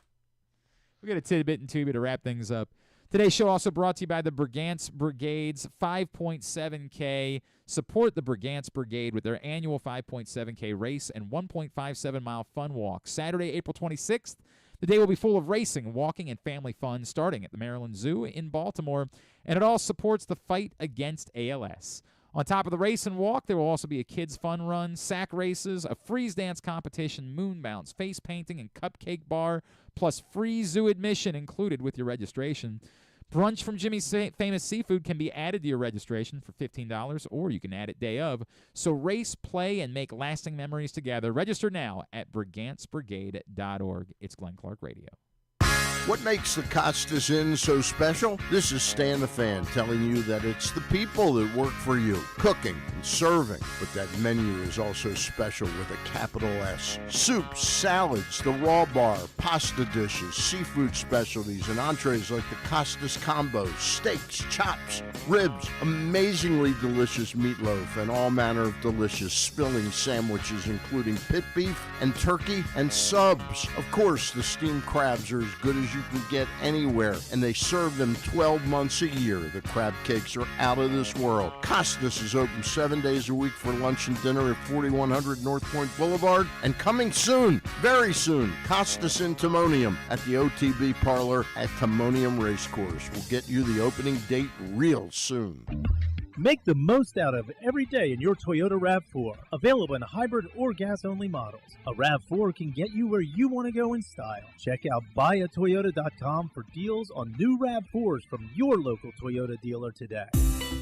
get a tidbit and 2 to wrap things up. Today's show also brought to you by the Brigance Brigades 5.7K. Support the Brigance Brigade with their annual 5.7K race and 1.57-mile fun walk. Saturday, April 26th. The day will be full of racing, walking, and family fun starting at the Maryland Zoo in Baltimore. And it all supports the fight against ALS. On top of the race and walk, there will also be a kids' fun run, sack races, a freeze dance competition, moon bounce, face painting, and cupcake bar, plus free zoo admission included with your registration. Brunch from Jimmy's Famous Seafood can be added to your registration for $15, or you can add it day of. So race, play, and make lasting memories together. Register now at brigantsbrigade.org. It's Glenn Clark Radio. What makes the Costas Inn so special? This is Stan the Fan telling you that it's the people that work for you, cooking and serving. But that menu is also special with a capital S. Soups, salads, the raw bar, pasta dishes, seafood specialties, and entrees like the Costas combos, steaks, chops, ribs, amazingly delicious meatloaf, and all manner of delicious spilling sandwiches, including pit beef and turkey and subs. Of course, the steamed crabs are as good as you can get anywhere, and they serve them 12 months a year. The crab cakes are out of this world. Costas is open 7 days a week for lunch and dinner at 4100 North Point Boulevard, and coming soon, very soon, Costas in Timonium at the OTB Parlor at Timonium Racecourse. We'll get you the opening date real soon. Make the most out of every day in your Toyota RAV4. Available in hybrid or gas-only models. A RAV4 can get you where you want to go in style. Check out buyatoyota.com for deals on new RAV4s from your local Toyota dealer today.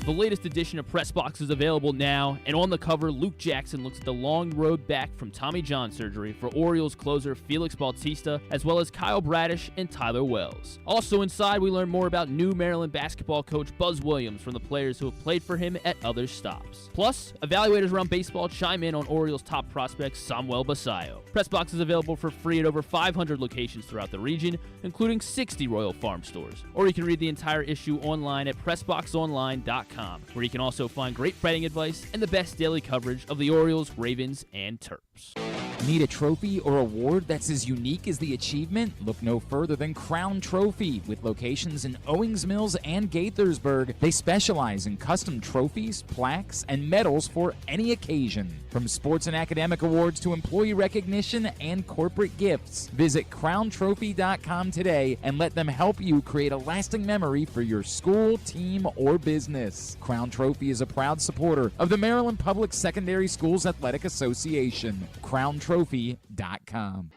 The latest edition of Press Box is available now, and on the cover, Luke Jackson looks at the long road back from Tommy John surgery for Orioles closer Felix Bautista, as well as Kyle Bradish and Tyler Wells. Also inside, we learn more about new Maryland basketball coach Buzz Williams from the players who have played for him at other stops. Plus, evaluators around baseball chime in on Orioles top prospect Samuel Basayo. Press Box is available for free at over 500 locations throughout the region, including 60 Royal Farm stores. Or you can read the entire issue online at PressBoxOnline.com, where you can also find great betting advice and the best daily coverage of the Orioles, Ravens, and Terps. Need a trophy or award that's as unique as the achievement? Look no further than Crown Trophy. With locations in Owings Mills and Gaithersburg, they specialize in custom trophies, plaques, and medals for any occasion. From sports and academic awards to employee recognition and corporate gifts, visit crowntrophy.com today and let them help you create a lasting memory for your school, team, or business. Crown Trophy is a proud supporter of the Maryland Public Secondary Schools Athletic Association. crowntrophy.com.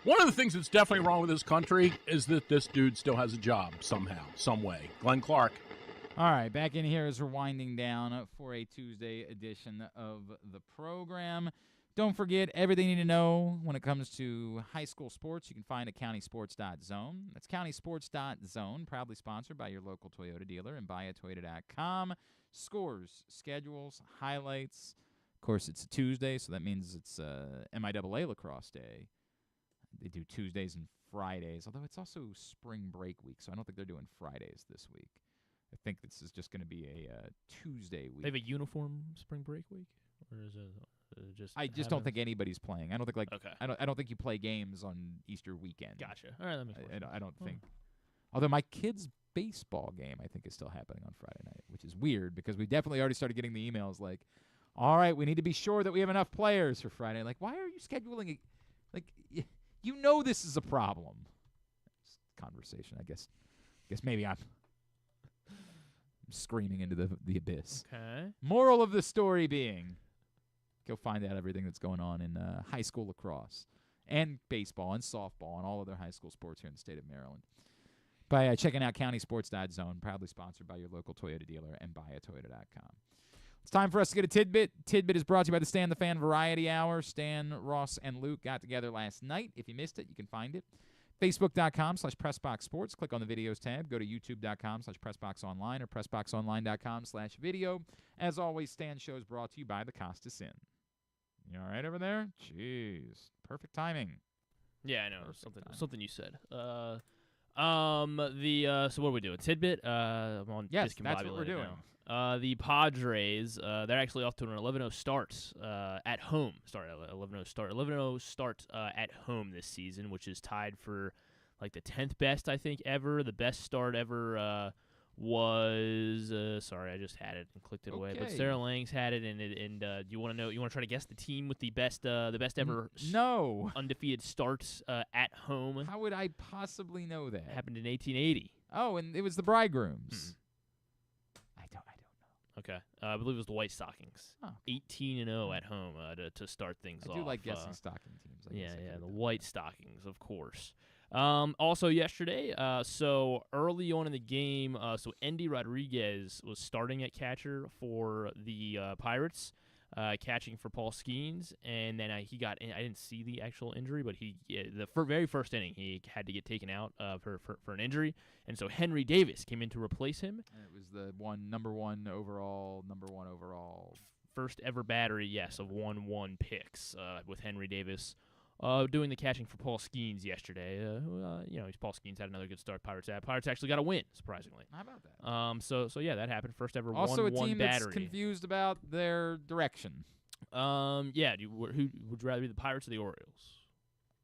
One of the things that's definitely wrong with this country is that this dude still has a job somehow, some way. Glenn Clark. All right, back in here as we're winding down for a Tuesday edition of the program. Don't forget everything you need to know when it comes to high school sports. You can find at countysports.zone. That's countysports.zone, proudly sponsored by your local Toyota dealer and buyatoyota.com. Scores, schedules, highlights. Of course, it's a Tuesday, so that means it's MIAA lacrosse day. They do Tuesdays and Fridays, although it's also spring break week, so I don't think they're doing Fridays this week. I think this is just going to be a Tuesday week. They have a uniform spring break week, or is it just? I just don't think anybody's playing. I don't think Okay. I don't think you play games on Easter weekend. Gotcha. All right, that makes sense. I don't think. Although my kids' baseball game I think is still happening on Friday night, which is weird because we definitely already started getting the emails like, "All right, we need to be sure that we have enough players for Friday." Like, why are you scheduling it? Like, you know this is a problem. Conversation, I guess maybe I'm screaming into the abyss. Okay. Moral of the story being, go find out everything that's going on in high school lacrosse and baseball and softball and all other high school sports here in the state of Maryland by checking out countysports.zone, proudly sponsored by your local Toyota dealer and buyatoyota.com. It's time for us to get a tidbit. Tidbit is brought to you by the Stan the Fan Variety Hour. Stan, Ross, and Luke got together last night. If you missed it, you can find it. Facebook.com/PressBoxSports. Click on the videos tab. Go to YouTube.com/PressBoxOnline or PressBoxOnline.com/video. As always, Stan Show is brought to you by the Costas Inn. You all right over there? Jeez. Perfect timing. Yeah, I know. Perfect Something you said. So what are we doing? Tidbit? I'm on yes, that's what we're doing. Now. The Padres, they're actually off to an 11-0 start at home. 11-0 start at home this season, which is tied for like the 10th best, I think, ever. The best start ever was sorry, I just had it and clicked it away. But Sarah Langs had it, and do you want to know? You want to try to guess the team with the best ever undefeated starts at home? How would I possibly know that? It happened in 1880. Oh, and it was the Bridegrooms. I don't know. Okay, I believe it was the White Stockings. Oh, okay. 18-0 at home to start things off. I do like guessing stocking teams. The White Stockings, of course. Also yesterday, so early on in the game, so Endy Rodriguez was starting at catcher for the Pirates, catching for Paul Skeens, and then he got in. I didn't see the actual injury, but the very first inning he had to get taken out for an injury, and so Henry Davis came in to replace him. And it was the number one overall. First ever battery, yes, of 1-1 picks with Henry Davis. Doing the catching for Paul Skeens yesterday. Paul Skeens had another good start. Pirates actually got a win, surprisingly. How about that? So yeah, that happened. First ever 1-1 also a team battery. That's confused about their direction. Yeah. Who would you rather be, the Pirates or the Orioles?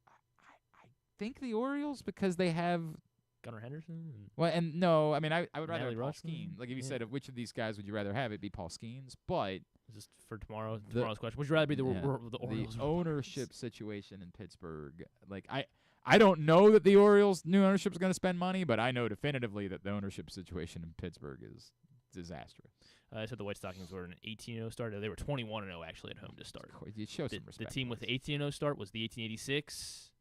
I think the Orioles because they have Gunnar Henderson. I would rather have Paul Rushman? Skeens. Like if you said of which of these guys would you rather have, it'd be Paul Skeens. But just for tomorrow's question, would you rather be the Orioles? The ownership situation in Pittsburgh, like I don't know that the Orioles' new ownership is going to spend money, but I know definitively that the ownership situation in Pittsburgh is disastrous. I said the White Stockings were an 18-0 start. They were 21-0 actually at home to start. You show some respect. The team with the 18-0 start was the 1886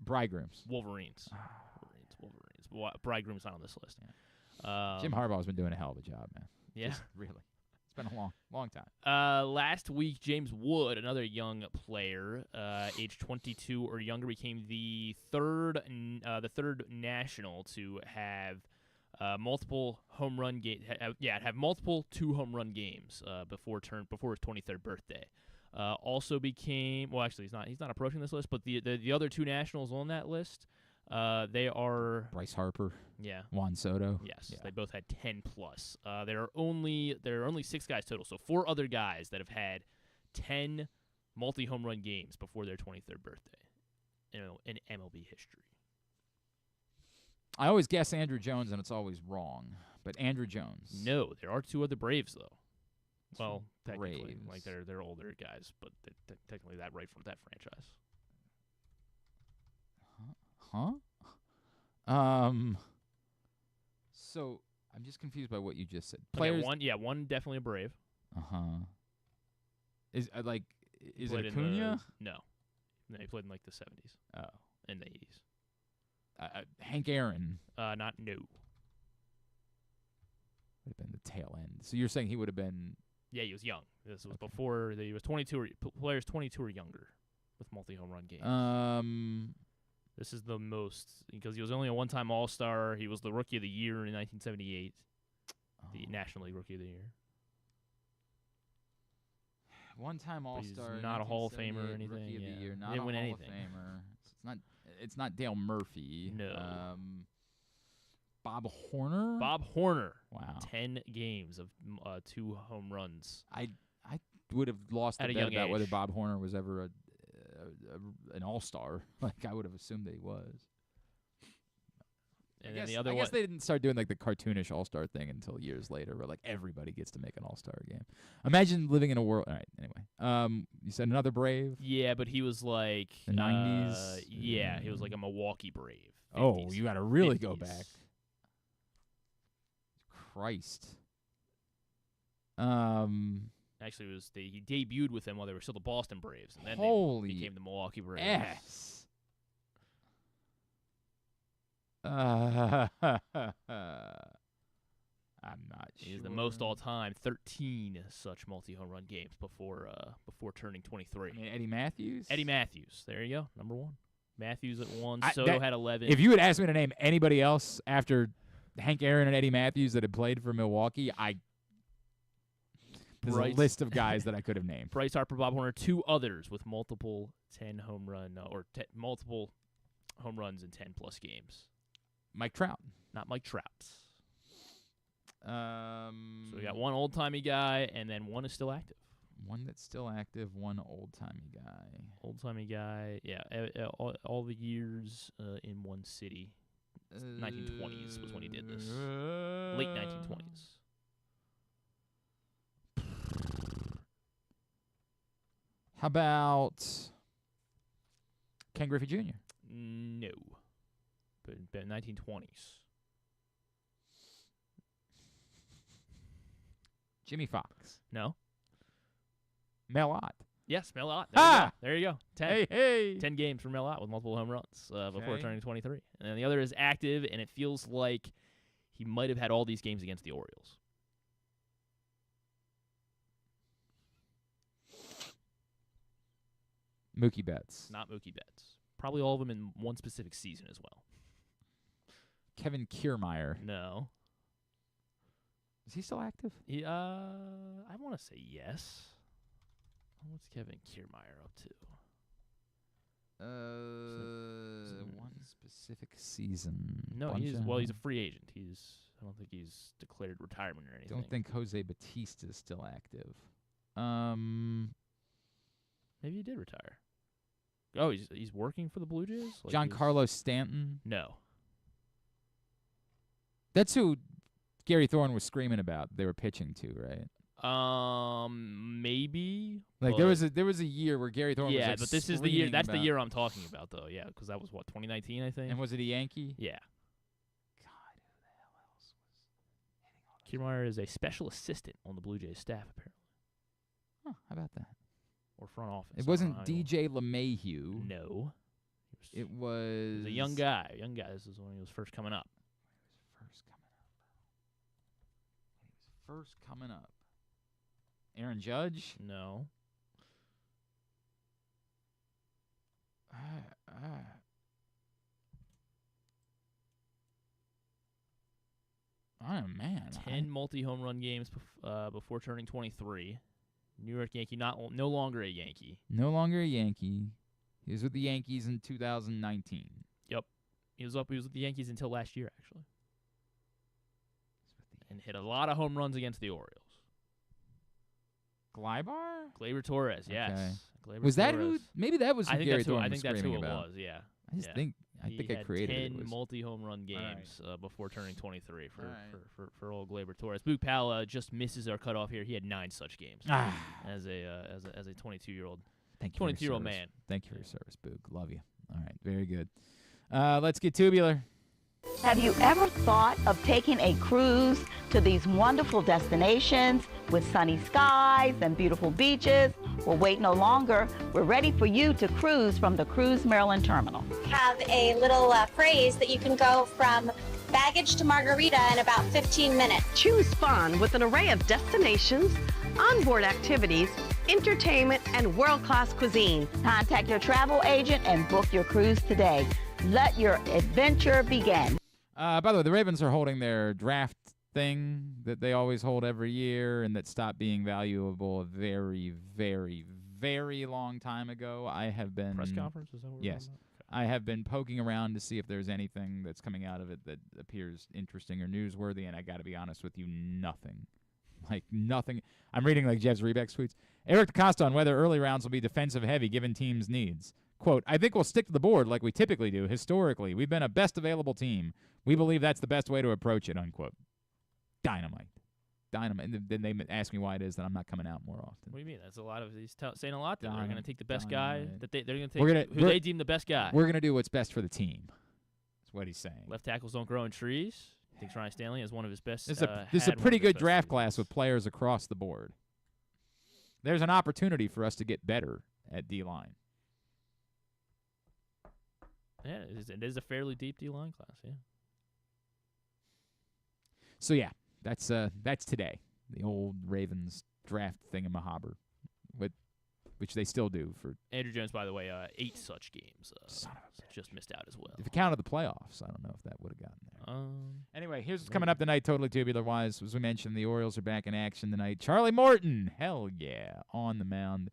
Bridegrooms. Wolverines. Bridegrooms not on this list. Yeah. Jim Harbaugh's been doing a hell of a job, man. Yeah, just really. It's been a long time. Last week, James Wood, another young player, age 22 or younger, became the third national to have multiple home run have multiple 2-home run games before his 23rd birthday. Also became he's not approaching this list, but the other two nationals on that list. They are Bryce Harper, Juan Soto. Yes, they both had 10+. There are only 6 guys total, so 4 other guys that have had 10 multi-home run games before their 23rd birthday in MLB history. I always guess Andrew Jones, and it's always wrong. But Andrew Jones. No, there are 2 other Braves though. Well, technically, Braves. like they're older guys, but technically that right from that franchise. Huh? So I'm just confused by what you just said. Players, one definitely a Brave. Is it Played in Acuna? No, he played in like the 70s. Oh, in the 80s. Hank Aaron. Not no. Would have been the tail end. So you're saying he would have been? Yeah, he was young. This was before he was 22. Players 22 or younger with multi-home run games. This is the most because he was only a one-time All-Star. He was the Rookie of the Year in 1978, the National League Rookie of the Year. One-time All-Star. He's not a Hall of Famer or anything. Rookie of the Year. Not didn't a win Hall anything. of Famer. It's not Dale Murphy. No. Bob Horner. Bob Horner. Wow. 10 games of 2 home runs. I would have lost the At a bet young about whether age. Bob Horner was ever an all-star. Like I would have assumed that he was. And I then guess, the other I one. guess they didn't start doing like the cartoonish all-star thing until years later, where like everybody gets to make an all-star game. Imagine living in a world. All right. Anyway, you said another Brave. Yeah, but he was like The 90s? Yeah, he was like a Milwaukee Brave. 50s, Oh, you got to really 50s. go back. Christ. Actually, he debuted with them while they were still the Boston Braves, and then Holy they became the Milwaukee Braves. S. I'm not sure. He's the most all-time, 13 such multi-home run games before turning 23. I mean, Eddie Matthews? Eddie Matthews, there you go, number 1. Matthews at 1, I- Soto that- had 11. If you had asked me to name anybody else after Hank Aaron and Eddie Matthews that had played for Milwaukee, there's a list of guys that I could have named. Bryce Harper, Bob Horner, 2 others with multiple 10 home run multiple home runs in 10-plus games. Mike Trout. Not Mike Trout. So So we got one old-timey guy, and then one is still active. one that's still active, one old-timey guy. Old-timey guy, yeah. All the years in one city. 1920s was when he did this. Late 1920s. How about Ken Griffey Jr.? No. But 1920s. Jimmy Fox. No. Mel Ott. Yes, Mel Ott. There you go. 10. Hey. 10 games for Mel Ott with multiple home runs before Okay. turning 23. And then the other is active, and it feels like he might have had all these games against the Orioles. Mookie Betts. Not Mookie Betts. Probably all of them in one specific season as well. Kevin Kiermaier. No. Is he still active? I want to say yes. What's Kevin Kiermaier up to? One specific season. No, Bunch he's of- he's a free agent. I don't think he's declared retirement or anything. Don't think Jose Batista is still active. Maybe he did retire. Oh, he's working for the Blue Jays? Like Giancarlo Stanton. No. That's who Gary Thorne was screaming about. They were pitching to, right? Maybe. Like there was a year where Gary Thorne was yeah, like but this is the year. screaming That's the about- year I'm talking about, though. Yeah, because that was 2019, I think. And was it a Yankee? Yeah. God, who the hell else was hitting all Kiermaier is a special assistant on the Blue Jays staff, apparently, Huh, how about that? or front office. It I don't wasn't know how you- DJ LeMahieu. No. It He was a young guy. This is when he was first coming up. First coming up. Aaron Judge? No. Oh, man. 10 multi-home run games before turning 23. New York Yankee, no longer a Yankee. No longer a Yankee. He was with the Yankees in 2019. Yep. He was with the Yankees until last year, actually. And hit a lot of home runs against the Orioles. Gleyber? Gleyber Torres, yes. Okay. Gleyber Was that who? Torres. Maybe that was who I think Gary that's who. Thorne I was think that's who screaming it about. was. Yeah. I just Yeah. think I He think I had created 10 it. Was, multi-home run All right. games before turning 23 All right. for old Gleyber Torres. Boog Powell just misses our cutoff here. He had 9 such games as a 22-year-old. Thank you. 22-year-old man. Thank you for your service, Boog. Love you. All right, very good. Let's get tubular. Have you ever thought of taking a cruise to these wonderful destinations with sunny skies and beautiful beaches? Well, wait no longer. We're ready for you to cruise from the Cruise Maryland Terminal. Have a little phrase that you can go from baggage to margarita in about 15 minutes. Choose fun with an array of destinations, onboard activities, entertainment, and world-class cuisine. Contact your travel agent and book your cruise today. Let your adventure begin. By the way, the Ravens are holding their draft thing that they always hold every year and that stopped being valuable a very, very, very long time ago. I have been... Press conference? Is that what we're Yes. talking about? I have been poking around to see if there's anything that's coming out of it that appears interesting or newsworthy, and I got to be honest with you, nothing. Like, nothing. I'm reading, like, Jeff's Rebeck's tweets. Eric DeCosta on whether early rounds will be defensive-heavy given teams' needs. Quote, I think we'll stick to the board like we typically do. Historically, we've been a best available team. We believe that's the best way to approach it, unquote. Dynamite. And then they ask me why it is that I'm not coming out more often. What do you mean? That's a lot of he's saying a lot. That they're going to take the best guy. That they're going to take who they deem the best guy. We're going to do what's best for the team. That's what he's saying. Left tackles don't grow in trees. I think Ryan Stanley is one of his best. This is a pretty good draft class with players across the board. There's an opportunity for us to get better at D-line. Yeah, it is a fairly deep D-line class, yeah. So, yeah, that's today. The old Ravens draft thingamahobber, which they still do. For Andrew Jones, by the way, 8 such games. Just missed out as well. If you counted the playoffs, I don't know if that would have gotten there. Anyway, here's what's coming up tonight, totally tubular-wise. As we mentioned, the Orioles are back in action tonight. Charlie Morton, hell yeah, on the mound.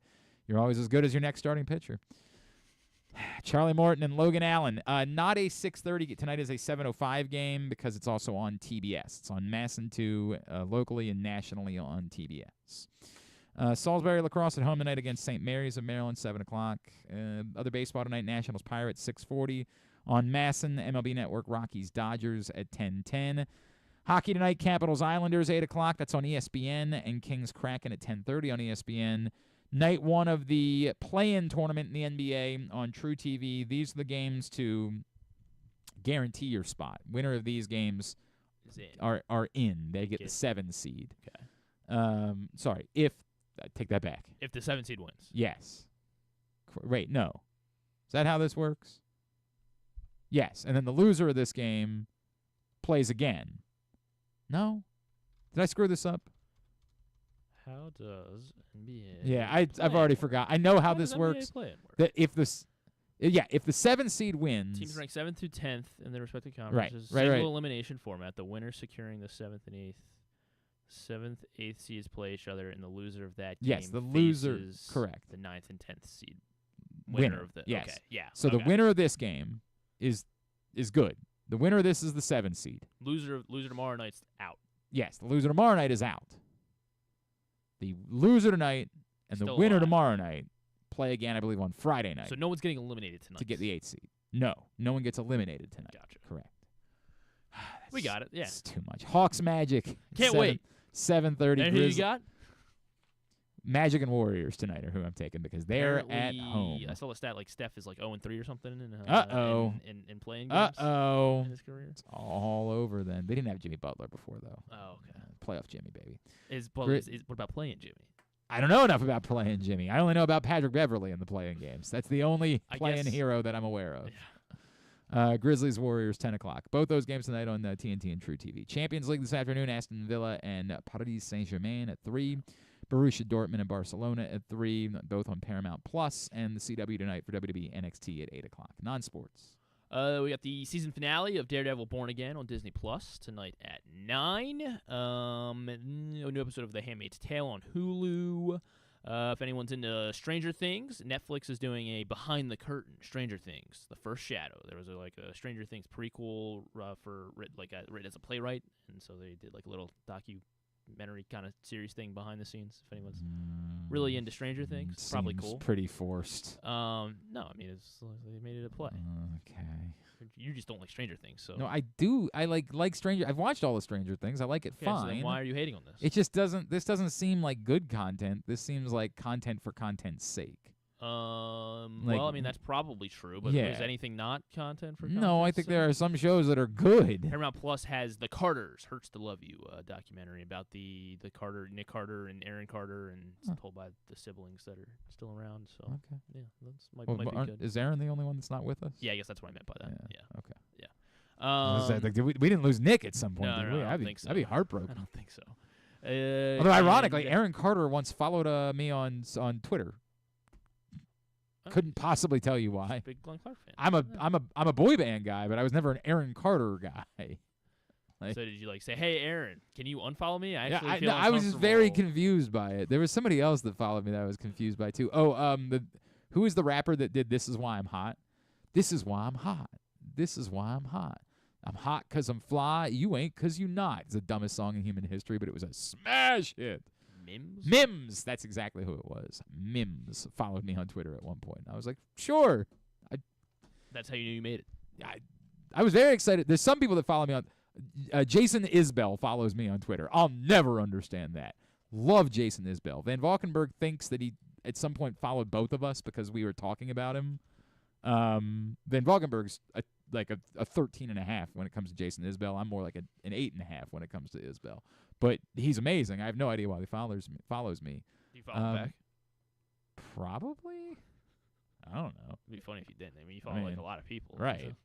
You're always as good as your next starting pitcher. Charlie Morton and Logan Allen. Not a 6:30. Tonight is a 7:05 game because it's also on TBS. It's on Masson 2 locally and nationally on TBS. Salisbury lacrosse at home tonight against St. Mary's of Maryland, 7 o'clock. Other baseball tonight, Nationals Pirates, 6:40. On Masson, MLB Network, Rockies Dodgers at 10:10. Hockey tonight, Capitals Islanders, 8 o'clock. That's on ESPN. And Kings Kraken at 10:30 on ESPN. Night 1 of the play-in tournament in the NBA on True TV. These are the games to guarantee your spot. Winner of these games are in. They get the 7 seed. Okay. Sorry, take that back. If the 7 seed wins. Yes. Wait, no. Is that how this works? Yes. And then the loser of this game plays again. No? Did I screw this up? How does NBA? Yeah, I've already forgot. I know how this works. That if the 7 seed wins, teams ranked 7th through 10th in their respective conferences. Right. Single elimination format. The winner securing the 7th and 8th. 7th, 8th seeds play each other, and the loser of that game yes, the loser, faces correct, the 9th and 10th seed winner of the. Yes. Okay, yeah. So the winner of this game is good. The winner of this is the 7 seed. Loser tomorrow night's out. Yes, the loser tomorrow night is out. The loser tonight and the winner tomorrow night play again, I believe, on Friday night. So no one's getting eliminated tonight to get the 8th seed. No one gets eliminated tonight. Gotcha. Correct. We got it. Yeah. It's too much. Hawks Magic. Can't wait. 7:30. And who you got? Magic and Warriors tonight are who I'm taking because they're at home. I saw the stat like Steph is like 0-3 or something in playing games in his career. It's all over then. They didn't have Jimmy Butler before though. Oh, okay. Playoff Jimmy, baby. What about playing Jimmy? I don't know enough about playing Jimmy. I only know about Patrick Beverly in the playing games. That's the only playing hero that I'm aware of. Yeah. Grizzlies Warriors 10 o'clock. Both those games tonight on TNT and True TV. Champions League this afternoon. Aston Villa and Paris Saint-Germain at 3. Borussia Dortmund and Barcelona at 3. Both on Paramount Plus. And the CW tonight for WWE NXT at 8 o'clock. Non-sports. We got the season finale of Daredevil Born Again on Disney Plus tonight at 9. A new episode of The Handmaid's Tale on Hulu. If anyone's into Stranger Things, Netflix is doing a behind the curtain Stranger Things, The First Shadow. There was a Stranger Things prequel written as a playwright, and so they did like a little documentary kind of series thing behind the scenes. If anyone's really into Stranger Things, probably Seems cool. Pretty forced. No, I mean they made it a play. Okay. You just don't like Stranger Things, so No, I do. I like Stranger. I've watched all the Stranger Things. I like it okay, so fine. then why are you hating on this? It just doesn't. This doesn't seem like good content. This seems like content for content's sake. Well, I mean that's probably true, but is anything not content for content? No, I think there are some shows that are good. Paramount Plus has The Carters, Hurts to Love You documentary about the Nick Carter and Aaron Carter, and it's told by the siblings that are still around. So okay, yeah, that's might be good. Is Aaron the only one that's not with us? Yeah, I guess that's what I meant by that. Yeah. Okay. Yeah. We didn't lose Nick at some point, did we? I don't think so. I'd be heartbroken. I don't think so. Although ironically, Aaron Carter once followed me on Twitter. Couldn't possibly tell you why. Big Glenn Clark fan. I'm a boy band guy, but I was never an Aaron Carter guy. So did you say, "Hey Aaron, can you unfollow me?" I was just very confused by it. There was somebody else that followed me that I was confused by too. Who is the rapper that did "This Is Why I'm Hot"? This is why I'm hot. This is why I'm hot. I'm hot 'cause I'm fly. You ain't 'cause you not. It's the dumbest song in human history, but it was a smash hit. Mims. That's exactly who it was. Mims followed me on Twitter at one point. I was like, sure. That's how you knew you made it. I was very excited. There's some people that follow me on. Jason Isbell follows me on Twitter. I'll never understand that. Love Jason Isbell. Van Valkenburg thinks that he at some point followed both of us because we were talking about him. Van Valkenburg's a 13.5 when it comes to Jason Isbell. I'm more like an 8.5 when it comes to Isbell. But he's amazing. I have no idea why he follows me. Do you follow him back? Probably. I don't know. It'd be funny if you didn't. I mean, you follow like a lot of people. Right.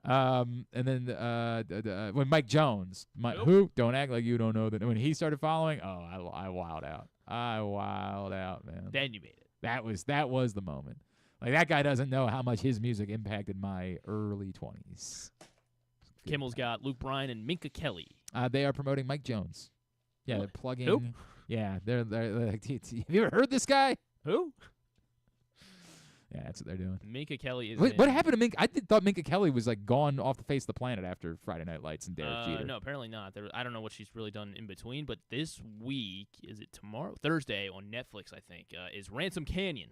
So. And then when Mike Jones, who? Don't act like you don't know that. When he started following, I wowed out. I wowed out, man. Then you made it. That was the moment. Like, that guy doesn't know how much his music impacted my early 20s. Kimmel's got Luke Bryan and Minka Kelly. They are promoting Mike Jones. Yeah, Really? they're plugging. Who? Yeah, they're like, have you ever heard this guy? Who? Yeah, that's what they're doing. Minka Kelly is. What happened to Minka? I thought Minka Kelly was like gone off the face of the planet after Friday Night Lights and Derek Jeter. No, apparently not. I don't know what she's really done in between, but this week, is it tomorrow? Thursday on Netflix, I think, is Ransom Canyon.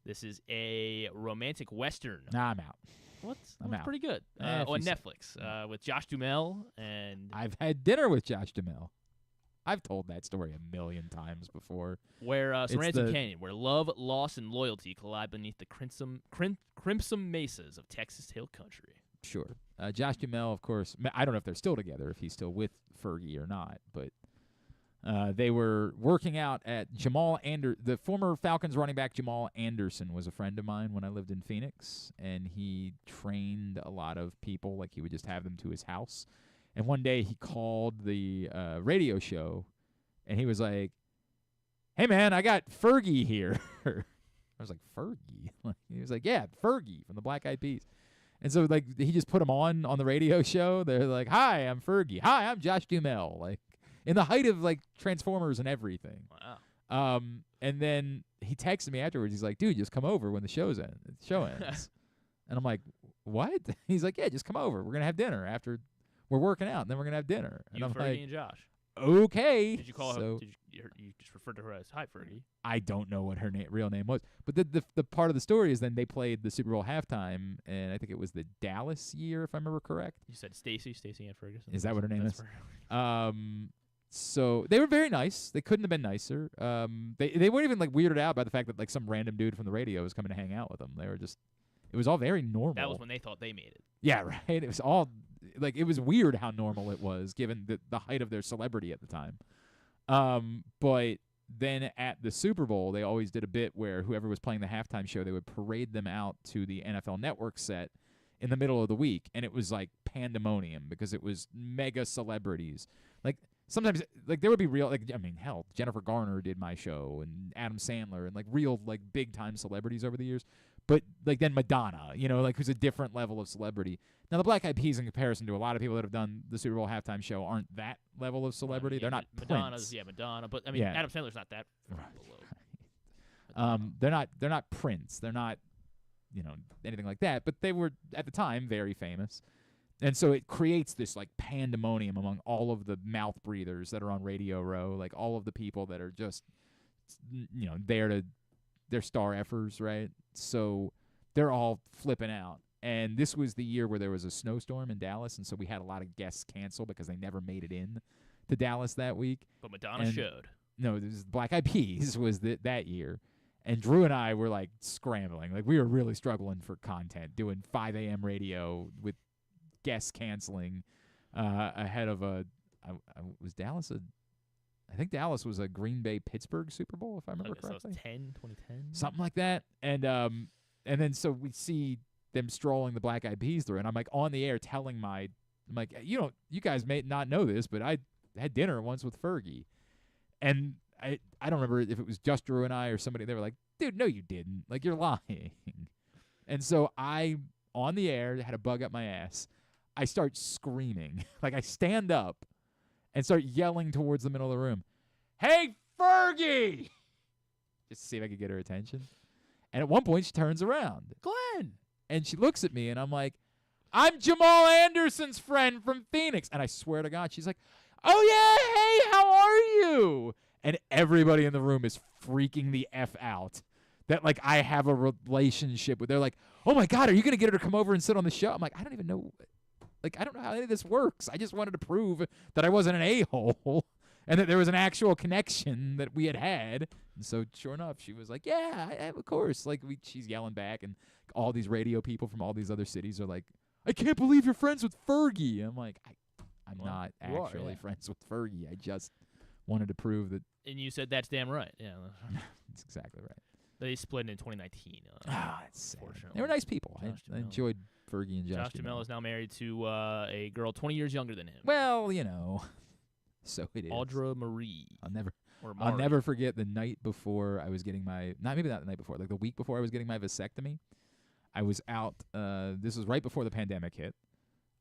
This is a romantic western. Nah, I'm out. What? I'm That's out. pretty good. On Netflix with Josh Duhamel and. I've had dinner with Josh Duhamel. I've told that story a million times before. Where Ransom Canyon, where love, loss, and loyalty collide beneath the crimson mesas of Texas Hill Country. Sure. Josh Duhamel, of course. I don't know if they're still together, if he's still with Fergie or not, but they were working out at the former Falcons running back Jamal Anderson was a friend of mine when I lived in Phoenix, and he trained a lot of people. Like, he would just have them to his house. And one day he called the radio show, and he was like, "Hey, man, I got Fergie here." I was like, "Fergie?" He was like, "Yeah, Fergie from the Black Eyed Peas." And so, like, he just put him on the radio show. They're like, "Hi, I'm Fergie. Hi, I'm Josh Duhamel." Like, in the height of, like, Transformers and everything. Wow. And then he texted me afterwards. He's like, "Dude, just come over when the show ends." And I'm like, "What?" He's like, "Yeah, just come over. We're going to have dinner after we're working out, and then we're going to have dinner." And You, I'm Fergie, like, and Josh. Okay. Did you call her? You just referred to her as Hi, Fergie. I don't know what her real name was. But the part of the story is then they played the Super Bowl halftime, and I think it was the Dallas year, if I remember correct. You said Stacey Ann Ferguson. Is that what her name is? Her. So they were very nice. They couldn't have been nicer. They weren't even, like, weirded out by the fact that, like, some random dude from the radio was coming to hang out with them. They were just, it was all very normal. That was when they thought they made it. Yeah, right. It was all, like, it was weird how normal it was given the height of their celebrity at the time. But then at the Super Bowl, they always did a bit where whoever was playing the halftime show, they would parade them out to the NFL Network set in the middle of the week, and it was like pandemonium because it was mega celebrities. Like, sometimes, like, there would be real, like, I mean, hell, Jennifer Garner did my show, and Adam Sandler, and, like, real, like, big-time celebrities over the years. But, like, then Madonna, like, who's a different level of celebrity. Now, the Black Eyed Peas, in comparison to a lot of people that have done the Super Bowl halftime show, aren't that level of celebrity. They're not Madonna's, Prince. Madonna. But, I mean, Adam Sandler's not that below. They're not Prince. They're not, anything like that. But they were, at the time, very famous. And so it creates this like pandemonium among all of the mouth breathers that are on Radio Row, like all of the people that are just, they're star effers, right? So they're all flipping out. And this was the year where there was a snowstorm in Dallas, and so we had a lot of guests cancel because they never made it in to Dallas that week. But Madonna showed. No, this is Black Eyed Peas was that year. And Drew and I were like scrambling. Like we were really struggling for content, doing 5 a.m. radio with guests canceling ahead of was Dallas I think Dallas was a Green Bay Pittsburgh Super Bowl, if I remember correctly. So 2010? Something like that. And then so we see them strolling the Black Eyed Peas through, and I'm like on the air telling I'm like, you guys may not know this, but I had dinner once with Fergie. And I don't remember if it was just Drew and I or somebody. They were like, dude, no, you didn't. Like, you're lying. And so I, on the air, had a bug up my ass. I start screaming. Like, I stand up and start yelling towards the middle of the room, hey, Fergie! Just to see if I could get her attention. And at one point, she turns around. Glenn! And she looks at me, and I'm like, I'm Jamal Anderson's friend from Phoenix. And I swear to God, she's like, oh, yeah, hey, how are you? And everybody in the room is freaking the F out that, like, I have a relationship with. They're like, oh, my God, are you going to get her to come over and sit on the show? I'm like, I don't even know. Like, I don't know how any of this works. I just wanted to prove that I wasn't an a-hole and that there was an actual connection that we had. And so, sure enough, she was like, yeah, of course. Like, she's yelling back, and all these radio people from all these other cities are like, I can't believe you're friends with Fergie. I'm like, I'm not actually friends with Fergie. I just wanted to prove that. And you said that's damn right. Yeah. That's exactly right. They split in 2019. That's sad. They were nice people. I enjoyed Fergie and Josh Duhamel is now married to a girl 20 years younger than him. Well, so it is. Audra Marie. I'll never forget the night before I was getting not the night before, like the week before I was getting my vasectomy. I was out, this was right before the pandemic hit.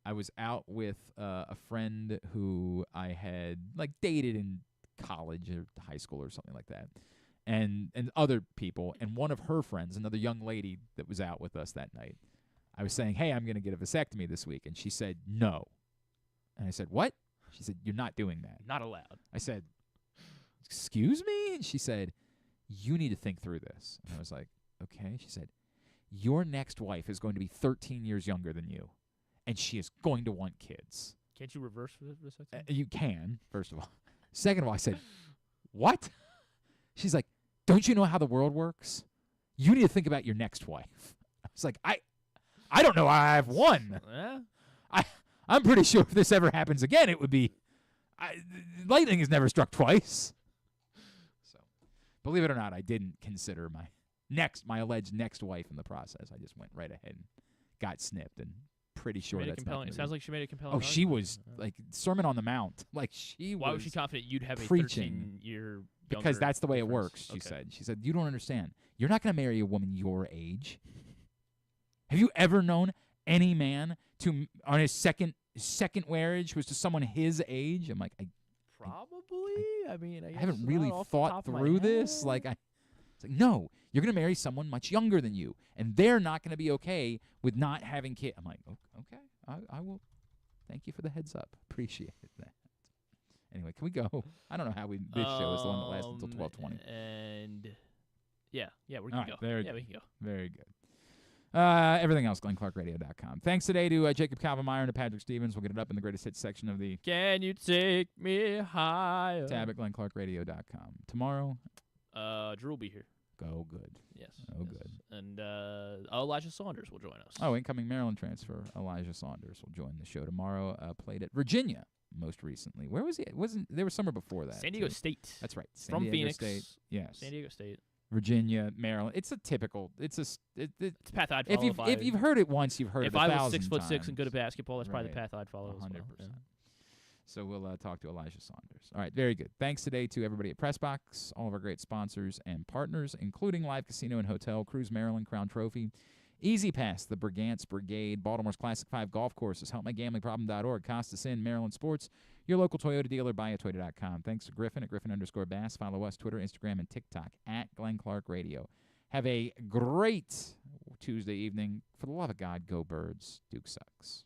I was out with a friend who I had like dated in college or high school or something like that, and other people, and one of her friends, another young lady that was out with us that night. I was saying, hey, I'm going to get a vasectomy this week, and she said, no. And I said, what? She said, you're not doing that. Not allowed. I said, excuse me? And she said, you need to think through this. And I was like, okay. She said, your next wife is going to be 13 years younger than you, and she is going to want kids. Can't you reverse the vasectomy? You can, first of all. Second of all, I said, what? She's like, don't you know how the world works? You need to think about your next wife. I was like, I don't know. I have one. I'm pretty sure if this ever happens again, it would be lightning has never struck twice. So, believe it or not, I didn't consider my alleged next wife in the process. I just went right ahead and got snipped, and pretty sure that's not. It sounds like she made a compelling. Oh, she was like Sermon on the Mount. Like she. Why was she confident you'd have preaching, a 13-year? Because that's the way it works. She said. She said, you don't understand. You're not going to marry a woman your age. Have you ever known any man on his second marriage was to someone his age? I'm like, probably. I mean, I haven't really thought through this. Like, it's like, no, you're going to marry someone much younger than you, and they're not going to be okay with not having kids. I'm like, okay, I will. Thank you for the heads up. Appreciate that. Anyway, can we go? I don't know how this show is the one that lasts until 12:20. And yeah, we can go. We can go. Very good. Everything else, GlennClarkRadio.com. Thanks today to Jacob Calvin Meyer and to Patrick Stevens. We'll get it up in the greatest hits section of the Can You Take Me Higher tab at GlennClarkRadio.com. Tomorrow, Drew will be here. Go good. Yes. Oh, good. And Elijah Saunders will join us. Oh, incoming Maryland transfer Elijah Saunders will join the show tomorrow. Played at Virginia most recently. Where was he? There was somewhere before that. San Diego State. That's right. From Phoenix. State. Yes. San Diego State. Virginia, Maryland. It's a typical. It's a path I'd follow. If you've heard it once, you've heard it 1,000 times. If I was 6'6" and good at basketball, that's probably the path I'd follow. 100%. Yeah. So we'll talk to Elijah Saunders. All right, very good. Thanks today to everybody at Pressbox, all of our great sponsors and partners, including Live Casino and Hotel, Cruise Maryland, Crown Trophy, Easy Pass, the Brigance Brigade, Baltimore's Classic 5 Golf Courses, HelpMyGamblingProblem.org, Costa Sin, Maryland Sports, your local Toyota dealer, buyatoyota.com. Thanks to Griffin at Griffin_Bass. Follow us, Twitter, Instagram, and TikTok at Glenn Clark Radio. Have a great Tuesday evening. For the love of God, go Birds. Duke sucks.